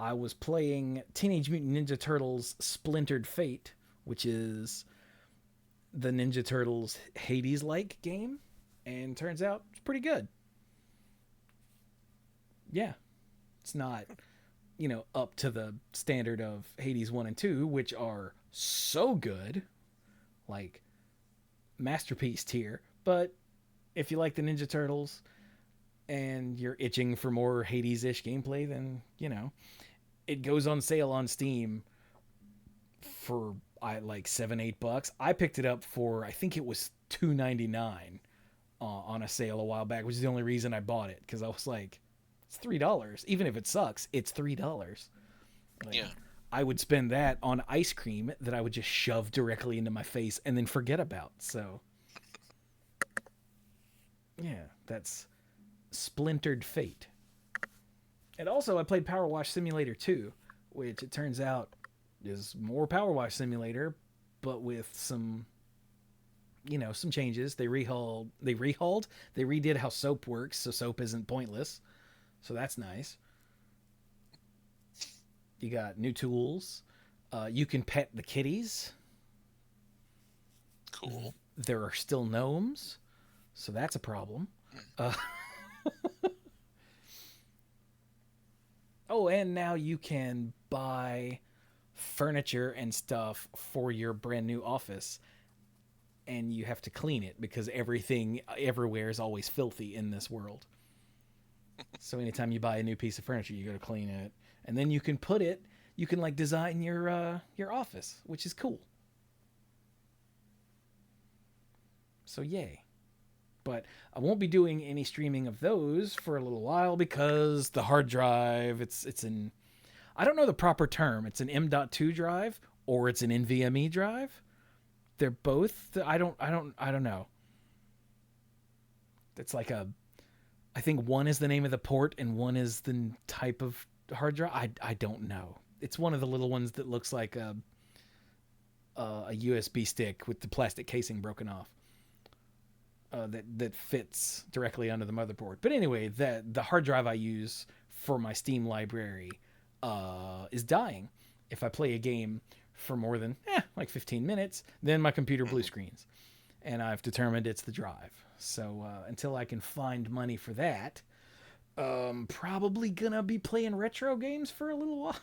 I was playing Teenage Mutant Ninja Turtles Splintered Fate, which is the Ninja Turtles Hades-like game, and turns out it's pretty good. Yeah. It's not, up to the standard of Hades 1 and 2, which are so good, like masterpiece tier. But if you like the Ninja Turtles and you're itching for more Hades-ish gameplay, then, you know, it goes on sale on Steam for like $7-8. I picked it up for, I think it was $2.99 on a sale a while back, which is the only reason I bought it, because I was like, it's $3. Even if it sucks, it's $3. Like, Yeah. I would spend that on ice cream that I would just shove directly into my face and then forget about. So, yeah, that's Splintered Fate. And also, I played Power Wash Simulator 2, which it turns out is more Power Wash Simulator, but with some, you know, some changes. They redid how soap works, so soap isn't pointless. So that's nice. You got new tools. You can pet the kitties. Cool. There are still gnomes, so that's a problem. Oh, and now you can buy furniture and stuff for your brand new office, and you have to clean it because everything everywhere is always filthy in this world. So anytime you buy a new piece of furniture, you got to clean it, and then you can like design your office, which is cool. So yay. But I won't be doing any streaming of those for a little while because the hard drive, it's an, I don't know the proper term. It's an M.2 drive or it's an NVMe drive. They're both. I don't know. It's like I think one is the name of the port and one is the type of hard drive. I don't know. It's one of the little ones that looks like a USB stick with the plastic casing broken off. That fits directly under the motherboard. But anyway, the hard drive I use for my Steam library is dying. If I play a game for more than like 15 minutes, then my computer blue screens. And I've determined it's the drive. So until I can find money for that, probably gonna be playing retro games for a little while.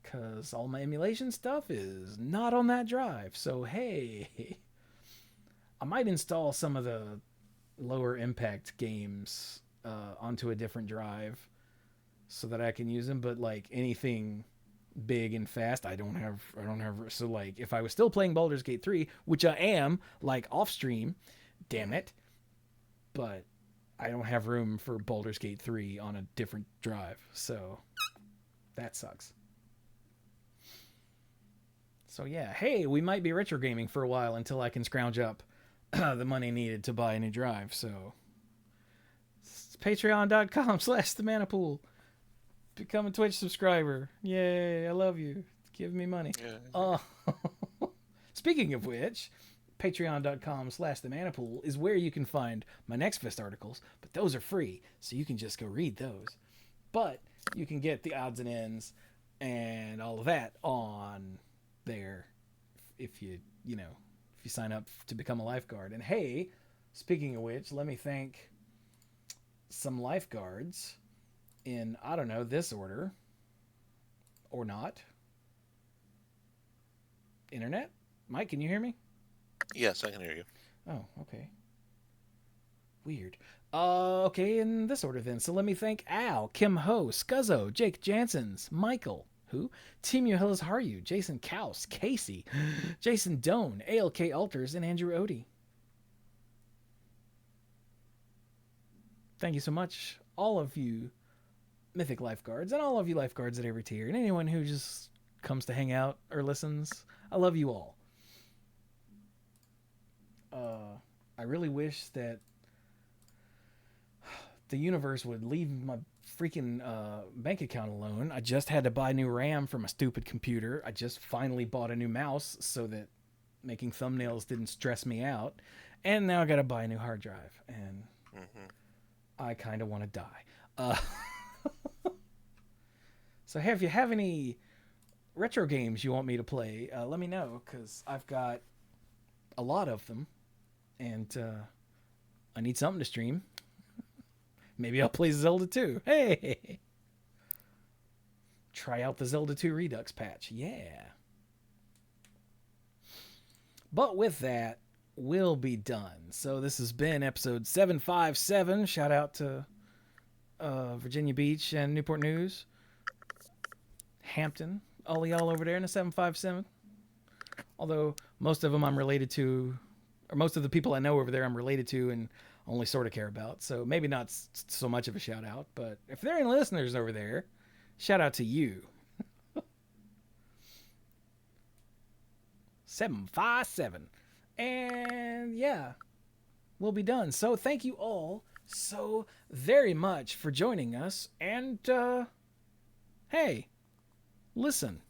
Because all my emulation stuff is not on that drive. So hey, I might install some of the lower impact games onto a different drive so that I can use them. But like anything big and fast, I don't have. So like if I was still playing Baldur's Gate 3, which I am, like off stream, damn it, but I don't have room for Baldur's Gate 3 on a different drive. So that sucks. So yeah, hey, we might be retro gaming for a while until I can scrounge up the money needed to buy a new drive. So it's patreon.com/themanapool. Become a Twitch subscriber. Yay, I love you. Give me money. Yeah. Speaking of which, patreon.com/themanapool is where you can find my Next Fest articles, but those are free, so you can just go read those. But you can get the odds and ends and all of that on there if you sign up to become a lifeguard. And hey, speaking of which, let me thank some lifeguards in, I don't know, this order or not. Internet? Mike, can you hear me? Yes, I can hear you. Oh, okay. Weird. Okay, in this order then. So let me thank Al, Kim Ho, Scuzzo, Jake Jansons, Michael, who? Team Uhillas Haru, Jason Kaus, Casey, Jason Doan, ALK Alters, and Andrew Odie. Thank you so much, all of you Mythic lifeguards, and all of you lifeguards at every tier, and anyone who just comes to hang out or listens. I love you all. I really wish that the universe would leave my freaking bank account alone. I just had to buy new RAM for my stupid computer. I just finally bought a new mouse so that making thumbnails didn't stress me out. And now I got to buy a new hard drive. And I kind of want to die. So hey, if you have any retro games you want me to play, let me know, because I've got a lot of them. And I need something to stream. Maybe I'll play Zelda 2. Hey! Try out the Zelda 2 Redux patch. Yeah. But with that, we'll be done. So this has been episode 757. Shout out to Virginia Beach and Newport News, Hampton, all y'all over there in the 757. Although most of them I'm related to, or most of the people I know over there I'm related to and only sort of care about. So maybe not so much of a shout out, but if there are any listeners over there, shout out to you. 757. And yeah, we'll be done. So thank you all so very much for joining us. And hey, listen.